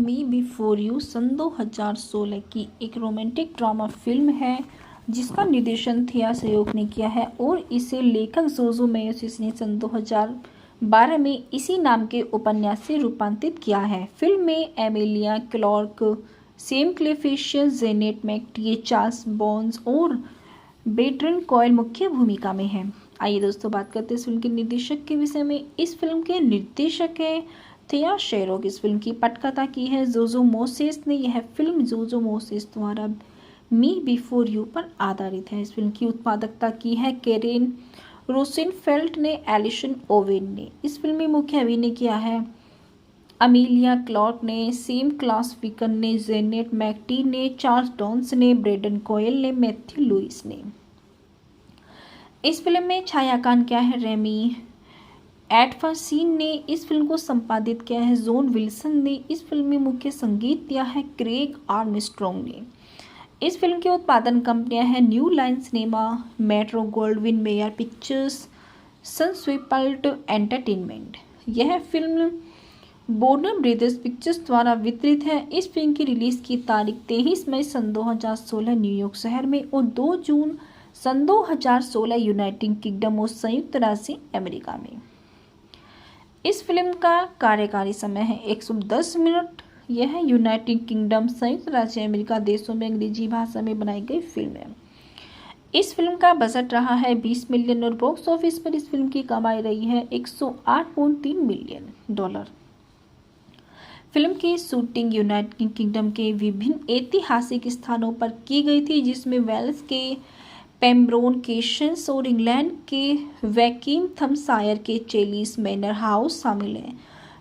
Me before you सन 2016 की एक romantic drama film है जिसका निर्देशन थिया सयोग ने किया है और इसे लेखक जोजो मेयोसिस ने सन 2012 में इसी नाम के उपन्यास से रूपांतरित किया है। फिल्म में Emilia Clarke, Sam Claflin, Janet McTeer, Charles Dance और बेट्रन कॉयल मुख्य भूमिका में हैं। आइए दोस्तों बात करते हैं इस फिल्म के निर्देशक के विषय में। इस फिल्म के निर्देशक हैं थिया सयोग। इस फिल्म की पटकथा की है जोजो मोसेस ने। यह फिल्म जोजो मोसेस द्वारा मी बिफोर यू पर आधारित है। इस फिल्म की उत्पादकता की है कैरेन रोसेनफेल्ड ने, एलिसन ओवेन ने। इस फिल्म में मुख्य अभिनय किया है अमीलिया क्लार्क ने, सेम क्लास विकन ने, जेनेट मैकटी ने, चार्ल्स डॉन्स ने, ब्रेडन कॉयल ने, मैथ्यू लुइस ने। इस फिल्म में छायांकन किया है रेमी एडफरसीन ने। इस फिल्म को संपादित किया है जॉन विल्सन ने। इस फिल्म में मुख्य संगीत दिया है क्रेग आर्मस्ट्रॉन्ग ने। इस फिल्म के उत्पादन कंपनियां हैं New Line Cinema, Metro Goldwyn Mayer Pictures, Sunswept Entertainment. यह फिल्म बोर्नर ब्रदर्स पिक्चर्स द्वारा वितरित है। इस फिल्म की रिलीज की तारीख 23 मई सन 2016 न्यूयॉर्क शहर में और 2 जून सन 2016 यूनाइटेड किंगडम और संयुक्त राज्य अमेरिका में। इस फिल्म का कार्यकारी समय है 110 मिनट। यह यूनाइटेड किंगडम, संयुक्त राज्य अमेरिका देशों में अंग्रेजी भाषा में बनाई गई फिल्म है। इस फिल्म का बजट रहा है 20 मिलियन और बॉक्स ऑफिस पर इस फिल्म की कमाई रही है $108.3 मिलियन। फिल्म की शूटिंग यूनाइटेड किंगडम के विभिन्न ऐतिहासिक स्थानों पर की गई थी, जिसमें वेल्स के पेम्ब्रोन केशंस और इंग्लैंड के वैकिंगथमशायर के चेलिस मैनर हाउस शामिल हैं।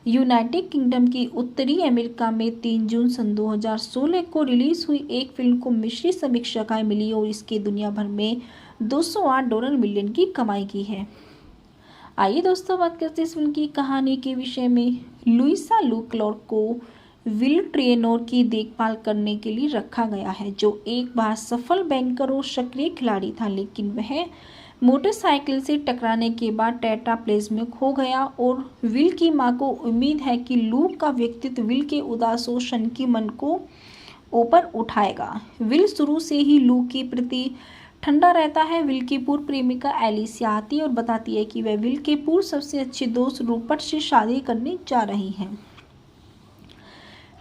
यूनाइटेड किंगडम की उत्तरी अमेरिका में 3 जून सन 2016 को रिलीज हुई एक फिल्म को मिश्रित समीक्षाएं मिली और इसके दुनिया भर में $208 मिलियन की कमाई की है। आइए दोस्तों बात करते हैं इस फिल्म की कहानी के विषय में। लुइसा लू क्लार्क को विल ट्रेनोर की देखभाल करने के लिए रखा गया है, जो एक बार सफल बैंकर और सक्रिय खिलाड़ी था, लेकिन वह मोटरसाइकिल से टकराने के बाद टेट्राप्लेजिक में खो गया और विल की मां को उम्मीद है कि लू का व्यक्तित्व विल के उदास और शनकी मन को ऊपर उठाएगा। विल शुरू से ही लू के प्रति ठंडा रहता है। विल की पूर्व प्रेमिका एलिसिया आती है और बताती है कि वह विल के पूर्व सबसे अच्छे दोस्त रूपर्ट से शादी करने जा रही हैं।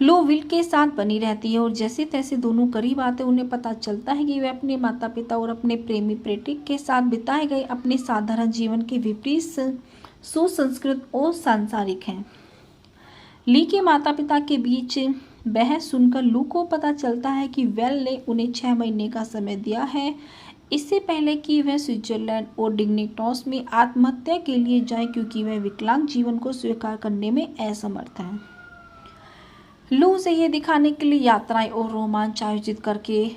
लू विल के साथ बनी रहती है और जैसे तैसे दोनों करीब आते उन्हें पता चलता है कि वे अपने माता पिता और अपने प्रेमी प्रेटिक के साथ बिताए गए अपने साधारण जीवन के विपरीत सुसंस्कृत और सांसारिक हैं। ली के माता पिता के बीच बहस सुनकर लू को पता चलता है कि वेल ने उन्हें 6 महीने का समय दिया है, इससे पहले कि वह स्विट्जरलैंड और डिग्निटॉस में आत्महत्या के लिए जाए, क्योंकि वह विकलांग जीवन को स्वीकार करने में असमर्थ है। लू से यह दिखाने के लिए यात्राएं और रोमांच आयोजित करके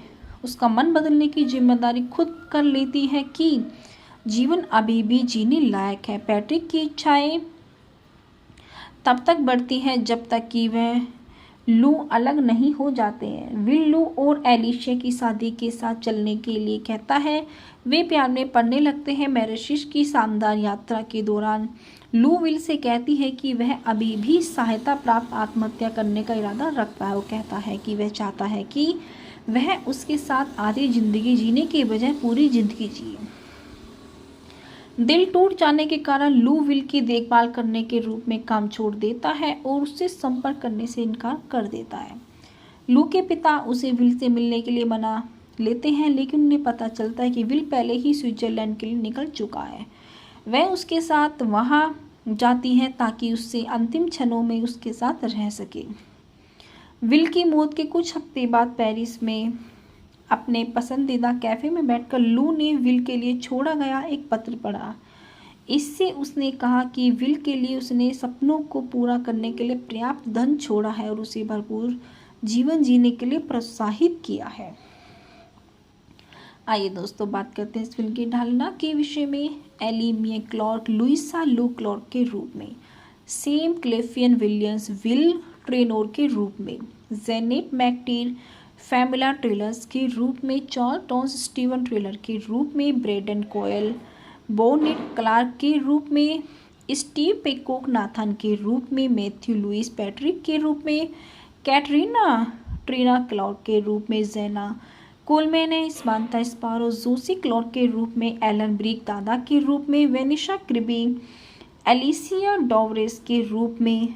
उसका मन बदलने की जिम्मेदारी खुद कर लेती है कि जीवन अभी भी जीने लायक है। पैट्रिक की इच्छाएं तब तक बढ़ती हैं जब तक कि वह लू अलग नहीं हो जाते हैं। विल लू और एलिशिया की शादी के साथ चलने के लिए कहता है। वे प्यार में पड़ने लगते हैं। मैरिशिश की शानदार यात्रा के दौरान लू विल से कहती है कि वह अभी भी सहायता प्राप्त आत्महत्या करने का इरादा रखता है। वो कहता है कि वह चाहता है कि वह उसके साथ आधी जिंदगी जीने के बजाय पूरी जिंदगी जिए। दिल टूट जाने के कारण लू विल की देखभाल करने के रूप में काम छोड़ देता है और उससे संपर्क करने से इनकार कर देता है। लू के पिता उसे विल से मिलने के लिए मना लेते हैं, लेकिन उन्हें पता चलता है कि विल पहले ही स्विट्जरलैंड के लिए निकल चुका है। वह उसके साथ वहां जाती है ताकि उससे अंतिम क्षणों में उसके साथ रह सके। विल की मौत के कुछ हफ्ते बाद पेरिस में अपने पसंदीदा कैफे में बैठकर लू ने विल के लिए छोड़ा गया एक पत्र पढ़ा। इससे उसने कहा कि विल के लिए उसने सपनों को पूरा करने के लिए पर्याप्त धन छोड़ा है और उसे भरपूर जीवन जीने के लिए प्रोत्साहित किया है। आइए दोस्तों बात करते हैं इस फिल्म की ढालना के विषय में। एलिमिया क्लार्क लुइसा लू क्लार्क के रूप में, सेम क्लेफियन विलियम्स विल ट्रेनोर के रूप में, जेनेट मैकटीर फैमिला ट्रेलर्स के रूप में, चार्ल्स डॉन्स स्टीवन ट्रेलर के रूप में, ब्रेडन कॉयल बोनेट क्लार्क के रूप में, स्टीव पेकॉक नाथन के रूप में, मैथ्यू लुइस पैट्रिक के रूप में, कैटरीना ट्रीना क्लाउड के रूप में जेना कोलमैन है, समांथा स्पारो जोसी क्लाउड के रूप में, एलन ब्रिक दादा के रूप में, वेनिशा क्रिबी एलिसिया डोवरेस के रूप में,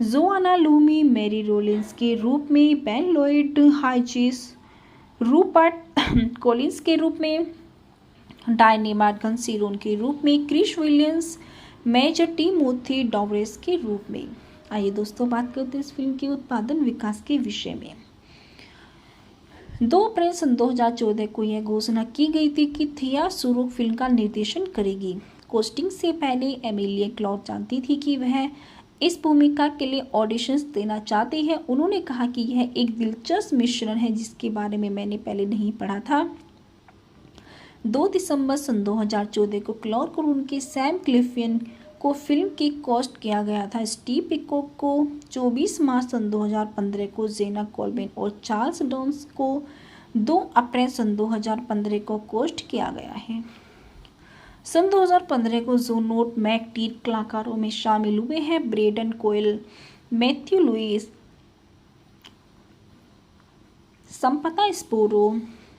जोआना लूमी मैरी रोलिंस के रूप में, बेन लॉयड हाइजिस रूपर्ट कॉलिंस के रूप में, डायनी मार्गन सीरोन के रूप में, क्रिश विलियम्स मेजर टिमोथी डोवरेस के रूप में। आइए दोस्तों बात करते हैं इस फिल्म के उत्पादन विकास के विषय में। 2 अप्रैल सन 2014 को यह घोषणा की गई थी कि थिया सुरुक फिल्म का निर्देशन करेगी। कास्टिंग से पहले एमिलिया क्लार्क जानती थी कि वह इस भूमिका के लिए ऑडिशंस देना चाहते हैं। उन्होंने कहा कि यह एक दिलचस्प मिश्रण है जिसके बारे में मैंने पहले नहीं पढ़ा था। 2 दिसंबर सन 2014 को क्लार्क और उनके सैम क्लिफियन को फिल्म की कास्ट किया गया था। स्टीव पिकॉक को 24 मार्च सन 2015 को, जेना कोलमैन और चार्ल्स डॉन्स को 2 अप्रैल सन 2015 को कास्ट किया गया है। सन 2015 को जो नोट मैकटीर कलाकारों में शामिल हुए हैं ब्रेडन कोयल, मैथ्यू लुइस, संपता स्पोरो,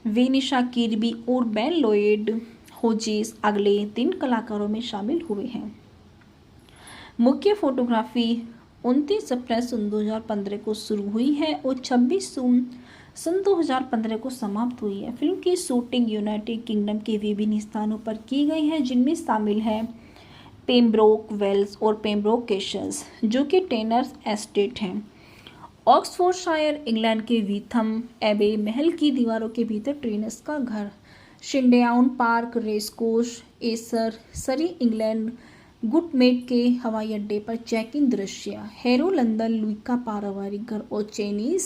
वेनिशा किर्बी और बेन लॉयड होजिस अगले 3 कलाकारों में शामिल हुए हैं। मुख्य फोटोग्राफी 29 अप्रैल सन 2015 को शुरू हुई है और 26 जून सन 2015 को समाप्त हुई है। फिल्म की शूटिंग यूनाइटेड किंगडम के विभिन्न स्थानों पर की गई है जिनमें शामिल है पेम्ब्रोक वेल्स और पेम्ब्रोक कैसल्स जो कि टेनर्स एस्टेट हैं, ऑक्सफोर्डशायर इंग्लैंड के वीथम एबे महल की दीवारों के भीतर ट्रेनर्स का घर, शिंडेआउन पार्क रेसकोर्स एसर सरी इंग्लैंड गुटमेट के हवाई अड्डे पर चेक इन दृश्य, हेरो लंदन लुइका पारिवारिक घर और चाइनीज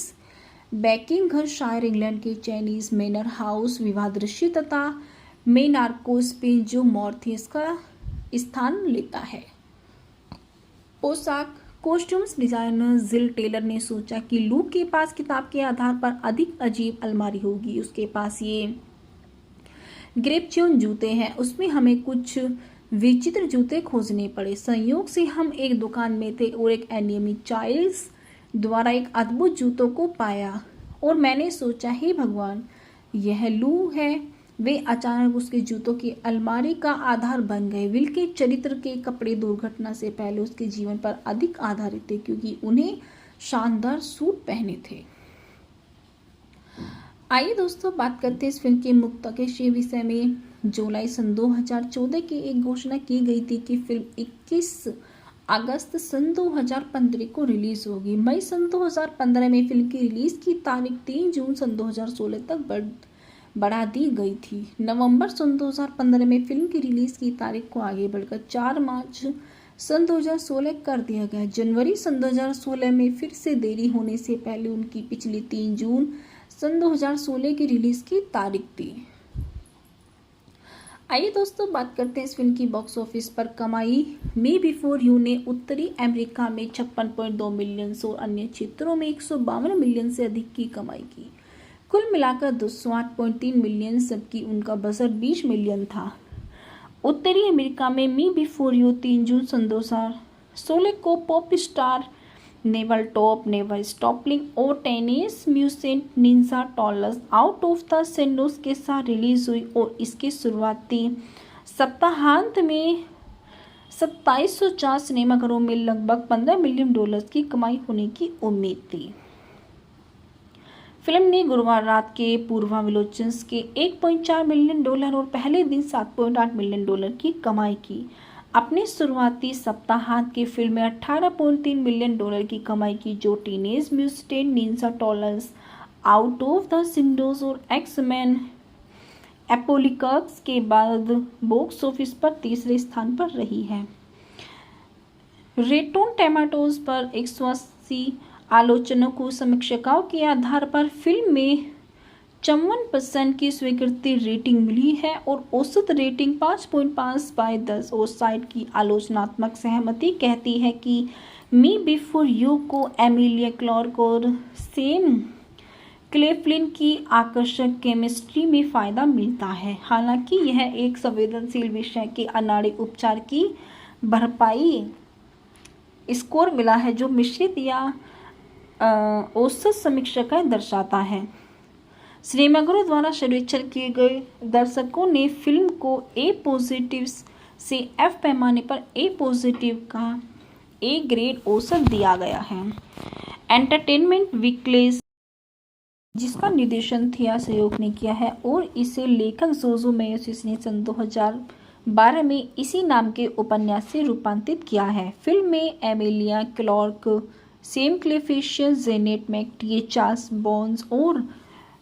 बैकिंग घर शायर इंग्लैंड के चाइनीज मैनर हाउस विवाह दृश्य तथा मेनार्को स्पेन जो मॉर्थियस का स्थान लेता है। पोशाक कॉस्ट्यूम्स डिजाइनर जिल टेलर ने सोचा कि लूक के पास किताब के आधार पर अधिक अजीब अलमारी होगी। उसके पास ये ग्रेपच्यून जूते हैं, उसमें हमें कुछ विचित्र जूते खोजने पड़े। संयोग से हम एक दुकान में थे और एक एनिमी चाइल्ड्स द्वारा एक अद्भुत जूतों को पाया और मैंने सोचा हे भगवान यह लू है। वे अचानक उसके जूतों की अलमारी का आधार बन गए। विल के चरित्र के कपड़े दुर्घटना से पहले उसके जीवन पर अधिक आधारित थे क्योंकि उन्हें शानदार सूट पहने थे। आइए दोस्तों बात करते हैं इस फिल्म के मुख्य विषय में। जुलाई सन 2014 की एक घोषणा की गई थी कि फिल्म 21 अगस्त सन 2015 को रिलीज होगी। मई सन 2015 में फिल्म की रिलीज की तारीख 3 जून सन 2016 तक बढ़ा दी गई थी। नवंबर सन 2015 में फिल्म की रिलीज की तारीख को आगे बढ़कर 4 मार्च सन 2016 कर दिया गया। जनवरी सन 2016 में फिर से देरी होने से पहले उनकी पिछली 3 जून सन 2016 की रिलीज की तारीख थी। आइए दोस्तों बात करते हैं इस फिल्म की बॉक्स ऑफिस पर कमाई। मी बिफोर यू ने उत्तरी अमेरिका में 56.2 मिलियन और अन्य क्षेत्रों में 152 मिलियन से अधिक की कमाई की। कुल मिलाकर 208.3 मिलियन, जबकि उनका बजट 20 मिलियन था। उत्तरी अमेरिका में मी बिफोर यू 3 जून सन 2016 को pop star Never Stop, Never Stopping और टेनिस म्यूजिक Ninja Turtles Out of the Shadows के साथ रिलीज हुई और इसके शुरुआती सप्ताहांत में 2704 सिनेमाघरों में लगभग $15 मिलियन की कमाई होने की उम्मीद थी। फिल्म ने गुरुवार रात के पूर्वावलोकन के $1.4 मिलियन और पहले दिन $7.8 मिलियन की कमाई की। अपने शुरुआती सप्ताहांत की फिल्म में $18.3 मिलियन की कमाई की, जो Teenage Mutant Ninja Turtles Out of the shadows और एक्स-मैन एपोकलिप्स के बाद बॉक्स ऑफिस पर तीसरे स्थान पर रही है। रॉटेन टोमेटोज पर 180 आलोचकों समीक्षकों के आधार पर फिल्म में 54% की स्वीकृति रेटिंग मिली है और औसत रेटिंग 5.5/10 और साइट की आलोचनात्मक सहमति कहती है कि मी बिफोर यू को एमिलिया क्लार्क और सैम क्लिफलिन की आकर्षक केमिस्ट्री में फ़ायदा मिलता है। हालांकि यह एक संवेदनशील विषय के अनाड़ी उपचार की भरपाई स्कोर मिला है जो मिश्रित या औसत समीक्षाएं दर्शाता है। सिनेमाघरों द्वारा सर्वेक्षण किए गए दर्शकों ने फिल्म को ए पॉजिटिव से एफ पैमाने पर ए पॉजिटिव का ए ग्रेड औसत दिया गया है। एंटरटेनमेंट वीकली जिसका निर्देशन थिया सहयोग ने किया है और इसे लेखक जोजो मेयोसिस ने सन 2012 में इसी नाम के उपन्यास से रूपांतरित किया है। फिल्म में Emilia Clarke, Sam Claflin, Janet McTeer, Charles Dance और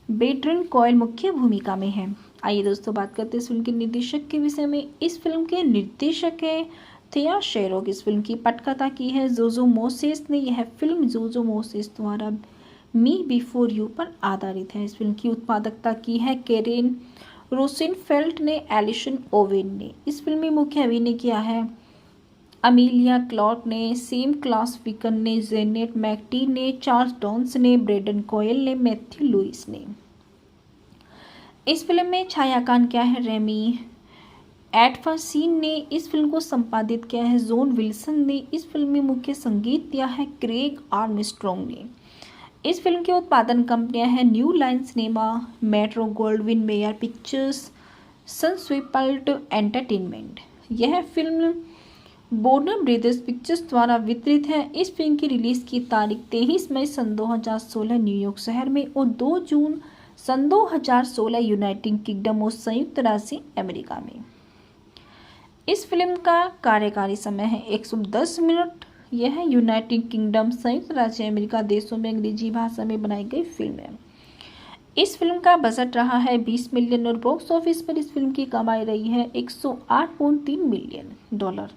बेट्रन कॉयल मुख्य भूमिका में हैं। आइए दोस्तों बात करते हैं इस फिल्म के निर्देशक के विषय में। इस फिल्म के निर्देशक है थिया शेरोक। इस फिल्म की पटकथा की है जोजो मोसेस ने। यह फिल्म जोजो मोसेस द्वारा मी बिफोर यू पर आधारित है। इस फिल्म की उत्पादकता की है केरेन रोसेनफेल्ट ने, एलिसन ओवेन ने। इस फिल्म में मुख्य अभिनय किया है अमीलिया क्लार्क ने, सेम क्लास विकन ने, जेनेट मैकटी ने, चार्ल्स डॉन्स ने, ब्रेडन कॉयल ने, मैथ्यू लुइस ने। इस फिल्म में छायांकन किया है रेमी एडफरसीन ने। इस फिल्म को संपादित किया है जॉन विल्सन ने। इस फिल्म में मुख्य संगीत दिया है क्रेग आर्मस्ट्रॉन्ग ने। इस फिल्म के उत्पादन कंपनियां हैं New Line Cinema, Metro Goldwyn Mayer Pictures, Sunswept Entertainment. यह फिल्म बोर्नर ब्रदर्स पिक्चर्स द्वारा वितरित है। इस फिल्म की रिलीज की तारीख 23 मई सन 2016 न्यूयॉर्क शहर में और 2 जून सन 2016 यूनाइटेड किंगडम और संयुक्त राज्य अमेरिका में। इस फिल्म का कार्यकारी समय है 110 मिनट। यह यूनाइटेड किंगडम, संयुक्त राज्य अमेरिका देशों में अंग्रेजी भाषा में बनाई गई फिल्म है। इस फिल्म का बजट रहा है 20 मिलियन और बॉक्स ऑफिस पर इस फिल्म की कमाई रही है $108.3 मिलियन।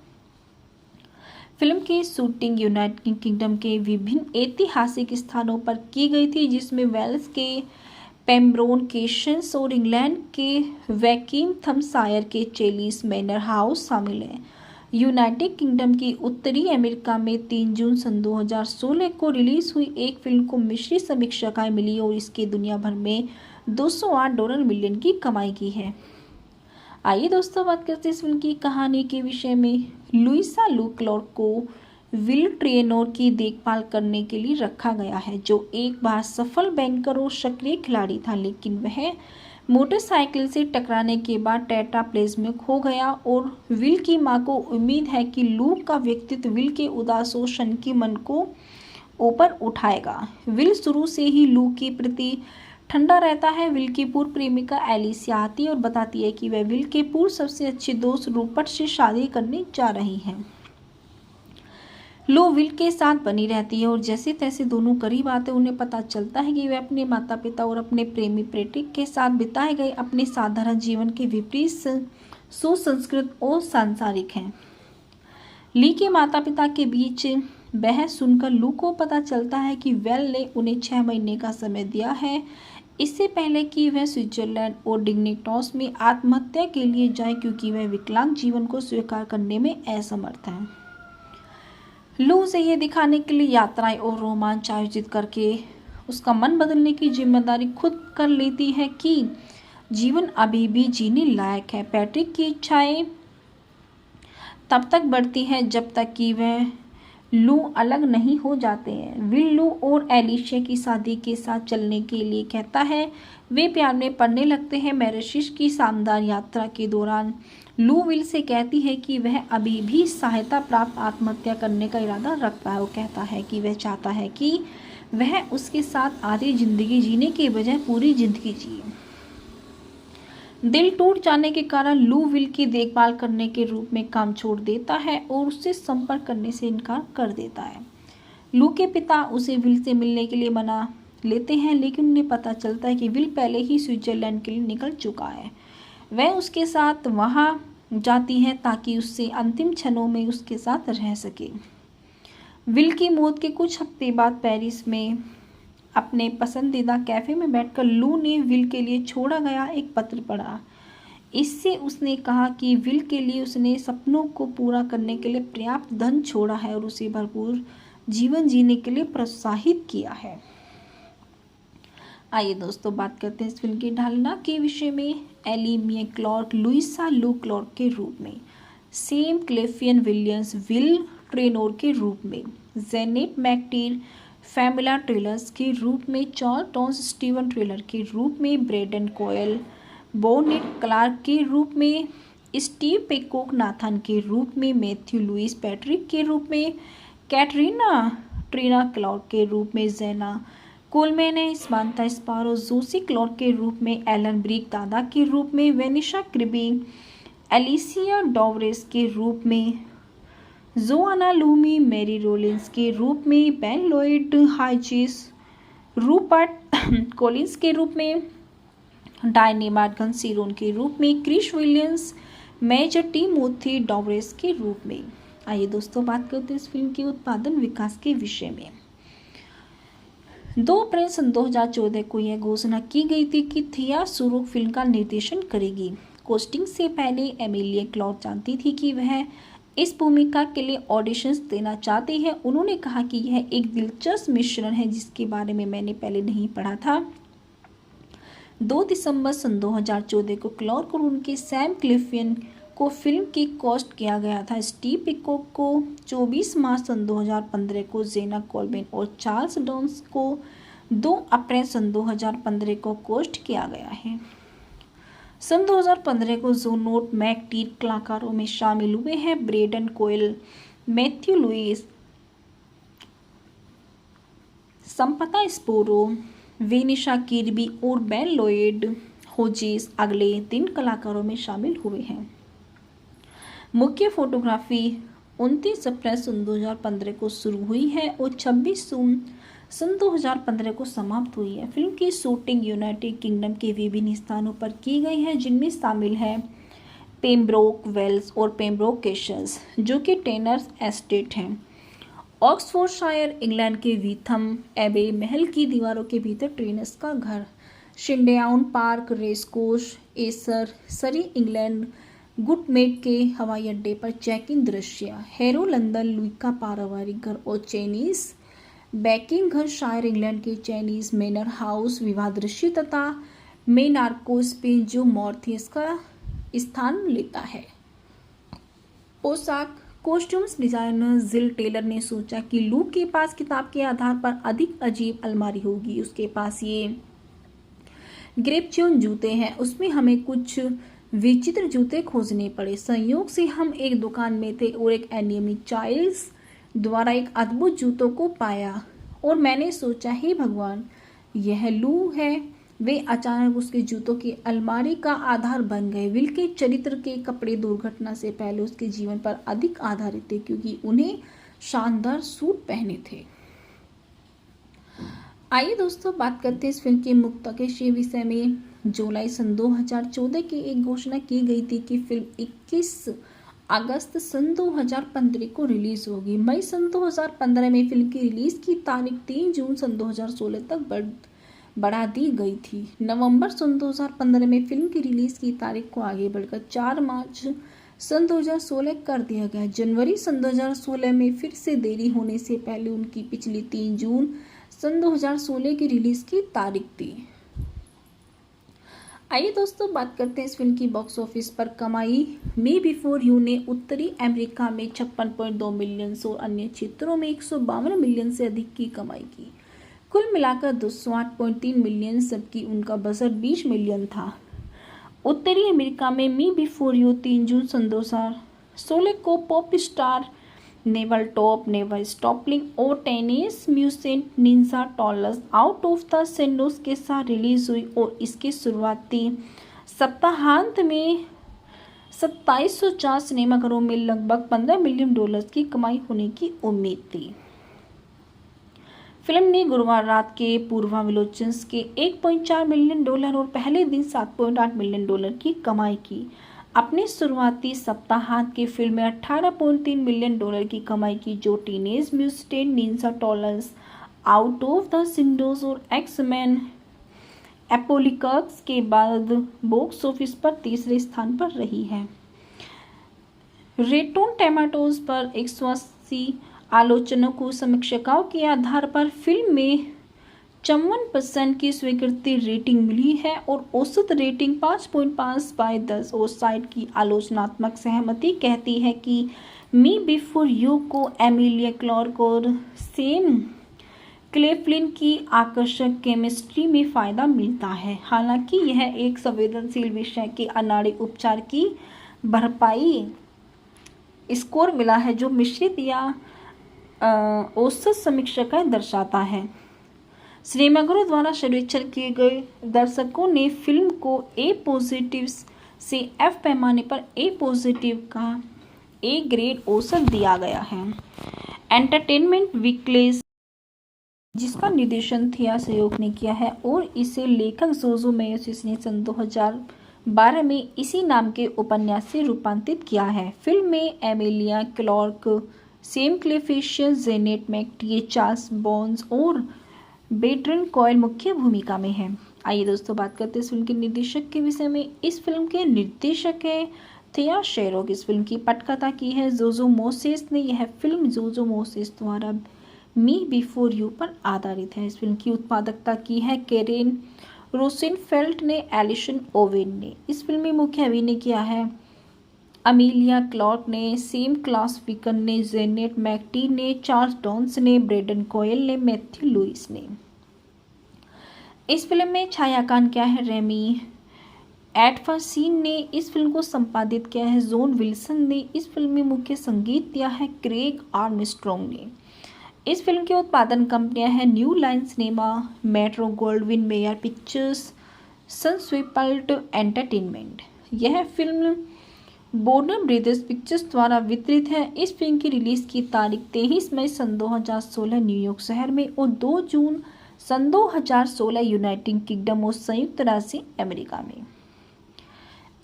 फिल्म की शूटिंग यूनाइटेड किंगडम के विभिन्न ऐतिहासिक स्थानों पर की गई थी, जिसमें वेल्स के पेम्ब्रोन केशंस और इंग्लैंड के वैकिंगथमशायर के चेलिस मैनर हाउस शामिल हैं। यूनाइटेड किंगडम की उत्तरी अमेरिका में 3 जून सन 2016 को रिलीज हुई एक फिल्म को मिश्रित समीक्षाएं मिली और इसके दुनिया भर में $208 मिलियन की कमाई की है। आइए दोस्तों बात करते हैं इस फिल्म की कहानी के विषय में। लुइसा लू क्लार्क को विल ट्रेनोर की देखभाल करने के लिए रखा गया है, जो एक बार सफल बैंकर और सक्रिय खिलाड़ी था, लेकिन वह मोटरसाइकिल से टकराने के बाद टेट्राप्लेज्म में खो गया और विल की मां को उम्मीद है कि लू का व्यक्तित्व विल के उदास और शनकी मन को ऊपर उठाएगा। विल शुरू से ही लू के प्रति ठंडा रहता है। विल की पूर्व प्रेमिका एलिसिया आती है और बताती है कि वह विल के पूर्व सबसे अच्छे दोस्त रूपर्ट से शादी करने जा रही है। लू विल के साथ बनी रहती है और जैसे तैसे दोनों करीब आते उन्हें पता चलता है कि वे अपने माता पिता और अपने प्रेमी प्रेटिक के साथ बिताए गए अपने साधारण जीवन के विपरीत सुसंस्कृत और सांसारिक हैं। ली के माता पिता के बीच बहस सुनकर लू को पता चलता है कि वेल ने उन्हें 6 महीने का समय दिया है, इससे पहले कि वह स्विट्जरलैंड और डिग्निटॉस में आत्महत्या के लिए जाए, क्योंकि वह विकलांग जीवन को स्वीकार करने में असमर्थ है। लू से ये दिखाने के लिए यात्राएं और रोमांच आयोजित करके उसका मन बदलने की जिम्मेदारी खुद कर लेती है कि जीवन अभी भी जीने लायक है। पैट्रिक की इच्छाएं तब तक बढ़ती हैं जब तक कि वह लू अलग नहीं हो जाते हैं। विल लू और एलिशिया की शादी के साथ चलने के लिए कहता है। वे प्यार में पड़ने लगते हैं। मैरिशिश की शानदार यात्रा के दौरान लू विल से कहती है कि वह अभी भी सहायता प्राप्त आत्महत्या करने का इरादा रखता है। वो कहता है कि वह चाहता है कि वह उसके साथ आधी जिंदगी जीने के बजाय पूरी जिंदगी जिए। दिल टूट जाने के कारण लू विल की देखभाल करने के रूप में काम छोड़ देता है और उससे संपर्क करने से इनकार कर देता है। लू के पिता उसे विल से मिलने के लिए मना लेते हैं, लेकिन उन्हें पता चलता है कि विल पहले ही स्विट्जरलैंड के लिए निकल चुका है। वह उसके साथ वहां जाती है ताकि उससे अंतिम क्षणों में उसके साथ रह सके। विल की मौत के कुछ हफ्ते बाद पेरिस में अपने पसंदीदा कैफे में बैठकर लू ने विल के लिए छोड़ा गया एक पत्र पढ़ा। इससे उसने कहा कि विल के लिए उसने सपनों को पूरा करने के लिए पर्याप्त धन छोड़ा है और उसे भरपूर जीवन जीने के लिए प्रोत्साहित किया है। आइए दोस्तों बात करते हैं इस फिल्म की ढालना के विषय में। एली मिया क्लार्क लुइसा लू क्लार्क के रूप में, सेम क्लेफियन विलियम्स विल ट्रेनोर के रूप में, जेनेट मैकटीर फैमिला ट्रेलर्स के रूप में चार्ल्टन स्टीवन ट्रेलर के रूप में ब्रेडन कोयल, बोनेट क्लार्क के रूप में स्टीव पेकॉक, नाथन के रूप में मैथ्यू लुइस पैट्रिक के रूप में कैटरीना ट्रीना क्लाउड के रूप में जेना कोलमैन है, समांथा स्पारो जोसी क्लॉड के रूप में, एलन ब्रिक दादा के रूप में, वेनिशा क्रिबी एलिसिया डोवरेस के रूप में, जोआना लूमी मैरी रोलिंस के रूप में, बेन लॉयड हाइजिस रूपर्ट कॉलिंस के रूप में, डायनी मार्गन सीरोन के रूप में, क्रिश विलियम्स मेजर टिमोथी डोवरेस के रूप में। आइए दोस्तों बात करते हैं इस फिल्म के उत्पादन विकास के विषय में। 2 अप्रैल सन 2014 को यह घोषणा की गई थी कि थिया सुरुक फिल्म का निर्देशन करेगी। कास्टिंग से पहले एमिलिया क्लॉड जानती थी कि वह इस भूमिका के लिए ऑडिशंस देना चाहते हैं। उन्होंने कहा कि यह एक दिलचस्प मिश्रण है जिसके बारे में मैंने पहले नहीं पढ़ा था। 2 दिसंबर सन 2014 को क्लॉड और उनके सैम क्लिफियन को फिल्म की कास्ट किया गया था। स्टीव पिकॉक को 24 मार्च सन 2015 को, जेना कोलमैन और चार्ल्स डॉन्स को 2 अप्रैल सन 2015 को कास्ट किया गया है। सन 2015 को जो नोट मैकटीर कलाकारों में शामिल हुए हैं ब्रेडन कोयल, मैथ्यू लुइस, संपता स्पोरो, वेनिशा किर्बी और बेन लॉयड होजिस अगले 3 कलाकारों में शामिल हुए हैं। मुख्य फोटोग्राफी 29 अप्रैल सन 2015 को शुरू हुई है और 26 जून सन 2015 को समाप्त हुई है। फिल्म की शूटिंग यूनाइटेड किंगडम के विभिन्न स्थानों पर की गई है जिनमें शामिल है पेम्ब्रोक वेल्स और पेम्ब्रोक कैसल्स जो कि टेनर्स एस्टेट हैं, ऑक्सफोर्डशायर इंग्लैंड के वीथम एबे महल की दीवारों के भीतर ट्रेनर्स का घर, शिंडेआउन पार्क रेसकोर्स, एसर सरी इंग्लैंड गुटमेट के हवाई अड्डे पर चेक-इन दृश्य, हैरो लंदन लुई का पारिवारिक घर और चाइनीज बैकिंग घर शायर इंग्लैंड के चाइनीज मैनर हाउस विवाह दृश्य तथा मेनार्को स्पेन जो मॉर्थियस का स्थान लेता है। पोशाक कॉस्ट्यूम्स डिजाइनर जिल टेलर ने सोचा कि लू के पास किताब के आधार पर अधिक अजीब अलमारी होगी। उसके पास ये ग्रेपच्यून जूते हैं, उसमें हमें कुछ विचित्र जूते खोजने पड़े। संयोग से हम एक दुकान में थे और एक एनिमिक चाइल्ड्स द्वारा एक अद्भुत जूतों को पाया और मैंने सोचा हे भगवान यह लू है। वे अचानक उसके जूतों की अलमारी का आधार बन गए। विल के चरित्र के कपड़े दुर्घटना से पहले उसके जीवन पर अधिक आधारित थे क्योंकि उन्हें शानदार सूट पहने थे। आइए दोस्तों बात करते हैं इस फिल्म के मुख्य विषय में। जुलाई सन 2014 की एक घोषणा की गई थी कि फिल्म 21 अगस्त सन 2015 को रिलीज होगी। मई सन 2015 में फिल्म की रिलीज की तारीख 3 जून सन 2016 तक बढ़ा दी गई थी। नवंबर सन 2015 में फिल्म की रिलीज की तारीख को आगे बढ़कर 4 मार्च सन 2016 कर दिया गया। जनवरी सन 2016 में फिर से देरी होने से पहले उनकी पिछली 3 जून सन 2016 की रिलीज की तारीख थी। आइए दोस्तों बात करते हैं इस फिल्म की बॉक्स ऑफिस पर कमाई। मी बिफोर यू ने उत्तरी अमेरिका में 56.2 मिलियन और अन्य क्षेत्रों में 152 मिलियन से अधिक की कमाई की। कुल मिलाकर 208.3 मिलियन, जबकि उनका बजट 20 मिलियन था। उत्तरी अमेरिका में मी बिफोर यू 3 जून सन 2016 को pop star Never Stop, Never Stopping और टेनिस म्यूजिक Ninja Turtles Out of the Shadows के साथ रिलीज हुई और इसके शुरुआती सप्ताहांत में 2704 सिनेमाघरों में लगभग $15 मिलियन की कमाई होने की उम्मीद थी। फिल्म ने गुरुवार रात के पूर्वावलोकन के $1.4 मिलियन और पहले दिन $7.8 मिलियन की कमाई की। अपने शुरुआती सप्ताहांत की फिल्म में $18.3 मिलियन की कमाई की, जो Teenage Mutant Ninja Turtles Out of the shadows और एक्स-मैन एपोकलिप्स के बाद बॉक्स ऑफिस पर तीसरे स्थान पर रही है। रॉटेन टोमेटोज पर 180 आलोचकों समीक्षकों के आधार पर फिल्म में 54% की स्वीकृति रेटिंग मिली है और औसत रेटिंग 5.5/10 और साइट की आलोचनात्मक सहमति कहती है कि मी बिफोर यू को एमिलिया क्लार्क और सैम क्लेफ्लिन की आकर्षक केमिस्ट्री में फ़ायदा मिलता है। हालांकि यह एक संवेदनशील विषय के अनाड़ी उपचार की भरपाई स्कोर मिला है जो मिश्रित या औसत समीक्षाएं दर्शाता है। सिनेमाघरों द्वारा सर्वेक्षण किए गए दर्शकों ने फिल्म को ए पॉजिटिव से एफ पैमाने पर ए पॉजिटिव का ए ग्रेड औसत दिया गया है। एंटरटेनमेंट वीकली जिसका निर्देशन थिया सयोग ने किया है और इसे लेखक जोजो मेयोसिस ने सन 2012 में इसी नाम के उपन्यास से रूपांतरित किया है। फिल्म में Emilia Clarke, Sam Claflin, Janet McTeer, Charles Dance और बेट्रन कॉयल मुख्य भूमिका में हैं। आइए दोस्तों बात करते हैं इस फिल्म के निर्देशक के विषय में। इस फिल्म के निर्देशक है थिया सयोग। इस फिल्म की पटकथा की है जोजो मोसेस ने। यह फिल्म जोजो मोसेस द्वारा मी बिफोर यू पर आधारित है। इस फिल्म की उत्पादकता की है कैरेन रोसेनफेल्ड ने, एलिसन ओवेन ने। इस फिल्म में मुख्य अभिनय किया है अमीलिया क्लार्क ने, सेम क्लास विकन ने, जेनेट मैकटी ने, चार्ल्स डॉन्स ने, ब्रेडन कॉयल ने, मैथ्यू लुइस ने। इस फिल्म में छायांकन किया है रेमी एडफरसीन ने। इस फिल्म को संपादित किया है जॉन विल्सन ने। इस फिल्म में मुख्य संगीत दिया है क्रेग आर्मस्ट्रॉन्ग ने। इस फिल्म के उत्पादन कंपनियां हैं New Line Cinema, Metro Goldwyn Mayer Pictures, Sunswept Entertainment. यह फिल्म बॉर्नर ब्रदर्स पिक्चर्स द्वारा वितरित है। इस फिल्म की रिलीज की तारीख 23 मई सन 2016 न्यूयॉर्क शहर में और 2 जून सन 2016 यूनाइटेड किंगडम और संयुक्त राज्य अमेरिका में।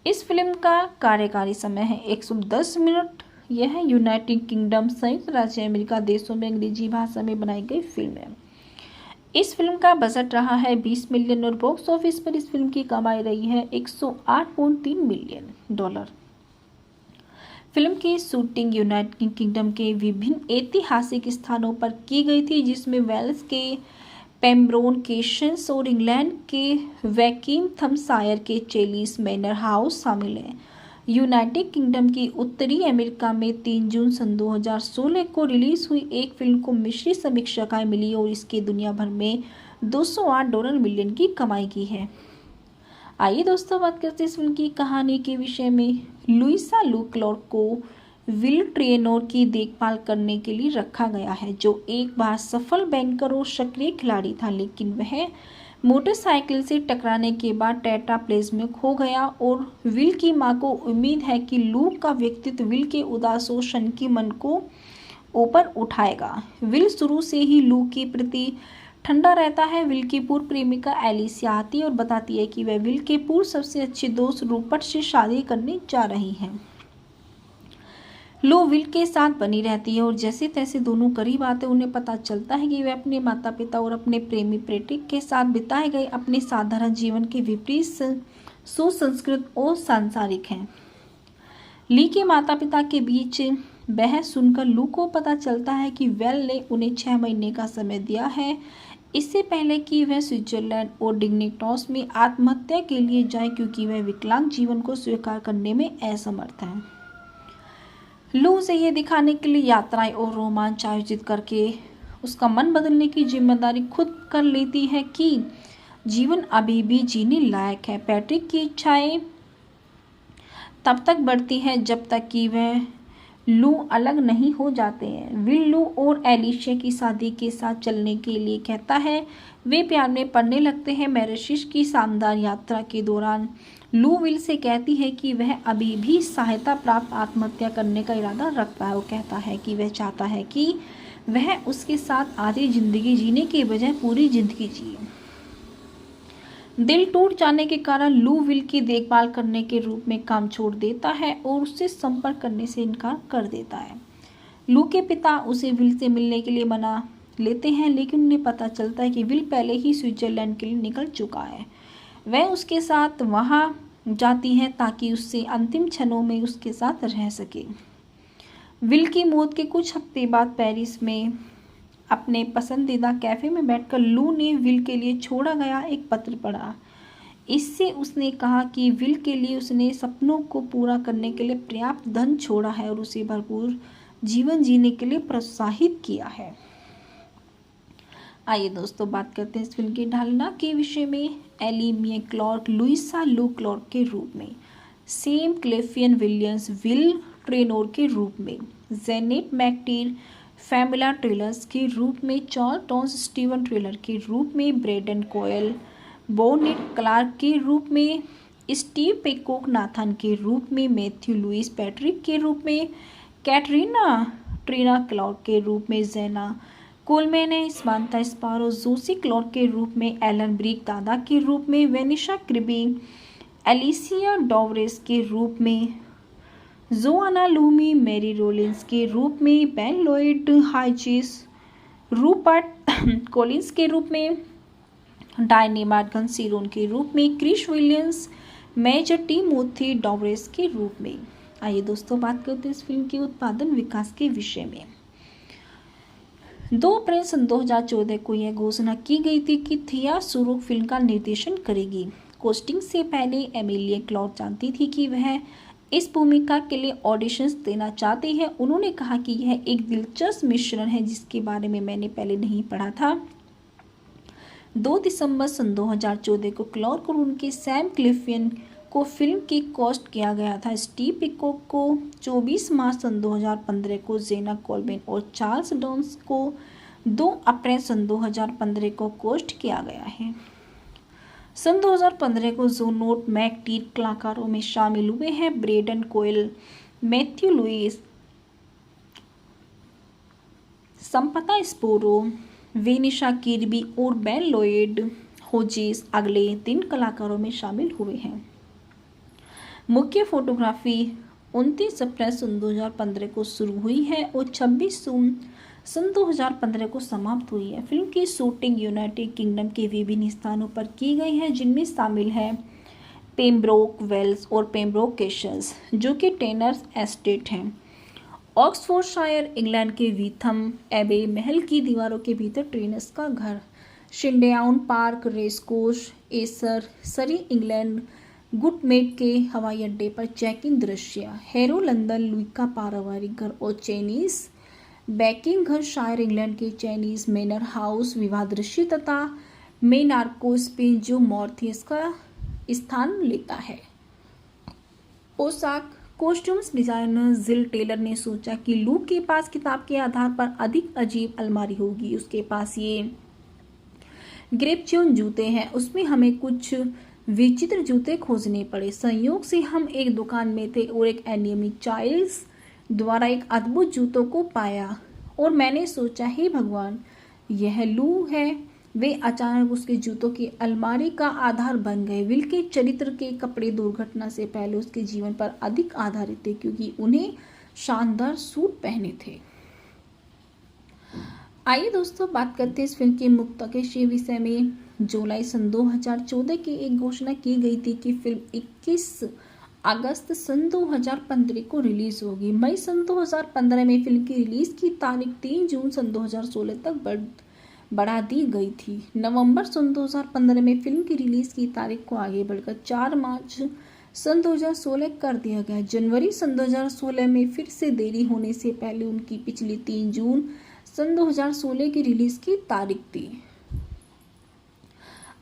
इस फिल्म का कार्यकारी समय है 110 मिनट। यह यूनाइटेड किंगडम, संयुक्त राज्य अमेरिका देशों में अंग्रेजी भाषा में बनाई गई फिल्म है। इस फिल्म का बजट रहा है 20 मिलियन और बॉक्स ऑफिस पर इस फिल्म की कमाई रही है $108.3 मिलियन। फिल्म की शूटिंग यूनाइटेड किंगडम के विभिन्न ऐतिहासिक स्थानों पर की गई थी, जिसमें वेल्स के पेम्ब्रोन केशंस और इंग्लैंड के वैकिंगथमशायर के चेलिस मैनर हाउस शामिल हैं। यूनाइटेड किंगडम की उत्तरी अमेरिका में 3 जून सन 2016 को रिलीज हुई एक फिल्म को मिश्रित समीक्षाएं मिली और इसके दुनिया भर में $208 मिलियन की कमाई की है। आइए दोस्तों बात करते हैं इस फिल्म की कहानी के विषय में। लुइसा लू क्लार्क को विल ट्रेनोर की देखभाल करने के लिए रखा गया है, जो एक बार सफल बैंकर और सक्रिय खिलाड़ी था, लेकिन वह मोटरसाइकिल से टकराने के बाद टेट्राप्लेज्म खो गया और विल की मां को उम्मीद है कि लू का व्यक्तित्व विल के उदास और शंकी मन को ऊपर उठाएगा। विल शुरू से ही लू के प्रति ठंडा रहता है। विल की पूर्व प्रेमिका एलिसिया आती है और बताती है कि वह विल के पूर्व सबसे अच्छे दोस्त रूपर्ट से शादी करने जा रही हैं। लू विल के साथ बनी रहती है और जैसे तैसे दोनों करीब आते उन्हें पता चलता है कि वे अपने माता पिता और अपने प्रेमी प्रेटिक के साथ बिताए गए अपने साधारण जीवन के विपरीत सुसंस्कृत और सांसारिक हैं। ली के माता पिता के बीच बहस सुनकर लू को पता चलता है कि वेल ने उन्हें 6 महीने का समय दिया है, इससे पहले कि वह स्विट्जरलैंड और डिग्निटॉस में आत्महत्या के लिए जाए, क्योंकि वह विकलांग जीवन को स्वीकार करने में असमर्थ है। लू से ये दिखाने के लिए यात्राएं और रोमांच आयोजित करके उसका मन बदलने की जिम्मेदारी खुद कर लेती है कि जीवन अभी भी जीने लायक है। पैट्रिक की इच्छाएं तब तक बढ़ती है जब तक कि वह लू अलग नहीं हो जाते हैं। विल लू और एलिशिया की शादी के साथ चलने के लिए कहता है। वे प्यार में पड़ने लगते हैं। मैरिशिश की शानदार यात्रा के दौरान लू विल से कहती है कि वह अभी भी सहायता प्राप्त आत्महत्या करने का इरादा रखता है। वो कहता है कि वह चाहता है कि वह उसके साथ आधी जिंदगी जीने के बजाय पूरी जिंदगी जिए। दिल टूट जाने के कारण लू विल की देखभाल करने के रूप में काम छोड़ देता है और उससे संपर्क करने से इनकार कर देता है। लू के पिता उसे विल से मिलने के लिए मना लेते हैं, लेकिन उन्हें पता चलता है कि विल पहले ही स्विट्जरलैंड के लिए निकल चुका है। वह उसके साथ वहां जाती है ताकि उससे अंतिम क्षणों में उसके साथ रह सके। विल की मौत के कुछ हफ्ते बाद पेरिस में अपने पसंदीदा कैफे में बैठकर लू ने विल के लिए छोड़ा गया एक पत्र पढ़ा। इससे उसने कहा कि विल के लिए उसने सपनों को पूरा करने के लिए पर्याप्त धन छोड़ा है और उसे भरपूर जीवन जीने के लिए प्रोत्साहित किया है। आइए दोस्तों बात करते हैं इस फिल्म की ढालना के विषय में। एली मिया क्लार्क लुइसा लू क्लार्क के रूप में, सेम क्लेफियन विलियम्स विल ट्रेनोर के रूप में, जेनेट मैकटीर फैमिला ट्रेलर्स के रूप में, चार्ल्टन स्टीवन ट्रेलर के रूप में, ब्रेडन कोयल बोनेट क्लार्क के रूप में, स्टीव पेकॉक नाथन के रूप में, मैथ्यू लुइस पैट्रिक के रूप में, कैटरीना ट्रीना क्लार्क के रूप में, जेना कोलमैन है समांथा स्पारो जोसी क्लार्क के रूप में, एलन ब्रिक दादा के रूप में, वेनिशा क्रिबी एलिसिया डॉवरेस के रूप में, जोआना लूमी मैरी रोलिंस के रूप में, बेन लॉयड हाइजिस रूपर्ट कॉलिंस के रूप में, डायनी मार्गन सीरोन के रूप में, क्रिश विलियम्स मेजर टिमोथी डॉवरेस के रूप में। आइए दोस्तों बात करते हैं इस फिल्म के उत्पादन विकास के विषय में। 2 अप्रैल सन 2014 को यह घोषणा की गई थी कि थिया सुरुक फिल्म का निर्देशन करेगी। कास्टिंग से पहले एमिलिया क्लार्क जानती थी कि वह इस भूमिका के लिए ऑडिशंस देना चाहते हैं। उन्होंने कहा कि यह एक दिलचस्प मिश्रण है जिसके बारे में मैंने पहले नहीं पढ़ा था। 2 दिसंबर सन 2014 को क्लार्क और उनके सैम क्लिफियन को फिल्म की कास्ट किया गया था। स्टीव पिकॉक को 24 मार्च सन 2015 को, जेना कोलमैन और चार्ल्स डॉन्स को 2 अप्रैल सन 2015 को कास्ट किया गया है। सन 2015 को जो नोट मैकटीर कलाकारों में शामिल हुए हैं ब्रेडन कोयल, मैथ्यू लुइस, संपता स्पोरो, वेनिशा किर्बी और बेन लॉयड होजिस अगले 3 कलाकारों में शामिल हुए हैं। मुख्य फोटोग्राफी 29 अप्रैल सन 2015 को शुरू हुई है और 26 जून सन 2015 को समाप्त हुई है। फिल्म की शूटिंग यूनाइटेड किंगडम के विभिन्न स्थानों पर की गई है जिनमें शामिल है पेम्ब्रोक वेल्स और पेम्ब्रोक कैसल्स जो कि टेनर्स एस्टेट हैं, ऑक्सफोर्डशायर इंग्लैंड के वीथम एबे महल की दीवारों के भीतर ट्रेनर्स का घर, शिंडेआउन पार्क रेसकोर्स एसर सरी इंग्लैंड गुटमेट के हवाई अड्डे पर चेक इन दृश्य, हैरो लंदन लुई का पारिवारिक घर और चाइनीज बैकिंग घर शायर इंग्लैंड के चाइनीज मैनर हाउस विवाह दृश्य तथा मेनार्को स्पेन जो मॉर्थियस का स्थान लेता है। पोशाक कॉस्ट्यूम्स डिजाइनर जिल टेलर ने सोचा कि लू के पास किताब के आधार पर अधिक अजीब अलमारी होगी। उसके पास ये ग्रेपच्यून जूते हैं, उसमें हमें कुछ विचित्र जूते खोजने पड़े। संयोग से हम एक दुकान में थे और एक एनिमिक चाइल्ड्स द्वारा एक अद्भुत जूतों को पाया और मैंने सोचा हे भगवान यह लू है। वे अचानक उसके जूतों की अलमारी का आधार बन गए। विल के चरित्र के कपड़े दुर्घटना से पहले उसके जीवन पर अधिक आधारित थे क्योंकि उन्हें शानदार सूट पहने थे। आइए दोस्तों बात करते हैं इस फिल्म के मुख्य विषय में। जुलाई सन 2014 की एक घोषणा की गई थी कि फिल्म 21 अगस्त सन 2015 को रिलीज होगी। मई सन 2015 में फिल्म की रिलीज की तारीख 3 जून सन 2016 तक बढ़ा दी गई थी। नवंबर सन 2015 में फिल्म की रिलीज की तारीख को आगे बढ़कर 4 मार्च सन 2016 कर दिया गया। जनवरी सन 2016 में फिर से देरी होने से पहले उनकी पिछली 3 जून सन 2016 की रिलीज की तारीख थी।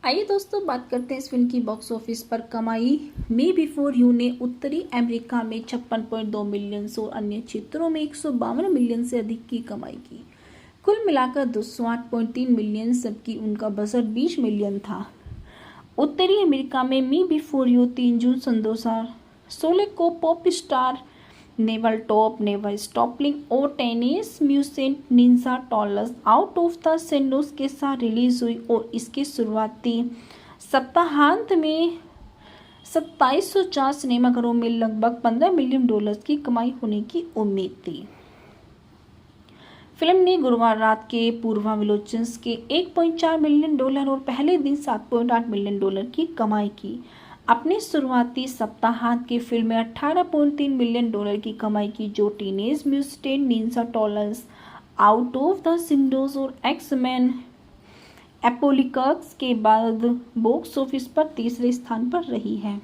आइए दोस्तों बात करते हैं इस फिल्म की बॉक्स ऑफिस पर कमाई। मी बिफोर यू ने उत्तरी अमेरिका में 56.2 मिलियन और अन्य क्षेत्रों में 152 मिलियन से अधिक की कमाई की। कुल मिलाकर 208.3 मिलियन, जबकि उनका बजट 20 मिलियन था। उत्तरी अमेरिका में मी बिफोर यू 3 जून सन 2016 को pop star Never Stop, Never Stopping और Teenage Mutant Ninja Turtles Out of the Shadows के साथ रिलीज हुई और इसके शुरुआती सप्ताहांत में 2704 सिनेमाघरों में लगभग $15 मिलियन की कमाई होने की उम्मीद थी। फिल्म ने गुरुवार रात के पूर्वावलोकन के $1.4 मिलियन और पहले दिन $7.8 मिलियन की कमाई की। अपने शुरुआती सप्ताहांत की फिल्म में $18.3 मिलियन की कमाई की, जो Teenage Mutant Ninja Turtles Out of the Shadows और एक्स-मैन एपोलिकस के बाद बॉक्स ऑफिस पर तीसरे स्थान पर रही है।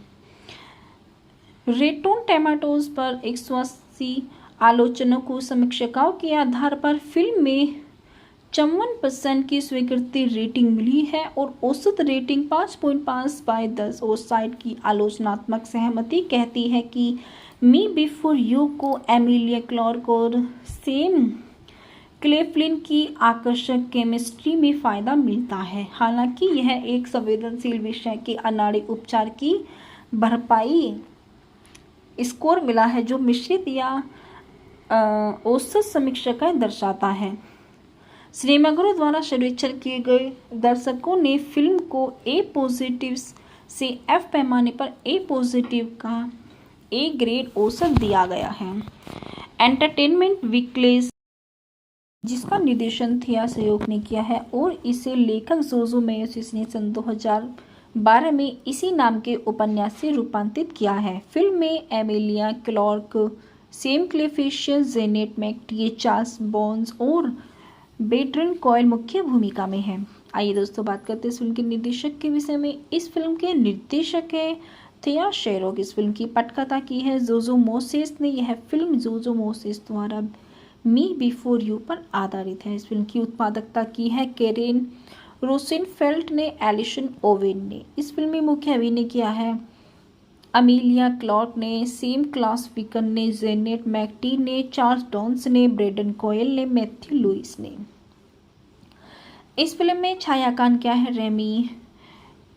रेटोन टैमाटोज पर 180 आलोचकों समीक्षकों के आधार पर फिल्म में 54% की स्वीकृति रेटिंग मिली है और औसत रेटिंग 5.5/10 और साइट की आलोचनात्मक सहमति कहती है कि मी बिफोर यू को एमिलिया क्लार्क और सेम क्लेफ्लिन की आकर्षक केमिस्ट्री में फ़ायदा मिलता है। हालांकि यह एक संवेदनशील विषय के अनाड़ी उपचार की भरपाई स्कोर मिला है जो मिश्रित या औसत समीक्षाएं दर्शाता है। सिनेमाघरों द्वारा सर्वेक्षण किए गए दर्शकों ने फिल्म को ए पॉजिटिव से एफ पैमाने पर ए पॉजिटिव का ए ग्रेड औसत दिया गया है। एंटरटेनमेंट वीकली जिसका निर्देशन थिया सयोक ने किया है और इसे लेखक जोजो मेयोसिस ने सन 2012 में इसी नाम के उपन्यास से रूपांतरित किया है। फिल्म में Emilia Clarke, Sam Claflin, Janet McTeer, Charles Dance और बेट्रन कॉयल मुख्य भूमिका में है। आइए दोस्तों बात करते हैं इस फिल्म के निर्देशक के विषय में। इस फिल्म के निर्देशक है थिया सयोक। इस फिल्म की पटकथा की है जोजो मोसेस ने। यह फिल्म जोजो मोसेस द्वारा मी बिफोर यू पर आधारित है। इस फिल्म की उत्पादकता की है केरेन रोसेनफेल्ट ने, एलिसन ओवेन ने। इस फिल्म में मुख्य अभिनय किया है अमीलिया क्लार्क ने, सेम क्लास विकन ने, जेनेट मैकटी ने, चार्ल्स डॉन्स ने, ब्रेडन कॉयल ने, मैथ्यू लुइस ने। इस फिल्म में छायांकन किया है रेमी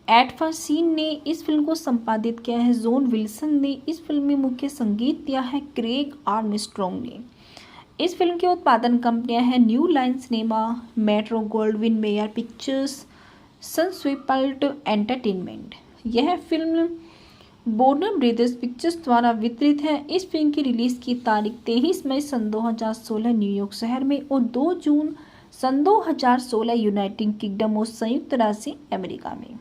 एडफरसीन ने। इस फिल्म को संपादित किया है जॉन विल्सन ने। इस फिल्म में मुख्य संगीत दिया है क्रेग आर्मस्ट्रॉन्ग ने। इस फिल्म के उत्पादन कंपनियां हैं New Line Cinema, Metro Goldwyn Mayer Pictures, Sunswept Entertainment. यह फिल्म वार्नर ब्रदर्स पिक्चर्स द्वारा वितरित है। इस फिल्म की रिलीज की तारीख 23 मई सन 2016 न्यूयॉर्क शहर में और 2 जून सन 2016 यूनाइटेड किंगडम और संयुक्त राज्य अमेरिका में।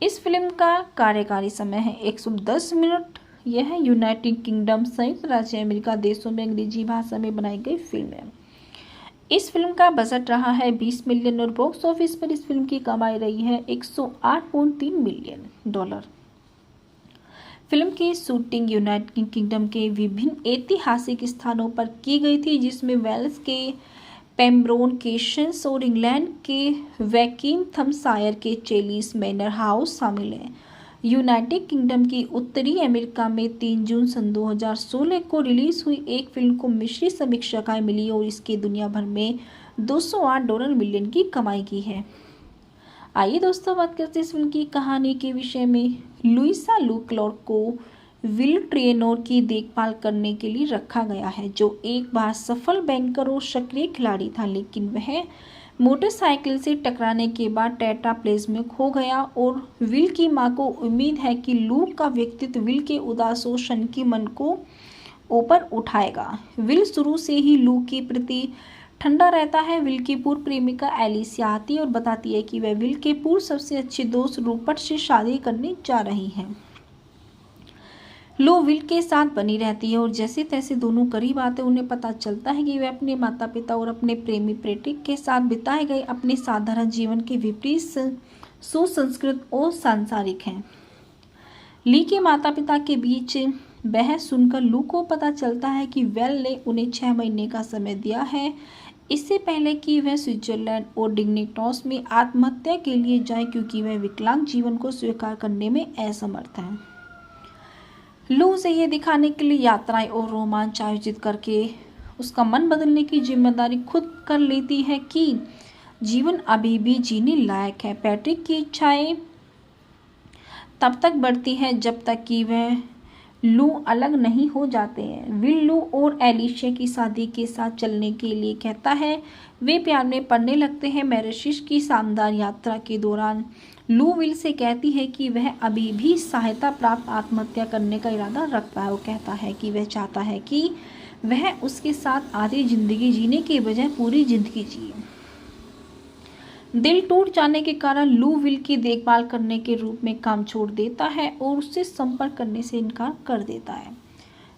इस फिल्म का कार्यकारी समय है 110 मिनट। यह यूनाइटेड किंगडम, संयुक्त राज्य अमेरिका देशों में अंग्रेजी भाषा में बनाई गई फिल्म है। इस फिल्म का बजट रहा है 20 मिलियन और बॉक्स ऑफिस पर इस फिल्म की कमाई रही है $108.3 मिलियन। फिल्म की शूटिंग यूनाइटेड किंगडम के विभिन्न ऐतिहासिक स्थानों पर की गई थी, जिसमें वेल्स के पेम्ब्रोन केशंस और इंग्लैंड के वैकिंगथमशायर के चेलिस मैनर हाउस शामिल हैं। यूनाइटेड किंगडम की उत्तरी अमेरिका में 3 जून सन 2016 को रिलीज हुई एक फिल्म को मिश्रित समीक्षाएं मिली और इसके दुनिया भर में $208 मिलियन की कमाई की है। आइए दोस्तों बात करते हैं इस फिल्म की कहानी के विषय में। लुइसा लू क्लार्क को विल ट्रेनोर की देखभाल करने के लिए रखा गया है, जो एक बार सफल बैंकर और सक्रिय खिलाड़ी था, लेकिन वह मोटरसाइकिल से टकराने के बाद टेट्राप्लेज में खो गया और विल की मां को उम्मीद है कि लू का व्यक्तित्व विल के उदास और शनकी मन को ऊपर उठाएगा। विल शुरू से ही लू के प्रति ठंडा रहता है। विल की पूर्व प्रेमिका एलिसिया आती है और बताती है कि वह विल के पूर्व सबसे अच्छे दोस्त रूपर्ट से शादी करने जा रही है। लू विल के साथ बनी रहती है और जैसे तैसे दोनों करीब आते उन्हें पता चलता है कि वे अपने माता पिता और अपने प्रेमी पेट्रिक के साथ बिताए गए अपने साधारण जीवन के विपरीत सुसंस्कृत और सांसारिक हैं। ली के माता पिता के बीच बहस सुनकर लू को पता चलता है कि वेल ने उन्हें 6 महीने का समय दिया है, इससे पहले कि वह स्विट्जरलैंड और डिग्निटॉस में आत्महत्या के लिए जाए, क्योंकि वह विकलांग जीवन को स्वीकार करने में असमर्थ है। लू से ये दिखाने के लिए यात्राएं और रोमांच आयोजित करके उसका मन बदलने की जिम्मेदारी खुद कर लेती है कि जीवन अभी भी जीने लायक है। पैट्रिक की इच्छाएं तब तक बढ़ती है जब तक कि वह लू अलग नहीं हो जाते हैं। विल लू और एलिशिया की शादी के साथ चलने के लिए कहता है। वे प्यार में पड़ने लगते हैं। मैरिशिश की शानदार यात्रा के दौरान लू विल से कहती है कि वह अभी भी सहायता प्राप्त आत्महत्या करने का इरादा रखता है। वो कहता है कि वह चाहता है कि वह उसके साथ आधी जिंदगी जीने के बजाय पूरी जिंदगी जिए। दिल टूट जाने के कारण लू विल की देखभाल करने के रूप में काम छोड़ देता है और उससे संपर्क करने से इनकार कर देता है।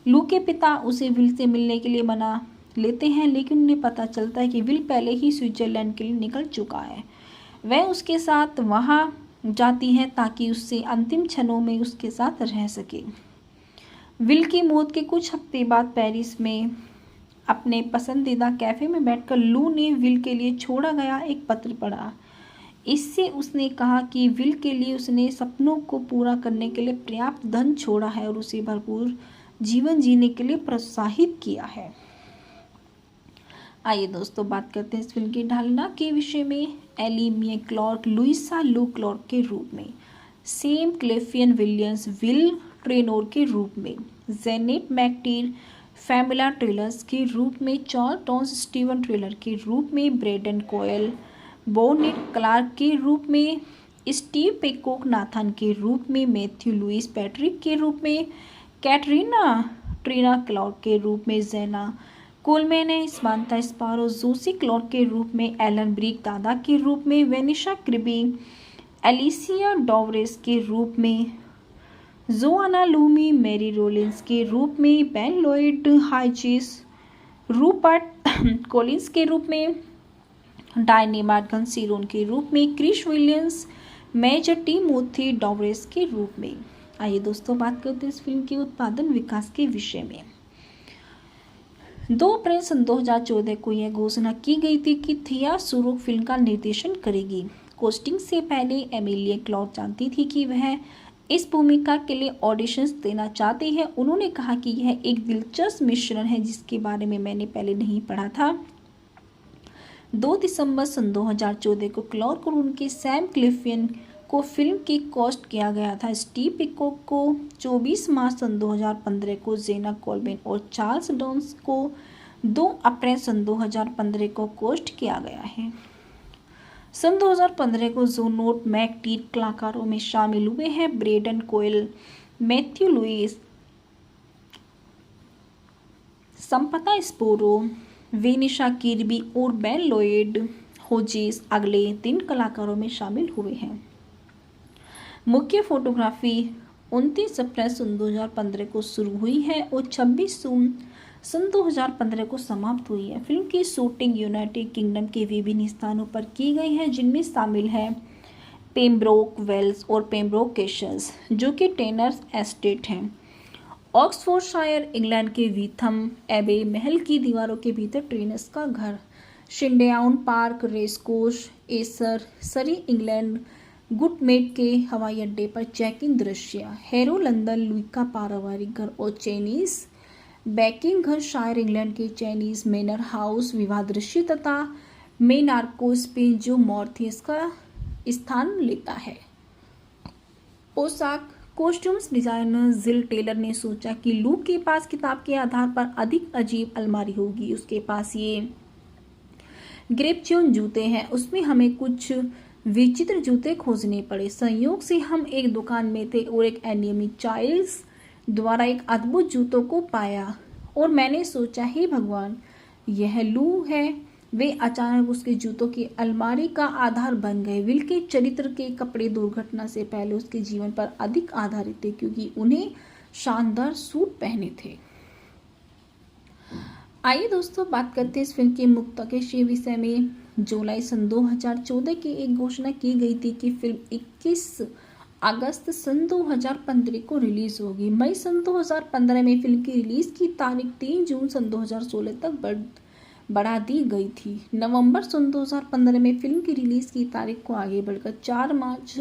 लू के पिता उसे विल से मिलने के लिए मना लेते हैं, लेकिन उन्हें पता चलता है कि विल पहले ही स्विट्जरलैंड के लिए निकल चुका है। वह उसके साथ वहां जाती है ताकि उससे अंतिम क्षणों में उसके साथ रह सके। विल की मौत के कुछ हफ्ते बाद पेरिस में अपने पसंदीदा कैफ़े में बैठकर लू ने विल के लिए छोड़ा गया एक पत्र पढ़ा। इससे उसने कहा कि विल के लिए उसने सपनों को पूरा करने के लिए पर्याप्त धन छोड़ा है और उसे भरपूर जीवन जीने के लिए प्रोत्साहित किया है। आइए दोस्तों बात करते हैं इस फिल्म की ढालना के विषय में। एली मिया क्लार्क लुइसा लू क्लार्क के रूप में, सेम क्लेफियन विलियम्स विल ट्रेनोर के रूप में, जेनेट मैकटीर फैमिला ट्रेलर्स के रूप में, चार्ल्स स्टीवन ट्रेलर के रूप में, ब्रेडन कोयल बोनेट क्लार्क के रूप में, स्टीव पेकॉक नाथन के रूप में, मैथ्यू लुइस पैट्रिक के रूप में, कैटरीना ट्रीना क्लार्क के रूप में, जेना कोलमैन समांथा स्पारो जोसी क्लार्क के रूप में, एलन ब्रिक दादा के रूप में, वेनिशा क्रिबी एलिसिया डॉवरेस के रूप में, जोआना लूमी मैरी रोलिंस के रूप में, बेन लॉयड हाइचिस रूपर्ट कॉलिंस के रूप में, डायनी मार्गन सीरोन के रूप में, क्रिश विलियम्स मेजर टिमोथी डॉवरेस के रूप में। आइए दोस्तों बात करते हैं इस फिल्म के उत्पादन विकास के विषय में। 2 अप्रैल सन 2014 को यह घोषणा की गई थी कि थिया शुरू फिल्म का निर्देशन करेगी। कास्टिंग से पहले एमिलिया क्लार्क जानती थी कि वह इस भूमिका के लिए ऑडिशंस देना चाहती है। उन्होंने कहा कि यह एक दिलचस्प मिश्रण है जिसके बारे में मैंने पहले नहीं पढ़ा था। 2 दिसंबर सन 2014 को क्लार्क और उनके सैम क्लिफियन को फिल्म की कास्ट किया गया था। स्टीव पिकॉक को 24 मार्च सन 2015 को, जेना कोलमैन और चार्ल्स डॉन्स को 2 अप्रैल सन 2015 को कास्ट किया गया है। सन 2015 को जोनोट मैकटीर कलाकारों में शामिल हुए हैं। ब्रेडन कोयल, मैथ्यू लुइस, समंथा स्पोरो, वेनिशा किर्बी और बेन लॉयड होजिस अगले 3 कलाकारों में शामिल हुए हैं। मुख्य फोटोग्राफी 29 अप्रैल सन 2015 को शुरू हुई है और 26 जून सन 2015 को समाप्त हुई है। फिल्म की शूटिंग यूनाइटेड किंगडम के विभिन्न स्थानों पर की गई है, जिनमें शामिल है पेम्ब्रोक वेल्स और पेम्ब्रोक कैसल्स, जो कि टेनर्स एस्टेट हैं। ऑक्सफोर्डशायर इंग्लैंड के वीथम एबे महल की दीवारों के भीतर ट्रेनर्स का घर, शिंडेआउन पार्क रेसकोर्स, एसर सरी इंग्लैंड गुटमेट के हवाई अड्डे पर चेक इन दृश्य, हैरो लंदन लुई का पारिवारिक घर और चाइनीज बेकिंग घर शायर इंग्लैंड के चाइनीज मैनर हाउस विवाह दृश्य तथा मेनार्को स्पेन जो मॉर्थियस का स्थान लेता है। पोशाक कॉस्ट्यूम्स डिजाइनर जिल टेलर ने सोचा कि लू के पास किताब के आधार पर अधिक अजीब अलमारी होगी। उसके पास ये ग्रेपच्योन जूते हैं, उसमें हमें कुछ विचित्र जूते खोजने पड़े। संयोग से हम एक दुकान में थे और एक एनिमी चाइल्ड्स द्वारा एक अद्भुत जूतों को पाया और मैंने सोचा, हे भगवान, यह लू है। वे अचानक उसके जूतों की अलमारी का आधार बन गए। विल के चरित्र के कपड़े दुर्घटना से पहले उसके जीवन पर अधिक आधारित थे क्योंकि उन्हें शानदार सूट पहने थे। आइए दोस्तों बात करते हैं इस फिल्म के मुख्य विषय में। जुलाई सन 2014 की एक घोषणा की गई थी कि फिल्म 21 अगस्त सन 2015 को रिलीज होगी। मई सन 2015 में फिल्म की रिलीज की तारीख 3 जून सन 2016 तक बढ़ा दी गई थी। नवंबर सन 2015 में फिल्म की रिलीज की तारीख को आगे बढ़कर 4 मार्च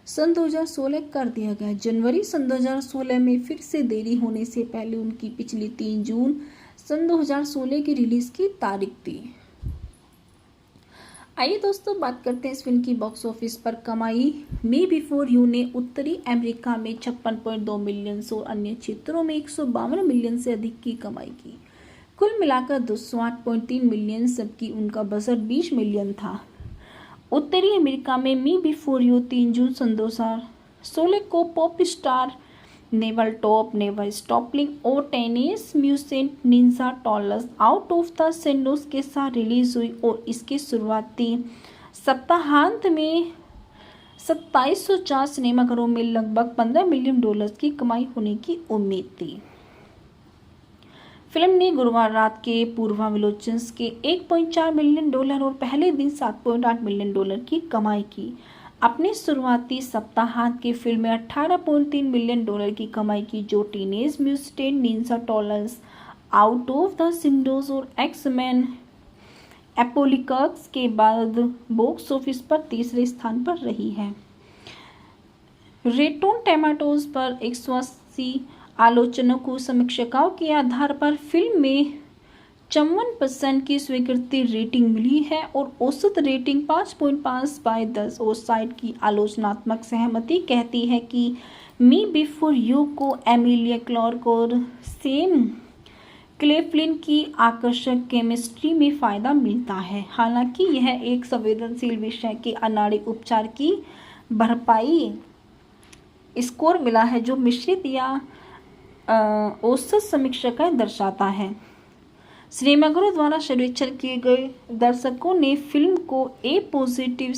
सन 2016 कर दिया गया। जनवरी सन 2016 में फिर से देरी होने से पहले उनकी पिछली 3 जून सन 2016 की रिलीज की तारीख थी। आइए दोस्तों बात करते हैं इस फिल्म की बॉक्स ऑफिस पर कमाई। मी बिफोर यू ने उत्तरी अमेरिका में 56.2 मिलियन और अन्य क्षेत्रों में 152 मिलियन से अधिक की कमाई की। कुल मिलाकर 208.3 मिलियन, जबकि उनका बजट 20 मिलियन था। उत्तरी अमेरिका में मी बिफोर यू 3 जून सन 2016 को pop star Never Stop, Never Stopping और Teenage Mutant Ninja Turtles Out of the Shadows के साथ रिलीज हुई और इसके शुरुआती सप्ताहांत में 2704 सिनेमाघरों में लगभग $15 मिलियन की कमाई होने की उम्मीद थी। फिल्म ने गुरुवार रात के पूर्वावलोकन के $1.4 मिलियन और पहले दिन $7.8 मिलियन की कमाई की। अपने शुरुआती सप्ताहांत की फिल्म में $18.3 मिलियन की कमाई की, जो Teenage Mutant Ninja Turtles Out of the Shadows और एक्स-मैन एपोलिकस के बाद बॉक्स ऑफिस पर तीसरे स्थान पर रही है। रेटोन टैमाटोज पर 180 आलोचकों समीक्षकों के आधार पर फिल्म में 54% की स्वीकृति रेटिंग मिली है और औसत रेटिंग 5.5/10 और साइट की आलोचनात्मक सहमति कहती है कि मी बिफोर यू को एमिलिया क्लार्क और सेम क्लेफ्लिन की आकर्षक केमिस्ट्री में फ़ायदा मिलता है। हालांकि यह एक संवेदनशील विषय के अनाड़ी उपचार की भरपाई स्कोर मिला है जो मिश्रित या औसत समीक्षाएं दर्शाता है। सिनेमाघरों द्वारा सर्वेक्षण किए गए दर्शकों ने फिल्म को ए पॉजिटिव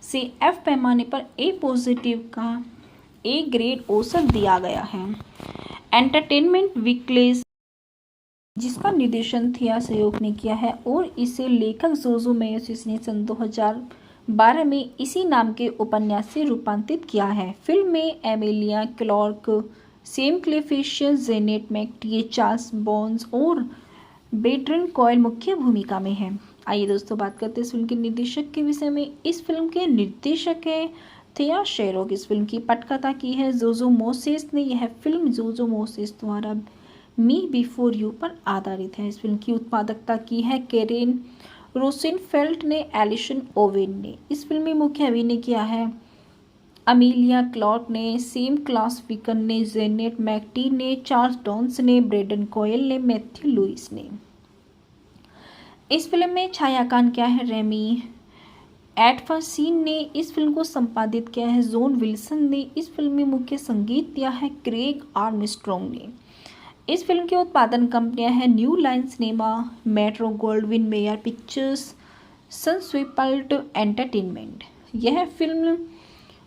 से एफ पैमाने पर ए पॉजिटिव का ए ग्रेड औसत दिया गया है। एंटरटेनमेंट वीकली जिसका निर्देशन थिया सहयोग ने किया है और इसे लेखक जोजो मेयोसिस ने सन 2012 में इसी नाम के उपन्यास से रूपांतरित किया है। फिल्म में Emilia Clarke, Sam Claflin, Janet McTeer, Charles Dance और बेड्रन कॉयल मुख्य भूमिका में है। आइए दोस्तों बात करते हैं इस फिल्म के निर्देशक के विषय में। इस फिल्म के निर्देशक है थिया शेरोग। इस फिल्म की पटकथा की है जोजो मोसेस ने। यह फिल्म जोजो मोसेस द्वारा मी बिफोर यू पर आधारित है। इस फिल्म की उत्पादकता की है केरेन रोसेनफेल्ट ने, एलिसन ओवेन ने। इस फिल्म में मुख्य अभिनय किया है अमीलिया क्लार्क ने, सेम क्लास विकन ने, जेनेट मैकटी ने, चार्ल्स डॉन्स ने, ब्रेडन कॉयल ने, मैथ्यू लुइस ने। इस फिल्म में छायांकन किया है रेमी एडफरसीन ने। इस फिल्म को संपादित किया है जॉन विल्सन ने। इस फिल्म में मुख्य संगीत दिया है क्रेग आर्मस्ट्रॉन्ग ने। इस फिल्म के उत्पादन कंपनियां हैं New Line Cinema, Metro Goldwyn Mayer Pictures, Sunswept Entertainment. यह फिल्म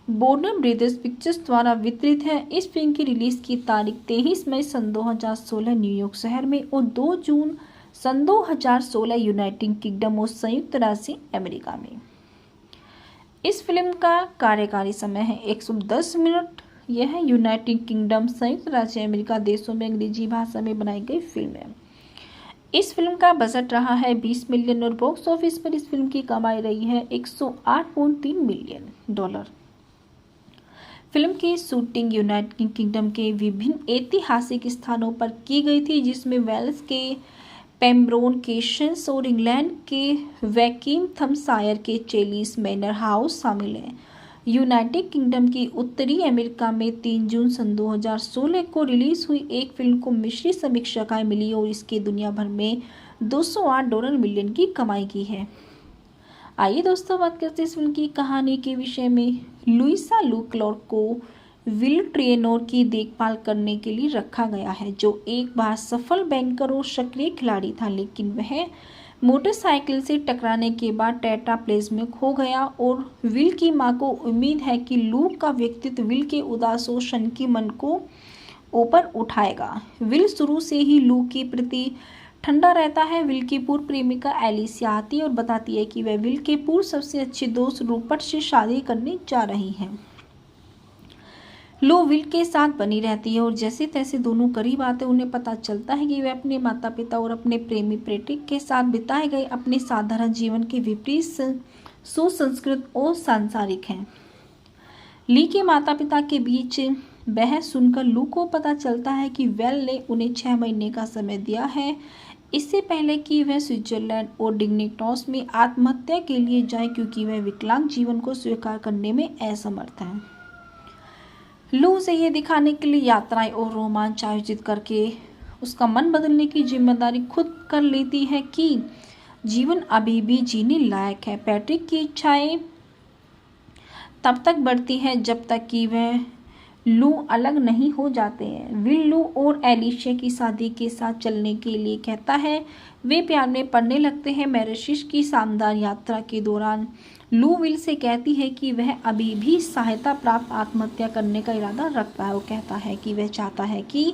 वार्नर ब्रदर्स पिक्चर्स द्वारा वितरित है। इस फिल्म की रिलीज की तारीख 23 मई सन 2016 न्यूयॉर्क शहर में और 2 जून सन 2016 यूनाइटेड किंगडम और संयुक्त राज्य अमेरिका में। इस फिल्म का कार्यकारी समय है 110 मिनट। यह यूनाइटेड किंगडम, संयुक्त राज्य अमेरिका देशों में अंग्रेजी भाषा में बनाई गई फिल्म है। इस फिल्म का बजट रहा है 20 मिलियन और बॉक्स ऑफिस पर इस फिल्म की कमाई रही है $108.3 मिलियन। फिल्म की शूटिंग यूनाइटेड किंगडम के विभिन्न ऐतिहासिक स्थानों पर की गई थी, जिसमें वेल्स के पेम्ब्रोन केशंस और इंग्लैंड के वैकिंगथमशायर के चेलिस मैनर हाउस शामिल हैं। यूनाइटेड किंगडम की उत्तरी अमेरिका में 3 जून सन 2016 को रिलीज हुई एक फिल्म को मिश्रित समीक्षाएं मिली और इसके दुनिया भर में $208 मिलियन की कमाई की है। आइए दोस्तों बात करते हैं इस फिल्म की कहानी के विषय में। लुइसा लू क्लार्क को विल ट्रेनोर की देखभाल करने के लिए रखा गया है, जो एक बार सफल बैंकर और सक्रिय खिलाड़ी था, लेकिन वह मोटरसाइकिल से टकराने के बाद टेट्राप्लेजिक हो गया और विल की मां को उम्मीद है कि लू का व्यक्तित्व विल के उदास और शनकी मन को ऊपर उठाएगा। विल शुरू से ही लू के प्रति ठंडा रहता है। विल की पूर्व प्रेमिका एलिसिया आती है और बताती है कि वह विल के पूर्व सबसे अच्छे दोस्त रूपर्ट से शादी करने जा रही है। लू विल के साथ बनी रहती है और जैसे तैसे दोनों करीब आते उन्हें पता चलता है कि वे अपने माता पिता और अपने प्रेमी पैट्रिक के साथ बिताए गए अपने साधारण जीवन के विपरीत सुसंस्कृत और सांसारिक हैं। ली के माता पिता के बीच बहस सुनकर लू को पता चलता है कि वेल ने उन्हें 6 महीने का समय दिया है, इससे पहले कि वह स्विट्जरलैंड और डिग्निटॉस में आत्महत्या के लिए जाए, क्योंकि वह विकलांग जीवन को स्वीकार करने में असमर्थ है। लू से ये दिखाने के लिए यात्राएं और रोमांच आयोजित करके उसका मन बदलने की जिम्मेदारी खुद कर लेती है कि जीवन अभी भी जीने लायक है। पैट्रिक की इच्छाएं तब तक बढ़ती है जब तक कि वह लू अलग नहीं हो जाते हैं। विल लू और एलिशिया की शादी के साथ चलने के लिए कहता है। वे प्यार में पड़ने लगते हैं। मैरिशिश की शानदार यात्रा के दौरान लू विल से कहती है कि वह अभी भी सहायता प्राप्त आत्महत्या करने का इरादा रखता है। वो कहता है कि वह चाहता है कि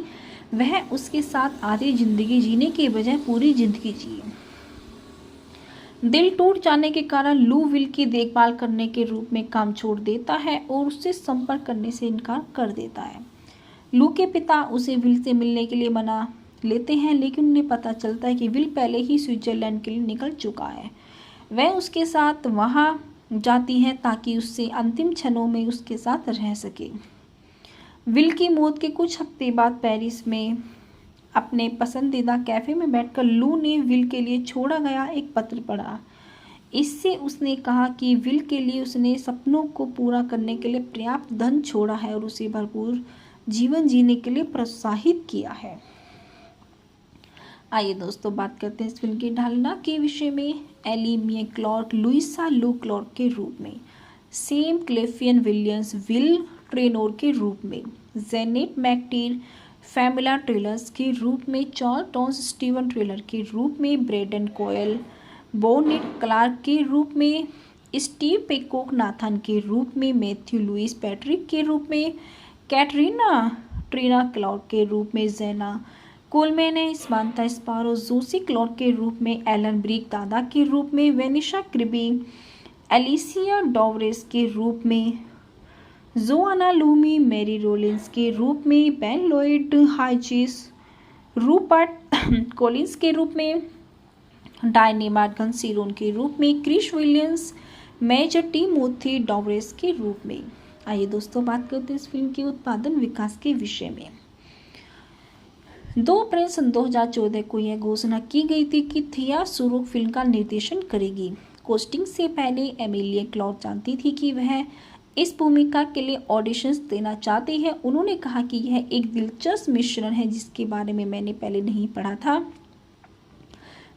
वह उसके साथ आधी जिंदगी जीने के बजाय पूरी जिंदगी जिए। दिल टूट जाने के कारण लू विल की देखभाल करने के रूप में काम छोड़ देता है और उससे संपर्क करने से इनकार कर देता है। लू के पिता उसे विल से मिलने के लिए मना लेते हैं, लेकिन उन्हें पता चलता है कि विल पहले ही स्विट्जरलैंड के लिए निकल चुका है। वह उसके साथ वहाँ जाती है ताकि उससे अंतिम क्षणों में उसके साथ रह सके। विल की मौत के कुछ हफ्ते बाद पेरिस में अपने पसंदीदा कैफ़े में बैठकर लू ने विल के लिए छोड़ा गया एक पत्र पढ़ा। इससे उसने कहा कि विल के लिए उसने सपनों को पूरा करने के लिए पर्याप्त धन छोड़ा है और उसे भरपूर जीवन जीने के लिए प्रोत्साहित किया है। आइए दोस्तों बात करते हैं इस फिल्म की ढालना के विषय में। एली मिया क्लार्क लुइसा लू क्लार्क के रूप में, सेम क्लेफियन विलियम्स विल ट्रेनोर के रूप में, जेनेट मैकटीर फैमिला ट्रेलर्स के रूप में, चार्ल्स टॉन्स स्टीवन ट्रेलर के रूप में, ब्रेडन कोयल बोनेट क्लार्क के रूप में, स्टीव पेकॉक नाथन के रूप में, मैथ्यू लुइस पैट्रिक के रूप में, कैटरीना ट्रीना क्लार्क के रूप में, जेना कोलमैन समांथा स्पारो जोसी क्लार्क के रूप में, एलन ब्रिक दादा के रूप में, वेनिशा क्रिबी एलिसिया डॉवरेस के रूप में, जोआना लूमी मैरी रोलिंस के रूप में, बेन लॉयड हाइचिस रूपर्ट कॉलिंस के रूप में, डायनी मार्गन सीरोन के रूप में, क्रिश विलियम्स मेजर टिमोथी डॉवरेस के रूप में। आइए दोस्तों बात करते हैं इस फिल्म के उत्पादन विकास के विषय में। 2 अप्रैल सन 2014 को यह घोषणा की गई थी कि थिया शुरू फिल्म का निर्देशन करेगी। कास्टिंग से पहले एमिलिया क्लार्क जानती थी कि वह इस भूमिका के लिए ऑडिशंस देना चाहती है। उन्होंने कहा कि यह एक दिलचस्प मिश्रण है जिसके बारे में मैंने पहले नहीं पढ़ा था।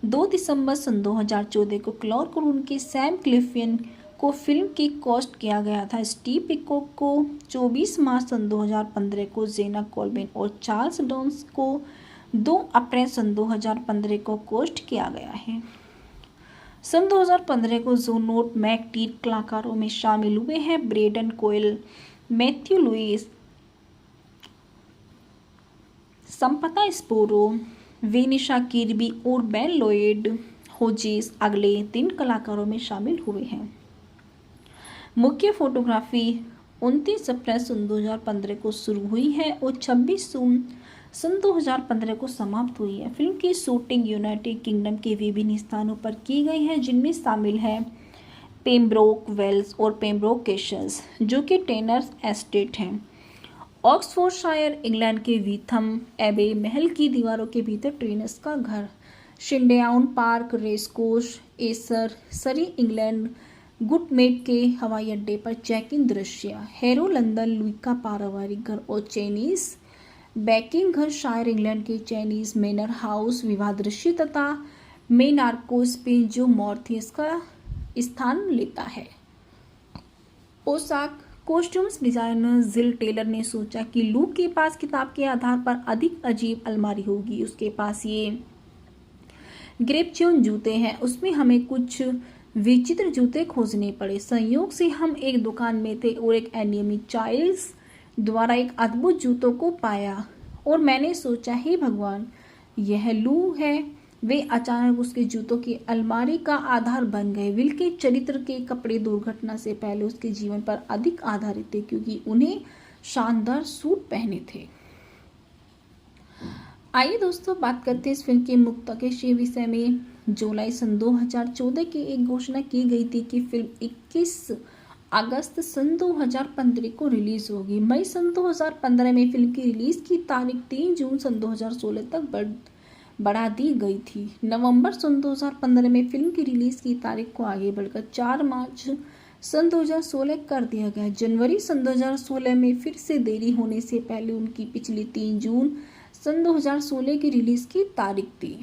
2 दिसंबर सन 2014 को क्लार्क और उनके सैम क्लिफियन को फिल्म की कास्ट किया गया था। स्टीव पिकॉक को 24 मार्च सन 2015 को, जेना कोलमैन और चार्ल्स डॉन्स को 2 अप्रैल सन 2015 को कास्ट किया गया है। सन 2015 को जोनोट मैकटीर कलाकारों में शामिल हुए हैं। ब्रेडन कोयल, मैथ्यू लुइस, समंथा स्पोरो, वेनिशा किर्बी और बेन लॉयड होजिस अगले 3 कलाकारों में शामिल हुए हैं। मुख्य फोटोग्राफी 29 अप्रैल सन 2015 को शुरू हुई है और 26 जून सन 2015 को समाप्त हुई है। फिल्म की शूटिंग यूनाइटेड किंगडम के विभिन्न स्थानों पर की गई है, जिनमें शामिल है पेम्ब्रोक वेल्स और पेम्ब्रोक कैसल्स, जो कि टेनर्स एस्टेट हैं। ऑक्सफोर्डशायर इंग्लैंड के वीथम एबे महल की दीवारों के भीतर ट्रेनर्स का घर, शिंडेआउन पार्क रेसकोर्स, एसर सरी इंग्लैंड गुटमेट के हवाई अड्डे पर चेक इन दृश्य, हेरो लंदन लुई का पारिवारिक घर और चाइनीज बैकिंग घर शायर इंग्लैंड के चाइनीज मैनर हाउस विवाह दृश्य तथा मेनार्को स्पेन जो मॉर्थियस का स्थान लेता है। पोशाक कॉस्ट्यूम्स डिजाइनर जिल टेलर ने सोचा कि लू के पास किताब के आधार पर अधिक अजीब अलमारी होगी। उसके पास ये ग्रेपच्यून जूते हैं, उसमें हमें कुछ विचित्र जूते खोजने पड़े। संयोग से हम एक दुकान में थे और एक एनिमी चाइल्ड्स द्वारा एक अद्भुत जूतों को पाया और मैंने सोचा हे भगवान, यह लू है। वे अचानक उसके जूतों की अलमारी का आधार बन गए। विल के चरित्र के कपड़े दुर्घटना से पहले उसके जीवन पर अधिक आधारित थे क्योंकि उन्हें शानदार सूट पहने थे। आइए दोस्तों बात करते हैं इस फिल्म के मुख्य विषय में। जुलाई सन 2014 की एक घोषणा की गई थी कि फिल्म 21 अगस्त सन 2015 को रिलीज होगी। मई सन 2015 में फिल्म की रिलीज की तारीख 3 जून सन 2016 तक बढ़ा दी गई थी। नवंबर सन 2015 में फिल्म की रिलीज की तारीख को आगे बढ़कर 4 मार्च सन 2016 कर दिया गया। जनवरी सन 2016 में फिर से देरी होने से पहले उनकी पिछली 3 जून सन 2016 की रिलीज की तारीख थी।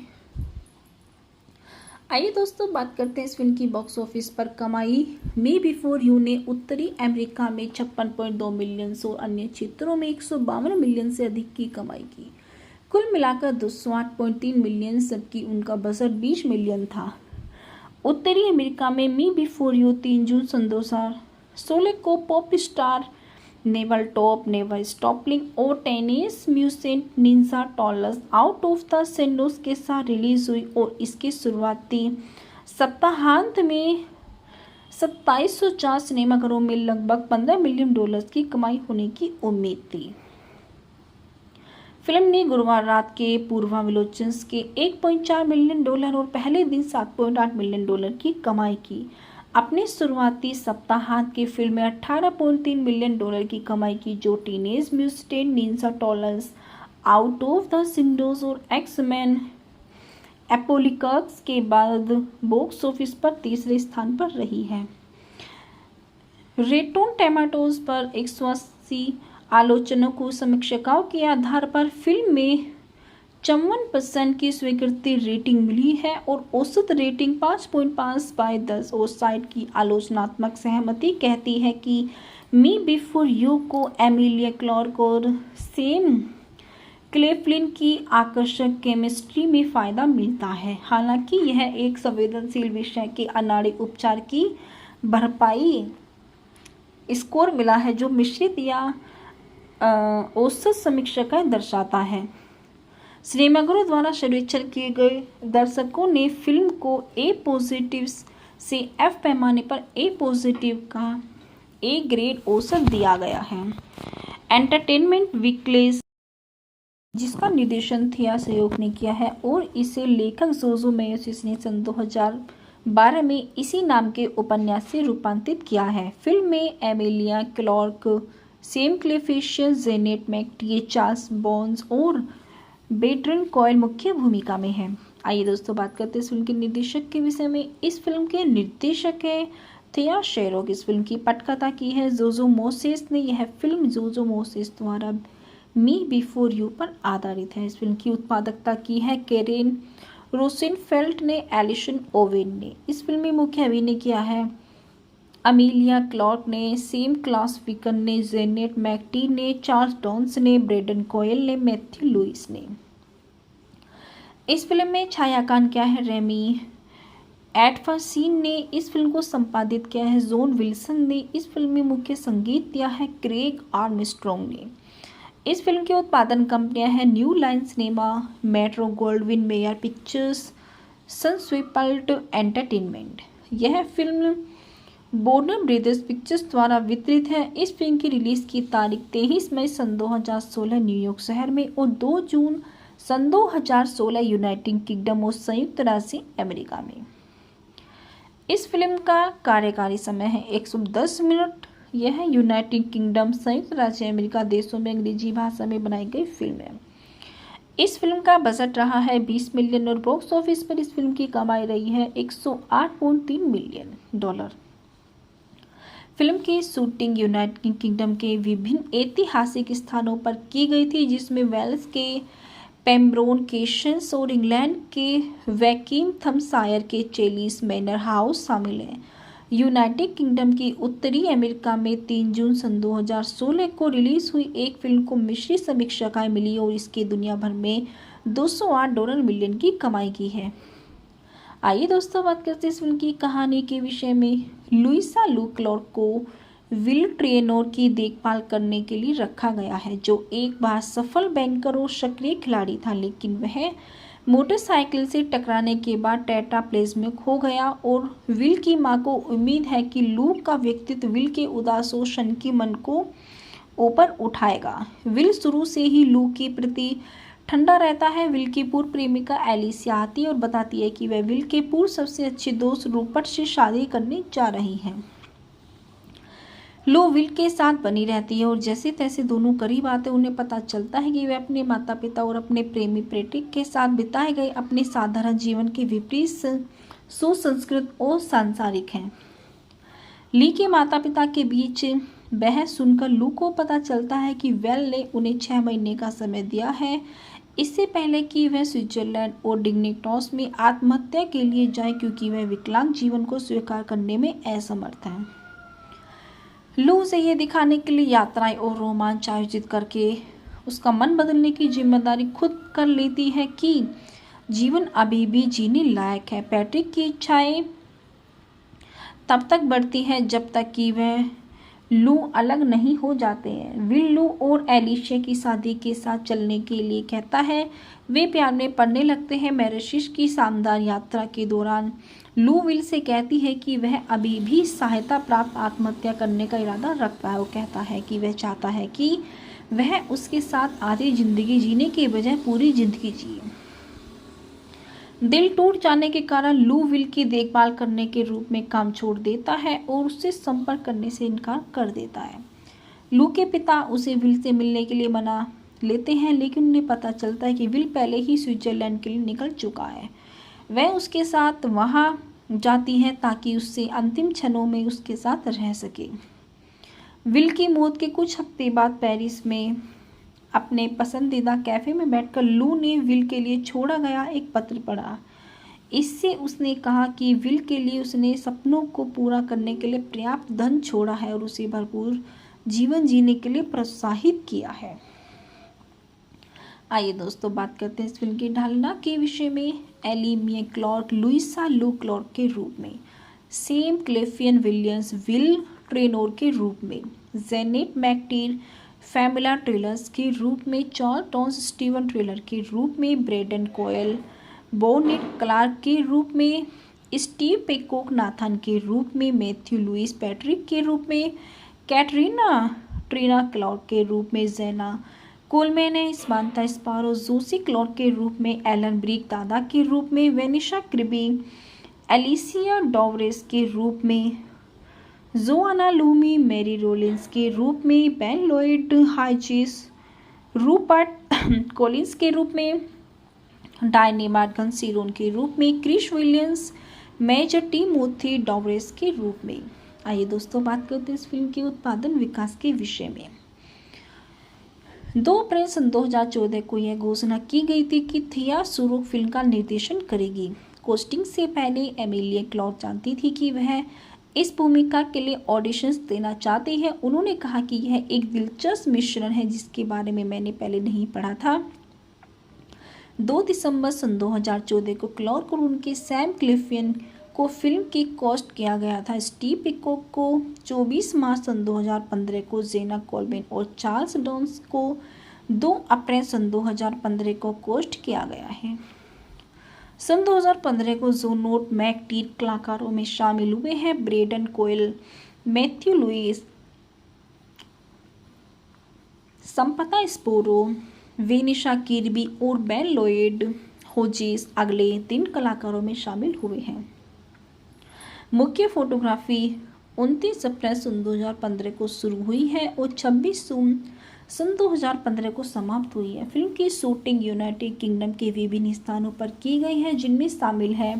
आइए दोस्तों बात करते हैं इस फिल्म की बॉक्स ऑफिस पर कमाई। मी बिफोर यू ने उत्तरी अमेरिका में 56.2 मिलियन और अन्य क्षेत्रों में 152 मिलियन से अधिक की कमाई की। कुल मिलाकर 208.3 मिलियन, जबकि उनका बजट 20 मिलियन था। उत्तरी अमेरिका में मी बिफोर यू 3 जून सन 2016 को pop star Never Stop, Never Stopping और टेनिस म्यूजिक Ninja Turtles Out of the Shadows के साथ रिलीज हुई और इसके शुरुआती सप्ताहांत में 2704 सिनेमाघरों में लगभग $15 मिलियन की कमाई होने की उम्मीद थी। फिल्म ने गुरुवार रात के पूर्वावलोकन के $1.4 मिलियन और पहले दिन $7.8 मिलियन की कमाई की। अपने शुरुआती सप्ताहांत की फिल्म में $18.3 मिलियन की कमाई की, जो Teenage Mutant Ninja Turtles Out of the shadows और एक्स-मैन एपोकलिप्स के बाद बॉक्स ऑफिस पर तीसरे स्थान पर रही है। रॉटेन टोमेटोज पर 180 आलोचकों समीक्षकों के आधार पर फिल्म में 54% की स्वीकृति रेटिंग मिली है और औसत रेटिंग 5.5/10 और साइट की आलोचनात्मक सहमति कहती है कि मी बिफोर यू को एमिलिया क्लार्क और सैम क्लेफलिन की आकर्षक केमिस्ट्री में फ़ायदा मिलता है। हालांकि यह एक संवेदनशील विषय के अनाड़ी उपचार की भरपाई स्कोर मिला है, जो मिश्रित या औसत समीक्षाएं दर्शाता है। सिनेमाघरों द्वारा सर्वेक्षण किए गए दर्शकों ने फिल्म को ए पॉजिटिव से एफ पैमाने पर ए पॉजिटिव का ए ग्रेड औसत दिया गया है। एंटरटेनमेंट वीकली, जिसका निर्देशन थिया सेयोक ने किया है और इसे लेखक जोजो मेयोसिस ने सन 2012 में इसी नाम के उपन्यास से रूपांतरित किया है। फिल्म में Emilia Clarke, Sam Claflin, Janet McTeer, Charles Dance और बेट्रन कॉयल मुख्य भूमिका में हैं। आइए दोस्तों बात करते हैं इस फिल्म के निर्देशक के विषय में। इस फिल्म के निर्देशक है थिया सेयोक। इस फिल्म की पटकथा की है जोजो मोसेस ने। यह फिल्म जोजो मोसेस द्वारा मी बिफोर यू पर आधारित है। इस फिल्म की उत्पादकता की है कैरेन रोसेनफेल्ड ने, एलिसन ओवेन ने। इस फिल्म में मुख्य अभिनय किया है अमीलिया क्लार्क ने, सैम क्लेफलिन ने, जेनेट मैकटीए ने, चार्ल्स बॉन्स ने, ब्रेंडन कॉयल ने, मैथ्यू लुइस ने। इस फिल्म में छायांकन किया है रेमी एडफरसीन ने। इस फिल्म को संपादित किया है जॉन विल्सन ने। इस फिल्म में मुख्य संगीत दिया है क्रेग आर्मस्ट्रॉन्ग ने। इस फिल्म के उत्पादन कंपनियां हैं New Line Cinema, Metro Goldwyn Mayer Pictures, Sunswept Entertainment. यह फिल्म वार्नर ब्रदर्स पिक्चर्स द्वारा वितरित है। इस फिल्म की रिलीज की तारीख 23 मई सन 2016 न्यूयॉर्क शहर में और 2 जून सन 2016 यूनाइटेड किंगडम और संयुक्त राज्य अमेरिका में। इस फिल्म का कार्यकारी समय है 110 मिनट। यह यूनाइटेड किंगडम, संयुक्त राज्य अमेरिका देशों में अंग्रेजी भाषा में बनाई गई फिल्म है। इस फिल्म का बजट रहा है 20 मिलियन और बॉक्स ऑफिस पर इस फिल्म की कमाई रही है $108.3 मिलियन। फिल्म की शूटिंग यूनाइटेड किंगडम के विभिन्न ऐतिहासिक स्थानों पर की गई थी, जिसमें वेल्स के पेम्ब्रोन केशंस और इंग्लैंड के वैकिंगथमशायर के चेलिस मैनर हाउस शामिल हैं। यूनाइटेड किंगडम की उत्तरी अमेरिका में 3 जून सन 2016 को रिलीज हुई एक फिल्म को मिश्रित समीक्षाएं मिली और इसके दुनिया भर में $208 मिलियन की कमाई की है। आइए दोस्तों बात करते हैं इस फिल्म की कहानी के विषय में। लुइसा लू क्लार्क को विल ट्रेनोर की देखभाल करने के लिए रखा गया है, जो एक बार सफल बैंकर और सक्रिय खिलाड़ी था, लेकिन वह मोटरसाइकिल से टकराने के बाद टेट्राप्लेजिक हो गया और विल की मां को उम्मीद है कि लू का व्यक्तित्व विल के उदास और शनकी मन को ऊपर उठाएगा। विल शुरू से ही लू के प्रति ठंडा रहता है। विल की पूर्व प्रेमिका एलिसिया आती है और बताती है कि वह विल के पूर्व सबसे अच्छे दोस्त रूपर्ट से शादी करने जा रही हैं। लू विल के साथ बनी रहती है और जैसे तैसे दोनों करीब आते उन्हें पता चलता है कि वे अपने माता पिता और अपने प्रेमी पैट्रिक के साथ बिताए गए अपने साधारण जीवन के विपरीत सुसंस्कृत और सांसारिक हैं। ली के माता पिता के बीच बहस सुनकर लू को पता चलता है कि वेल ने उन्हें 6 महीने का समय दिया है, इससे पहले कि वह स्विट्जरलैंड और डिग्निटॉस में आत्महत्या के लिए जाए, क्योंकि वह विकलांग जीवन को स्वीकार करने में असमर्थ है। लू से यह दिखाने के लिए यात्राएं और रोमांच आयोजित करके उसका मन बदलने की जिम्मेदारी खुद कर लेती है कि जीवन अभी भी जीने लायक है। पैट्रिक की इच्छाएं तब तक बढ़ती है जब तक कि वह लू अलग नहीं हो जाते हैं। विल लू और एलिशिया की शादी के साथ चलने के लिए कहता है। वे प्यार में पड़ने लगते हैं। मैरिशिश की शानदार यात्रा के दौरान लू विल से कहती है कि वह अभी भी सहायता प्राप्त आत्महत्या करने का इरादा रखता है। वो कहता है कि वह चाहता है कि वह उसके साथ आधी जिंदगी जीने के बजाय पूरी जिंदगी जिए। दिल टूट जाने के कारण लू विल की देखभाल करने के रूप में काम छोड़ देता है और उससे संपर्क करने से इनकार कर देता है। लू के पिता उसे विल से मिलने के लिए मना लेते हैं, लेकिन उन्हें पता चलता है कि विल पहले ही स्विट्जरलैंड के लिए निकल चुका है। वह उसके साथ वहां जाती है ताकि उससे अंतिम क्षणों में उसके साथ रह सके। विल की मौत के कुछ हफ्ते बाद पेरिस में अपने पसंदीदा कैफे में बैठकर लू ने विल के लिए छोड़ा गया एक पत्र पढ़ा। इससे उसने कहा कि विल के लिए उसने सपनों को पूरा करने के लिए पर्याप्त धन छोड़ा है और उसे भरपूर जीवन जीने के लिए प्रोत्साहित किया है। आइए दोस्तों बात करते हैं इस फिल्म की ढालना के विषय में। एली मिया क्लार्क लुइसा लू क्लार्क के रूप में, सेम क्लेफियन विलियम्स विल ट्रेनोर के रूप में, जेनेट मैकटीर फैमिला ट्रेलर्स के रूप में, चार्ल्स टॉन्स स्टीवन ट्रेलर के रूप में, ब्रेडन कोयल बोनेट क्लार्क के रूप में, स्टीव पेकॉक नाथन के रूप में, मैथ्यू लुइस पैट्रिक के रूप में, कैटरीना ट्रीना क्लार्क के रूप में, जेना कोलमैन स्मांथा स्पारो जोसी क्लार्क के रूप में, एलन ब्रिक दादा के रूप में, वेनिशा क्रिबी एलिसिया डॉवरेस के रूप में, जोआना लूमी मैरी रोलिंस के रूप में, बेन लॉयड हाइचिस रूपर्ट कॉलिंस के रूप में, डायनी मार्गन सीरोन के रूप में, क्रिश विलियम्स मेजर टिमोथी डॉवरेस के रूप में। आइए दोस्तों बात करते हैं इस फिल्म के उत्पादन विकास के विषय में। 2 अप्रैल सन 2014 को यह घोषणा की गई थी कि थिया शुरू फिल्म का निर्देशन करेगी। कास्टिंग से पहले एमिलिया क्लार्क जानती थी कि वह इस भूमिका के लिए ऑडिशंस देना चाहती है। उन्होंने कहा कि यह एक दिलचस्प मिश्रण है जिसके बारे में मैंने पहले नहीं पढ़ा था। 2 दिसंबर सन 2014 को क्लार्क और उनके सैम क्लिफियन को फिल्म की कास्ट किया गया था। स्टीव पिकॉक को 24 मार्च सन 2015 को, जेना कोलमैन और चार्ल्स डॉन्स को 2 अप्रैल सन 2015 को कास्ट किया गया है। सन 2015 को जोनोट मैकटीर कलाकारों में शामिल हुए हैं। ब्रेडन कोयल, मैथ्यू लुइस, संपता स्पोरो, वेनिशा किर्बी और बेन लॉयड होजिस अगले 3 कलाकारों में शामिल हुए हैं। मुख्य फोटोग्राफी 29 अप्रैल सन 2015 को शुरू हुई है और 26 जून सन 2015 को समाप्त हुई है। फिल्म की शूटिंग यूनाइटेड किंगडम के विभिन्न स्थानों पर की गई है, जिनमें शामिल है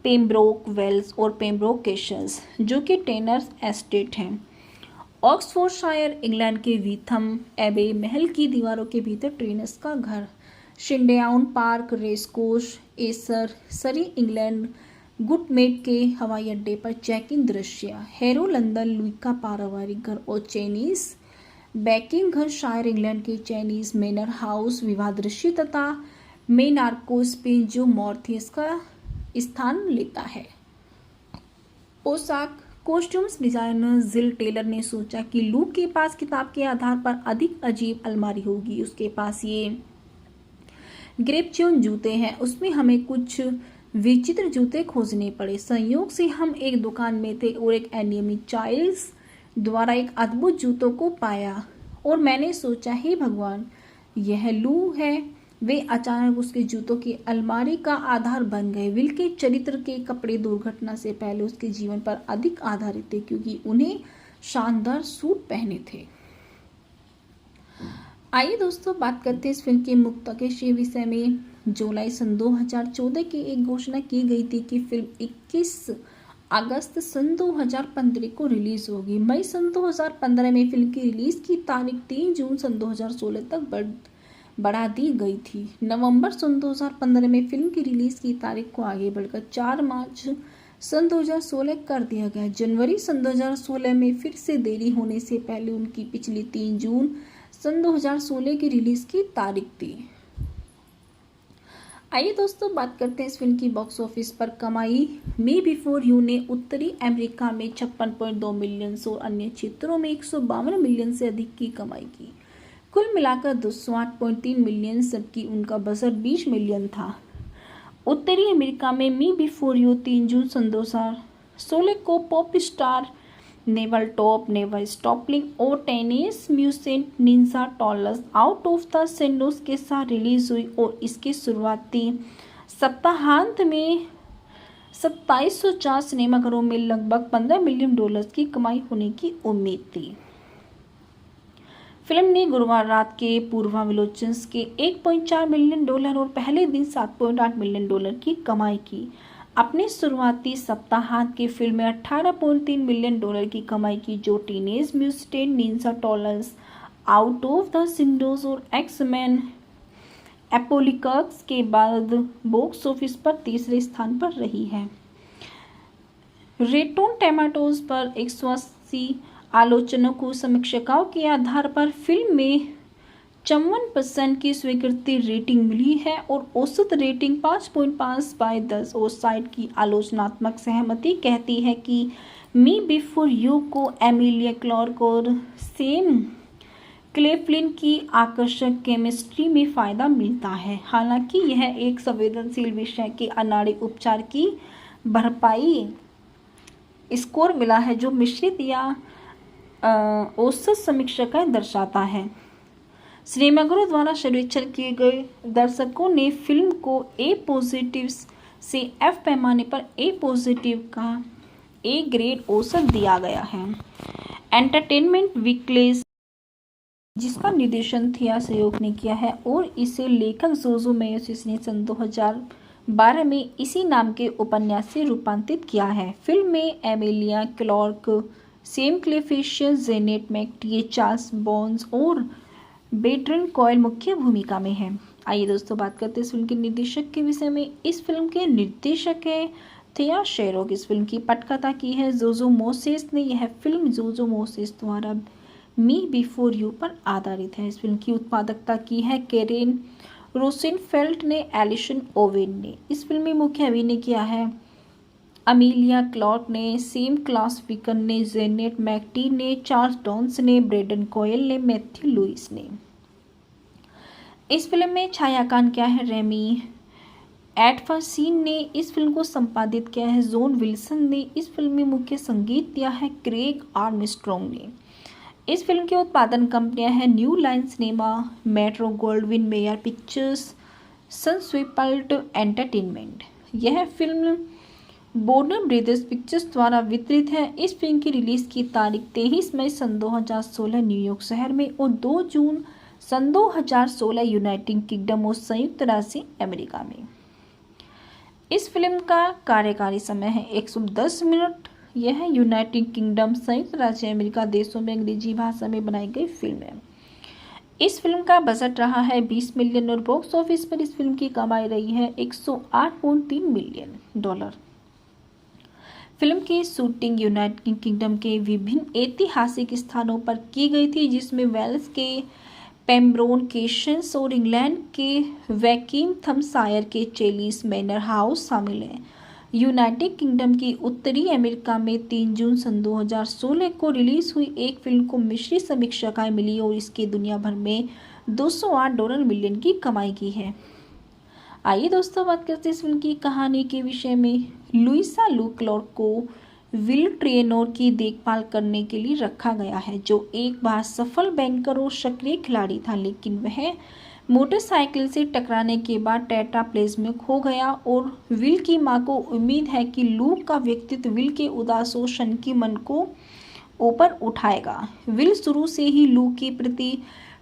पेम्ब्रोक वेल्स और पेम्ब्रोक कैसल्स, जो कि टेनर्स एस्टेट हैं। ऑक्सफोर्डशायर इंग्लैंड के वीथम एबे महल की दीवारों के भीतर ट्रेनर्स का घर, शिंडेआउन पार्क रेसकोर्स, एसर सरी इंग्लैंड गुटमेट के हवाई अड्डे पर चेक इन दृश्य, हैरो लंदन लुइका पारिवारिक घर और चाइनीज बैकिंग घर शायर इंग्लैंड के चाइनीज मैनर हाउस विवाह दृश्य तथा मेनार्को स्पेन जो मॉर्थियस का स्थान लेता है। पोशाक कॉस्ट्यूम्स डिजाइनर जिल टेलर ने सोचा कि लू के पास किताब के आधार पर अधिक अजीब अलमारी होगी। उसके पास ये ग्रेपच्यून जूते हैं, उसमें हमें कुछ विचित्र जूते खोजने पड़े। संयोग से हम एक दुकान में थे और एक एनिमी चाइल्ड्स द्वारा एक अद्भुत जूतों को पाया और मैंने सोचा हे भगवान, यह लू है। वे अचानक उसके जूतों की अलमारी का आधार बन गए। विल के चरित्र के कपड़े दुर्घटना से पहले उसके जीवन पर अधिक आधारित थे क्योंकि उन्हें शानदार सूट पहने थे। आइए दोस्तों बात करते हैं इस फिल्म के मुख्तालिफ विषय में। जुलाई सन 2014 की एक घोषणा की गई थी कि फिल्म 21 अगस्त सन 2015 को रिलीज होगी। मई सन 2015 में फिल्म की रिलीज की तारीख 3 जून सन 2016 तक बढ़ा दी गई थी। नवंबर सन 2015 में फिल्म की रिलीज की तारीख को आगे बढ़कर 4 मार्च सन 2016 कर दिया गया। जनवरी सन 2016 में फिर से देरी होने से पहले उनकी पिछली 3 जून सन 2016 की रिलीज की तारीख थी। आइए दोस्तों बात करते हैं इस फिल्म की बॉक्स ऑफिस पर कमाई। मी बिफोर यू ने उत्तरी अमेरिका में 56.2 मिलियन और अन्य क्षेत्रों में 152 मिलियन से अधिक की कमाई की। कुल मिलाकर 208.3 मिलियन, जबकि उनका बजट 20 मिलियन था। उत्तरी अमेरिका में मी बिफोर यू 3 जून सन 2016 को pop star Never Stop, Never Stopping और Teenage Mutant Ninja Turtles Out of the Shadows के साथ रिलीज हुई और इसके शुरुआती सप्ताहांत में 2704 सिनेमाघरों में लगभग $15 मिलियन की कमाई होने की उम्मीद थी। फिल्म ने गुरुवार रात के पूर्वावलोकन के $1.4 मिलियन और पहले दिन $7.8 मिलियन की कमाई की। अपने शुरुआती सप्ताहांत की फिल्म में $18.3 मिलियन की कमाई की, जो Teenage Mutant Ninja Turtles, Out of the shadows और एक्स-मैन एपोकलिप्स के बाद बॉक्स ऑफिस पर तीसरे स्थान पर रही है। रॉटेन टोमेटोज पर 180 आलोचकों समीक्षकों के आधार पर फिल्म में 54% की स्वीकृति रेटिंग मिली है और औसत रेटिंग 5.5/10 और साइट की आलोचनात्मक सहमति कहती है कि मी बिफोर यू को एमिलिया क्लार्क और सैम क्लेफलिन की आकर्षक केमिस्ट्री में फ़ायदा मिलता है। हालांकि यह एक संवेदनशील विषय के अनाड़ी उपचार की भरपाई स्कोर मिला है, जो मिश्रित या औसत समीक्षाएं दर्शाता है। सिनेमाघरों द्वारा सर्वेक्षण किए गए दर्शकों ने फिल्म को A+ से F पैमाने पर A+ का A ग्रेड औसत दिया गया है। एंटरटेनमेंट वीकली, जिसका निर्देशन थिया सेयोक ने किया है और इसे लेखक जोजो मेयोसिस ने सन 2012 में इसी नाम के उपन्यास से रूपांतरित किया है। फिल्म में Emilia Clarke, Sam Claflin, Janet McTeer, Charles Dance और बेट्रन कॉयल मुख्य भूमिका में है। आइए दोस्तों बात करते हैं इस फिल्म के निर्देशक के विषय में। इस फिल्म के निर्देशक है थिया सेयोक। इस फिल्म की पटकथा की है जोजो मोसेस ने। यह फिल्म जोजो मोसेस द्वारा मी बिफोर यू पर आधारित है। इस फिल्म की उत्पादकता की है कैरेन रोसेनफेल्ड ने, एलिसन ओवेन ने। इस फिल्म में मुख्य अभिनय किया है अमीलिया क्लार्क ने, सैम क्लेफलिन ने, जेनेट मैकटीए ने, चार्ल्स बॉन्स ने, ब्रेडन कॉयल ने, मैथ्यू लुइस ने। इस फिल्म में छायांकन किया है रेमी एडफरसीन ने। इस फिल्म को संपादित किया है जॉन विल्सन ने। इस फिल्म में मुख्य संगीत दिया है क्रेग आर्मस्ट्रॉन्ग ने। इस फिल्म के उत्पादन कंपनियां हैं New Line Cinema, Metro Goldwyn Mayer Pictures, Sunswept Entertainment. यह फिल्म वार्नर ब्रदर्स पिक्चर्स द्वारा वितरित है। इस फिल्म की रिलीज की तारीख 23 मई सन 2016 न्यूयॉर्क शहर में और 2 जून सन 2016 यूनाइटेड किंगडम और संयुक्त राज्य अमेरिका में। इस फिल्म का कार्यकारी समय है 110 मिनट। यह यूनाइटेड किंगडम, संयुक्त राज्य अमेरिका देशों में अंग्रेजी भाषा में बनाई गई फिल्म है। इस फिल्म का बजट रहा है $20 मिलियन और बॉक्स ऑफिस पर इस फिल्म की कमाई रही है $108.3 मिलियन। फिल्म की शूटिंग यूनाइटेड किंगडम के विभिन्न ऐतिहासिक स्थानों पर की गई थी, जिसमें वेल्स के पेम्ब्रोन केशंस और इंग्लैंड के वैकिंगथमशायर के चेलिस मैनर हाउस शामिल हैं। यूनाइटेड किंगडम की उत्तरी अमेरिका में 3 जून सन 2016 को रिलीज हुई एक फिल्म को मिश्रित समीक्षाएं मिली और इसके दुनिया भर में $208 मिलियन की कमाई की है। आइए दोस्तों बात करते हैं इस फिल्म की कहानी के विषय में। लुइसा लू क्लार्क को विल ट्रेनोर की देखभाल करने के लिए रखा गया है, जो एक बार सफल बैंकर और सक्रिय खिलाड़ी था, लेकिन वह मोटरसाइकिल से टकराने के बाद टेट्राप्लेजिक हो गया और विल की मां को उम्मीद है कि लू का व्यक्तित्व विल के उदास और शनकी मन को ऊपर उठाएगा। विल शुरू से ही लू के प्रति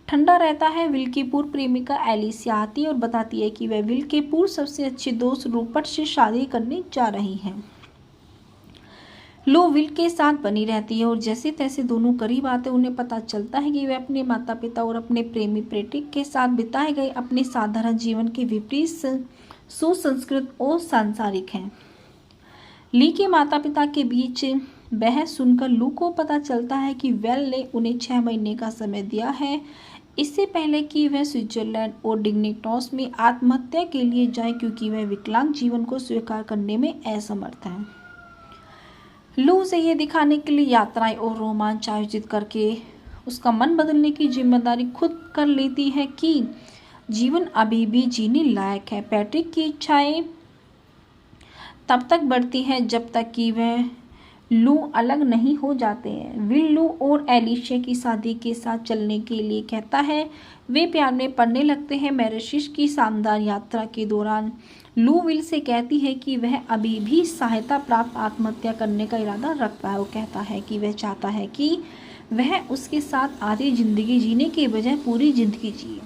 ठंडा रहता है। विल की पूर्व प्रेमिका एलिसिया आती है और बताती है कि वह विल के पूर्व सबसे अच्छे दोस्त रूपर्ट से शादी करने जा रही है। लू विल के साथ बनी रहती है और जैसे तैसे दोनों करीब आते उन्हें पता चलता है कि वे अपने माता पिता और अपने प्रेमी पैट्रिक के साथ बिताए गए अपने साधारण जीवन के विपरीत सुसंस्कृत और सांसारिक हैं। ली के माता पिता के बीच बहस सुनकर लू को पता चलता है कि वेल ने उन्हें 6 महीने का समय दिया है, इससे पहले कि वह स्विट्जरलैंड और डिग्निटॉस में आत्महत्या के लिए जाए, क्योंकि वह विकलांग जीवन को स्वीकार करने में असमर्थ है। लू उसे ये दिखाने के लिए यात्राएं और रोमांच आयोजित करके उसका मन बदलने की जिम्मेदारी खुद कर लेती है कि जीवन अभी भी जीने लायक है। पैट्रिक की इच्छाएं तब तक बढ़ती हैं जब तक कि वह लू अलग नहीं हो जाते हैं। विल लू और एलिशिया की शादी के साथ चलने के लिए कहता है। वे प्यार में पड़ने लगते हैं। मैरिशिस की शानदार यात्रा के दौरान लू विल से कहती है कि वह अभी भी सहायता प्राप्त आत्महत्या करने का इरादा रखता है। वो कहता है कि वह चाहता है कि वह उसके साथ आधी जिंदगी जीने के बजाय पूरी जिंदगी जिए।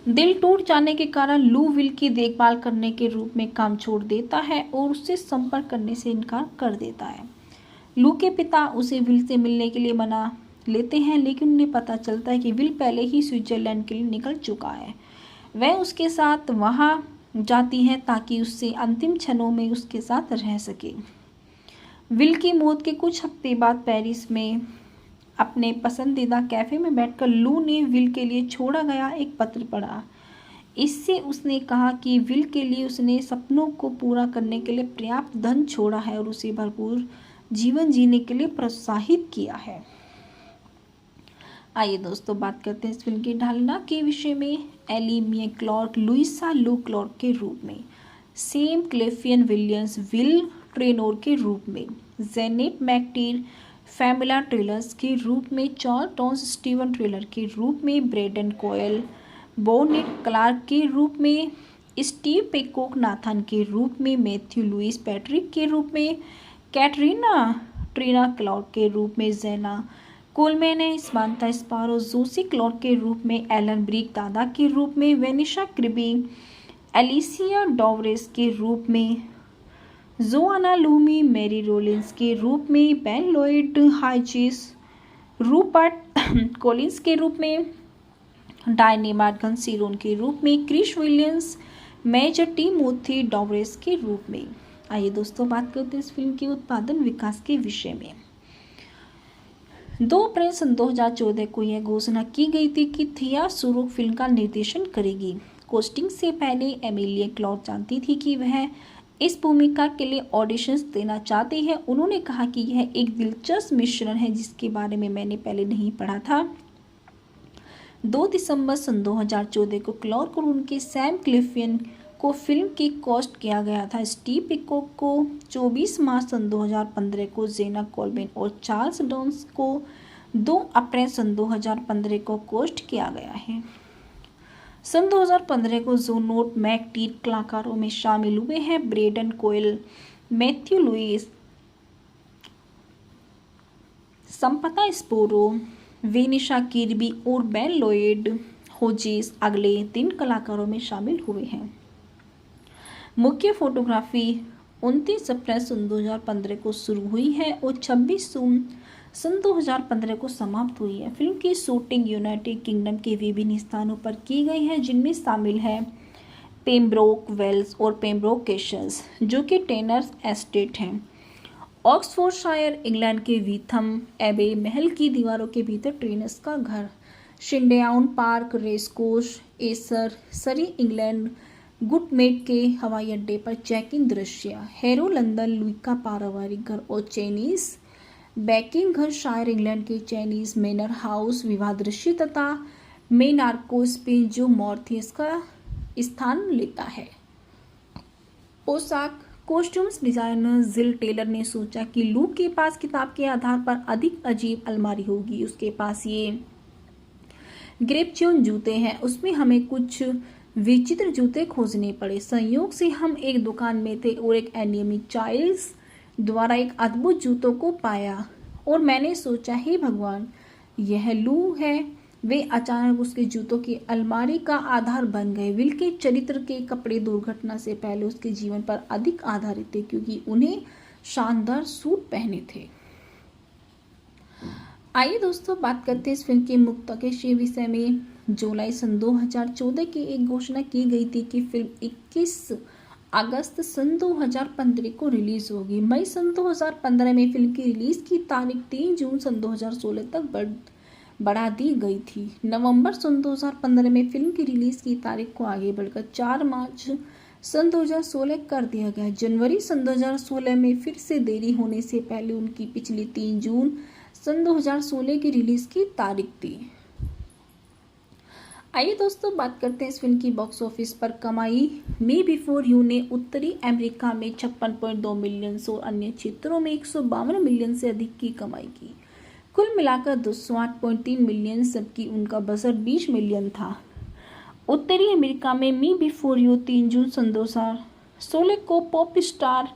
दिल टूट जाने के कारण लू विल की देखभाल करने के रूप में काम छोड़ देता है और उससे संपर्क करने से इनकार कर देता है। लू के पिता उसे विल से मिलने के लिए मना लेते हैं, लेकिन उन्हें पता चलता है कि विल पहले ही स्विट्जरलैंड के लिए निकल चुका है। वह उसके साथ वहां जाती है ताकि उससे अंतिम क्षणों में उसके साथ रह सके। विल की मौत के कुछ हफ्ते बाद पेरिस में अपने पसंदीदा कैफे में बैठकर लू ने विल के लिए छोड़ा गया एक पत्र पढ़ा। इससे उसने कहा कि विल के लिए उसने सपनों को पूरा करने के लिए पर्याप्त धन छोड़ा है और उसे भरपूर जीवन जीने के लिए प्रोत्साहित किया है। आइए दोस्तों बात करते हैं इस फिल्म की ढालना के विषय में। एली मिया क्लॉर्क लुइसा लू क्लॉर्क के रूप में, सेम क्लेफियन विलियम्स विल ट्रेनोर के रूप में, जेनेट मैकटीर फैमिला ट्रेलर्स के रूप में, चार्ल्स टॉन्स स्टीवन ट्रेलर के रूप में, ब्रेडन कोयल बोनेट क्लार्क के रूप में, स्टीव पेकॉक नाथन के रूप में, मैथ्यू लुइस पैट्रिक के रूप में, कैटरीना ट्रीना क्लॉर्क के रूप में, जेना कोलमैन समांथा स्पारो जोसी क्लॉर्क के रूप में, एलन ब्रिक दादा के रूप में, वेनिशा क्रिबी एलिसिया डॉवरेस के रूप में, जोआना लूमी मैरी रोलिंस के रूप में, बेन लॉयड हाइचिस रूपर्ट कॉलिंस के रूप में, डायनी मार्गन सीरोन के रूप में, क्रिश विलियम्स मेजर टिमोथी डॉवरेस के रूप में। आइए दोस्तों बात करते हैं इस फिल्म के उत्पादन विकास के विषय में। 2 अप्रैल सन 2014 को यह घोषणा की गई थी कि थिया शुरूक फिल्म का निर्देशन करेगी। कास्टिंग से पहले एमिलिया क्लॉर्क जानती थी कि वह इस भूमिका के लिए ऑडिशंस देना चाहती है। उन्होंने कहा कि यह एक दिलचस्प मिश्रण है जिसके बारे में मैंने पहले नहीं पढ़ा था। 2 दिसंबर सन 2014 को क्लॉर्क और उनके सैम क्लिफियन को फिल्म की कास्ट किया गया था। स्टीव पिकॉक को 24 मार्च सन 2015 को, जेना कोलमैन और चार्ल्स डॉन्स को 2 अप्रैल सन 2015 को कास्ट किया गया है। सन 2015 को जोनोट मैकटीर कलाकारों में शामिल हुए हैं। ब्रेडन कोयल, मैथ्यू लुइस, संपता स्पोरो, वेनिशा किर्बी और बेन लॉयड होजिस अगले 3 कलाकारों में शामिल हुए हैं। मुख्य फोटोग्राफी 29 अप्रैल सन 2015 को शुरू हुई है और 26 जून सन 2015 को समाप्त हुई है। फिल्म की शूटिंग यूनाइटेड किंगडम के विभिन्न स्थानों पर की गई है, जिनमें शामिल है पेम्ब्रोक वेल्स और पेम्ब्रोक कैसल्स, जो कि टेनर्स एस्टेट हैं। ऑक्सफोर्डशायर इंग्लैंड के वीथम एबे महल की दीवारों के भीतर ट्रेनर्स का घर, शिंडेआउन पार्क रेसकोर्स, एसर सरी इंग्लैंड गुटमेट के हवाई अड्डे पर चेक इन दृश्य, हैरो लंदन लुइका पारिवारिक घर और चाइनीज बैकिंग घर शायर इंग्लैंड के चाइनीज मैनर हाउस विवाह दृश्य तथा मेनार्को स्पेन जो मॉर्थियस का स्थान लेता है। पोशाक कॉस्ट्यूम्स डिजाइनर जिल टेलर ने सोचा कि लू के पास किताब के आधार पर अधिक अजीब अलमारी होगी। उसके पास ये ग्रेपच्यून जूते हैं, उसमें हमें कुछ विचित्र जूते खोजने पड़े। संयोग से हम एक दुकान में थे और एक एनिमी चाइल्ड्स द्वारा एक अद्भुत जूतों को पाया और मैंने सोचा हे भगवान यह लू है। वे अचानक उसके जूतों की अलमारी का आधार बन गए। विल के चरित्र के कपड़े दुर्घटना से पहले उसके जीवन पर अधिक आधारित थे क्योंकि उन्हें शानदार सूट पहने थे। आइए दोस्तों बात करते हैं इस फिल्म के मुक्ता के विषय में। जुलाई सन 2014 की एक घोषणा की गई थी कि फिल्म 21 अगस्त सन 2015 को रिलीज होगी। मई सन 2015 में फिल्म की रिलीज की तारीख 3 जून सन 2016 तक बढ़ा दी गई थी। नवंबर सन 2015 में फिल्म की रिलीज की तारीख को आगे बढ़कर 4 मार्च सन 2016 कर दिया गया। जनवरी सन 2016 में फिर से देरी होने से पहले उनकी पिछली 3 जून सन 2016 की रिलीज की तारीख थी। आइए दोस्तों बात करते हैं इस फिल्म की बॉक्स ऑफिस पर कमाई। मी बिफोर यू ने उत्तरी अमेरिका में 56.2 मिलियन और अन्य क्षेत्रों में 152 मिलियन से अधिक की कमाई की। कुल मिलाकर 208.3 मिलियन, जबकि उनका बजट 20 मिलियन था। उत्तरी अमेरिका में मी बिफोर यू 3 जून सन 2016 को pop star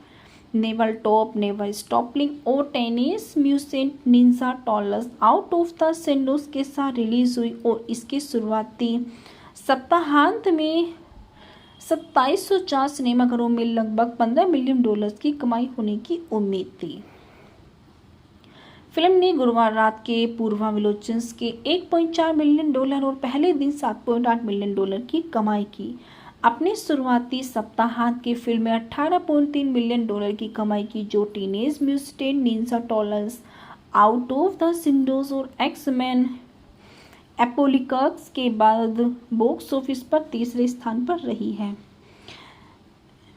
Never Stop, Never Stopping और टेनिस म्यूजिक Ninja Turtles Out of the Shadows के साथ रिलीज हुई और इसके शुरुआती सप्ताहांत में 2704 सिनेमाघरों में लगभग $15 मिलियन की कमाई होने की उम्मीद थी। फिल्म ने गुरुवार रात के पूर्वावलोकन के $1.4 मिलियन और पहले दिन $7.8 मिलियन की कमाई की। अपने शुरुआती सप्ताहांत की फिल्म में $18.3 मिलियन की कमाई की, जो Teenage Mutant Ninja Turtles Out of the shadows और एक्स-मैन एपोकलिप्स के बाद बॉक्स ऑफिस पर तीसरे स्थान पर रही है।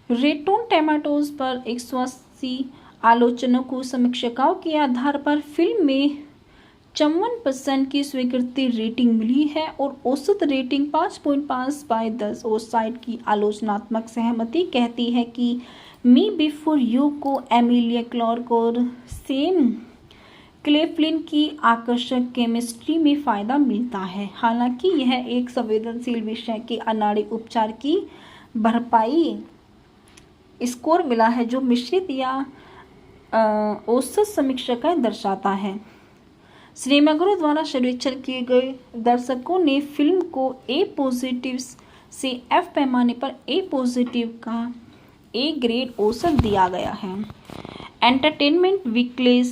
रॉटेन टोमेटोज पर 180 आलोचकों समीक्षकों के आधार पर फिल्म में 54% की स्वीकृति रेटिंग मिली है और औसत रेटिंग 5.5/10 और साइट की आलोचनात्मक सहमति कहती है कि मी बिफोर यू को एमिलिया क्लार्क और सैम क्लेफलिन की आकर्षक केमिस्ट्री में फ़ायदा मिलता है। हालांकि यह एक संवेदनशील विषय के अनाड़ी उपचार की भरपाई स्कोर मिला है, जो मिश्रित या औसत समीक्षाएं दर्शाता है। सिनेमाघरों द्वारा सर्वेक्षण किए गए दर्शकों ने फिल्म को ए पॉजिटिव से एफ पैमाने पर ए पॉजिटिव का ए ग्रेड औसत दिया गया है। एंटरटेनमेंट वीकली,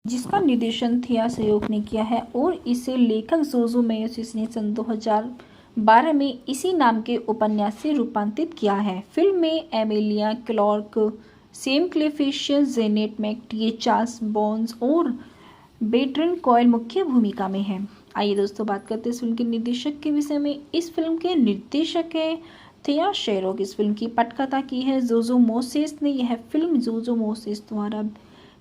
जिसका निर्देशन थिया सहयोग ने किया है और इसे लेखक जोजो मेयोसिस ने सन 2012 में इसी नाम के उपन्यास से रूपांतरित किया है। फिल्म में Emilia Clarke, Sam Claflin, Janet McTeer, Charles Dance और बेट्रन कॉयल मुख्य भूमिका में है। आइए दोस्तों बात करते हैं इस फिल्म के निर्देशक के विषय में। इस फिल्म के निर्देशक है थिया शेरोक। इस फिल्म की पटकथा की है जोजो मोसेस ने। यह फिल्म जोजो मोसेस द्वारा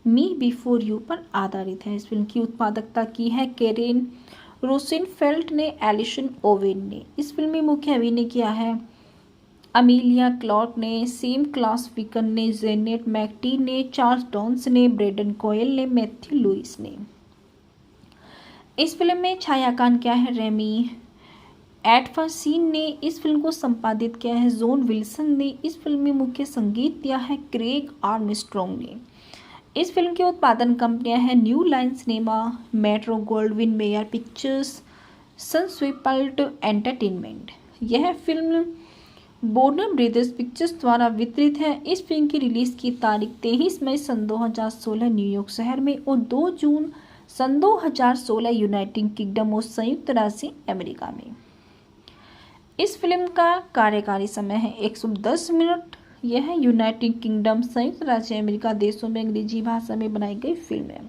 मी बिफोर यू पर आधारित है। इस फिल्म की उत्पादकता की है कैरेन रोसेनफेल्ड ने, एलिसन ओवेन ने। इस फिल्म में मुख्य अभिनय किया है अमीलिया क्लार्क ने, सैम क्लेफलिन ने, जेनेट मैकटीए ने, चार्ल्स बॉन्स ने, ब्रेडन कॉयल ने, मैथ्यू लुइस ने। इस फिल्म में छायांकन किया है रेमी एडमंडसन ने। इस फिल्म को संपादित किया है जॉन विल्सन ने। इस फिल्म में मुख्य संगीत दिया है क्रेग आर्मस्ट्रॉन्ग ने। इस फिल्म की उत्पादन कंपनियां हैं New Line Cinema, Metro Goldwyn Mayer Pictures, Sunswept Entertainment. यह फिल्म वार्नर ब्रदर्स पिक्चर्स द्वारा वितरित है। इस फिल्म की रिलीज की तारीख 23 मई सन 2016 न्यूयॉर्क शहर में और 2 जून सन 2016 यूनाइटेड किंगडम और संयुक्त राज्य अमेरिका में। इस फिल्म का कार्यकारी समय है 110 मिनट। यह यूनाइटेड किंगडम, संयुक्त राज्य अमेरिका देशों में अंग्रेजी भाषा में बनाई गई फिल्म है।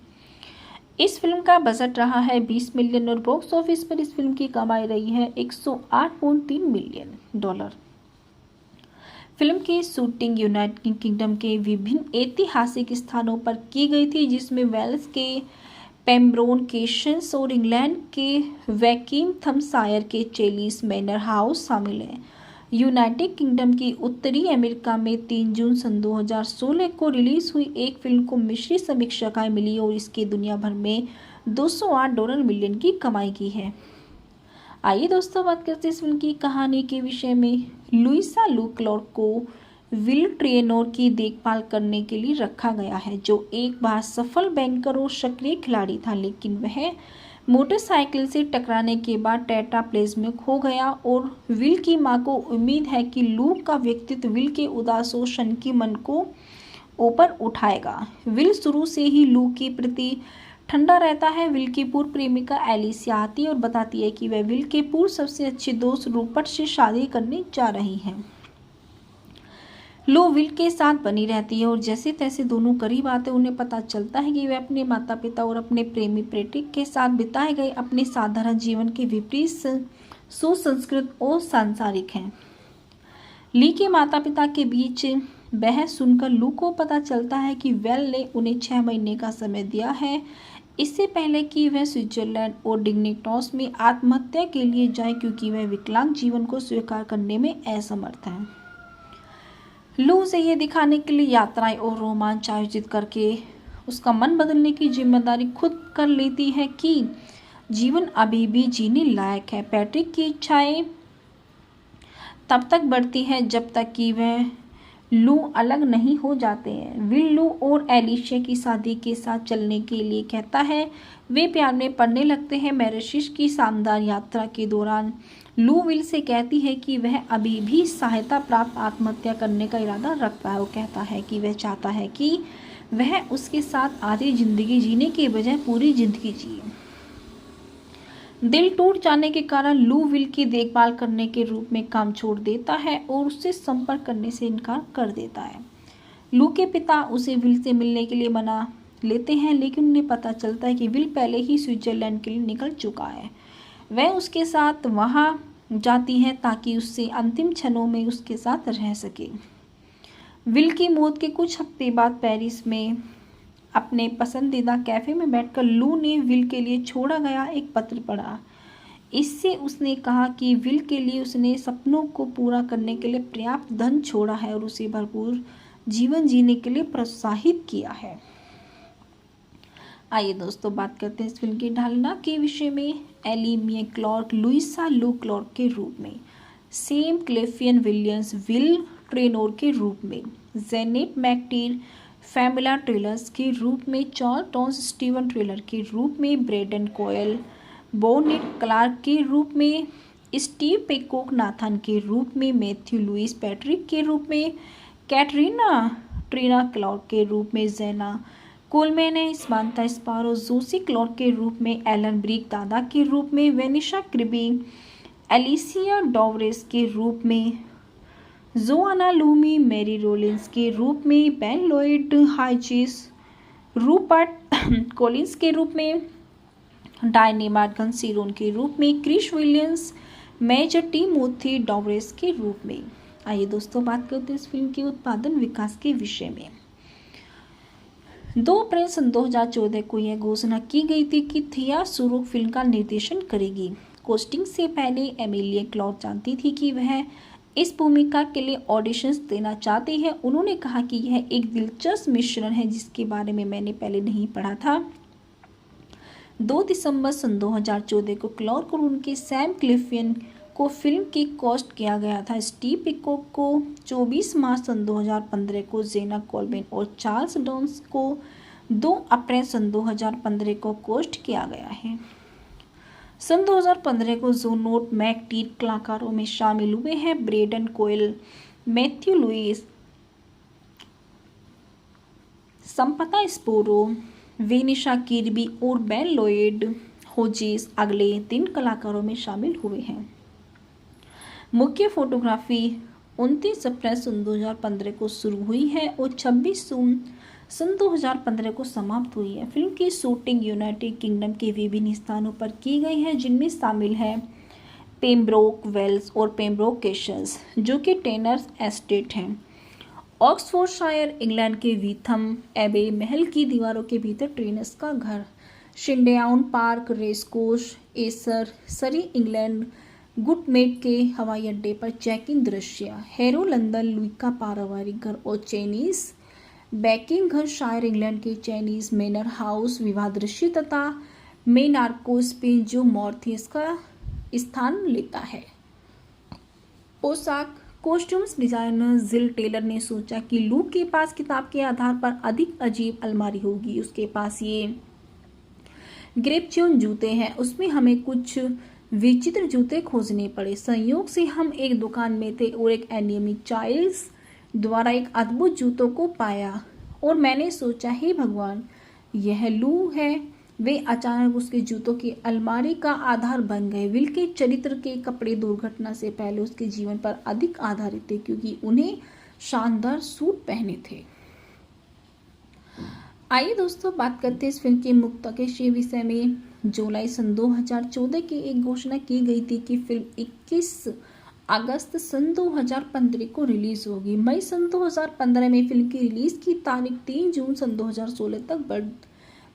इस फिल्म का बजट रहा है 20 मिलियन और बॉक्स ऑफिस पर इस फिल्म की कमाई रही है $108.3 मिलियन। फिल्म की शूटिंग यूनाइटेड किंगडम के विभिन्न ऐतिहासिक स्थानों पर की गई थी, जिसमें वेल्स के पेम्ब्रोन केशंस और इंग्लैंड के वैकिंगथमशायर के चेलिस मैनर हाउस शामिल हैं। यूनाइटेड किंगडम की उत्तरी अमेरिका में 3 जून सन 2016 को रिलीज हुई एक फिल्म को मिश्रित समीक्षाएं मिली और इसके दुनिया भर में $208 मिलियन की कमाई की है। आइए दोस्तों बात करते हैं इस फिल्म की कहानी के विषय में। लुइसा लू क्लार्क को विल ट्रेनोर की देखभाल करने के लिए रखा गया है, जो एक बार सफल बैंकर और सक्रिय खिलाड़ी था, लेकिन वह मोटरसाइकिल से टकराने के बाद टेट्राप्लेजिक हो गया और विल की मां को उम्मीद है कि लू का व्यक्तित्व विल के उदास और शंकी मन को ऊपर उठाएगा। विल शुरू से ही लू के प्रति ठंडा रहता है। विल की पूर्व प्रेमिका एलिसिया आती है और बताती है कि वह विल के पूर्व सबसे अच्छे दोस्त रूपर्ट से शादी करने जा रही है। लू विल के साथ बनी रहती है और जैसे तैसे दोनों करीब आते उन्हें पता चलता है कि वे अपने माता पिता और अपने प्रेमी पेट्रिक के साथ बिताए गए अपने साधारण जीवन के विपरीत सुसंस्कृत और सांसारिक हैं। ली के माता पिता के बीच बहस सुनकर लू को पता चलता है कि वेल ने उन्हें 6 महीने का समय दिया है इससे पहले कि वह स्विट्जरलैंड और डिग्निटॉस में आत्महत्या के लिए जाए, क्योंकि वह विकलांग जीवन को स्वीकार करने में असमर्थ है। लू उसे ये दिखाने के लिए यात्राएं और रोमांच आयोजित करके उसका मन बदलने की जिम्मेदारी खुद कर लेती है कि जीवन अभी भी जीने लायक है। पैट्रिक की इच्छाएं तब तक बढ़ती है जब तक कि वह लू अलग नहीं हो जाते हैं। विल लू और एलिशिया की शादी के साथ चलने के लिए कहता है। वे प्यार में पड़ने लगते हैं। मैरिशिश की शानदार यात्रा के दौरान लू विल से कहती है कि वह अभी भी सहायता प्राप्त आत्महत्या करने का इरादा रखता है। वो कहता है कि वह चाहता है कि वह उसके साथ आधी जिंदगी जीने के बजाय पूरी जिंदगी जिए। दिल टूट जाने के कारण लू विल की देखभाल करने के रूप में काम छोड़ देता है और उससे संपर्क करने से इनकार कर देता है। लू के पिता उसे विल से मिलने के लिए मना लेते हैं, लेकिन उन्हें पता चलता है कि विल पहले ही स्विट्जरलैंड के लिए निकल चुका है। वह उसके साथ वहां जाती है ताकि उससे अंतिम क्षणों में उसके साथ रह सके। विल की मौत के कुछ हफ्ते बाद पेरिस में अपने पसंदीदा कैफे में बैठकर लू ने विल के लिए छोड़ा गया एक पत्र पढ़ा। इससे उसने कहा कि विल के लिए उसने सपनों को पूरा करने के लिए पर्याप्त धन छोड़ा है और उसे भरपूर जीवन जीने के लिए प्रोत्साहित किया है। आइए दोस्तों बात करते हैं इस फिल्म की ढालना के विषय में। एली मिया क्लार्क लुइसा लू क्लार्क के रूप में, सेम क्लेफियन विलियम्स विल ट्रेनोर के रूप में, जेनेट मैकटीर फैमिला ट्रेलर्स के रूप में, चार्ल्स टॉन्स स्टीवन ट्रेलर के रूप में, ब्रेडन कोयल बोनेट क्लार्क के रूप में, स्टीव पेकॉक नाथन के रूप में, मैथ्यू लुइस पैट्रिक के रूप में, कैटरीना ट्रीना क्लार्क के रूप में, जेना कोलमैन समांथा स्पारो जोसी क्लार्क के रूप में, एलन ब्रिक दादा के रूप में, वेनिशा क्रिबी एलिसिया डॉवरेस के रूप में, जोआना लूमी मैरी रोलिंस के रूप में, बेन लॉयड हाइचिस रूपर्ट कॉलिंस के रूप में, डायने मार्गन सीरोन के रूप में, क्रिश विलियम्स मेजर टिमोथी डॉवरेस के रूप में। आइए दोस्तों बात करते हैं इस फिल्म के उत्पादन विकास के विषय में। 2 अप्रैल सन 2014 को यह घोषणा की गई थी कि थिया शुरू फिल्म का निर्देशन करेगी। कास्टिंग से पहले एमिलिया क्लार्क जानती थी कि वह इस भूमिका के लिए ऑडिशंस देना चाहती है। उन्होंने कहा कि यह एक दिलचस्प मिश्रण है जिसके बारे में मैंने पहले नहीं पढ़ा था। 2 दिसंबर सन 2014 को क्लार्क और उनके सैम क्लिफियन को फिल्म की कास्ट किया गया था। स्टीव पिकॉक को 24 मार्च सन 2015 को, जेना कोलमैन और चार्ल्स डॉन्स को 2 अप्रैल सन 2015 को कास्ट किया गया है। सन 2015 को जो नोट मैकटीर कलाकारों में शामिल हुए हैं ब्रेडन कोयल, मैथ्यू लुइस, संपता स्पोरो, वेनिशा किर्बी और बेन लॉयड होजिस अगले 3 कलाकारों में शामिल हुए हैं। मुख्य फोटोग्राफी 29 अप्रैल सन 2015 को शुरू हुई है और 26 जून सन 2015 को समाप्त हुई है। फिल्म की शूटिंग यूनाइटेड किंगडम के विभिन्न स्थानों पर की गई है, जिनमें शामिल है पेम्ब्रोक वेल्स और पेम्ब्रोक कैसल्स, जो कि टेनर्स एस्टेट हैं। ऑक्सफोर्डशायर इंग्लैंड के वीथम एबे महल की दीवारों के भीतर ट्रेनर्स का घर, शिंडेआउन पार्क रेसकोर्स, एसर सरी इंग्लैंड गुटमेट के हवाई अड्डे पर चेकिंग दृश्य, हेरो लंदन लुई का पारिवारिक घर और चाइनीज बैकिंग घर शायर इंग्लैंड के चाइनीज मैनर हाउस विवाह दृश्य तथा मेनार्को स्पेन जो मॉर्थियस का स्थान लेता है। पोशाक कॉस्ट्यूम्स डिजाइनर जिल टेलर ने सोचा कि लू के पास किताब के आधार पर अधिक अजीब अलमारी होगी। उसके पास ये ग्रेपच्यून जूते हैं, उसमें हमें कुछ विचित्र जूते खोजने पड़े। संयोग से हम एक दुकान में थे और एक एनिमी चाइल्ड्स द्वारा एक अद्भुत जूतों को पाया और मैंने सोचा हे भगवान यह लू है। वे अचानक उसके जूतों की अलमारी का आधार बन गए। विल के चरित्र के कपड़े दुर्घटना से पहले उसके जीवन पर अधिक आधारित थे क्योंकि उन्हें शानदार सूट पहने थे। आइए दोस्तों बात करते हैं इस फिल्म के मुक्ता के विषय में। जुलाई सन 2014 की एक घोषणा की गई थी कि फिल्म 21 अगस्त सन 2015 को रिलीज होगी। मई सन 2015 में फिल्म की रिलीज की तारीख 3 जून सन 2016 तक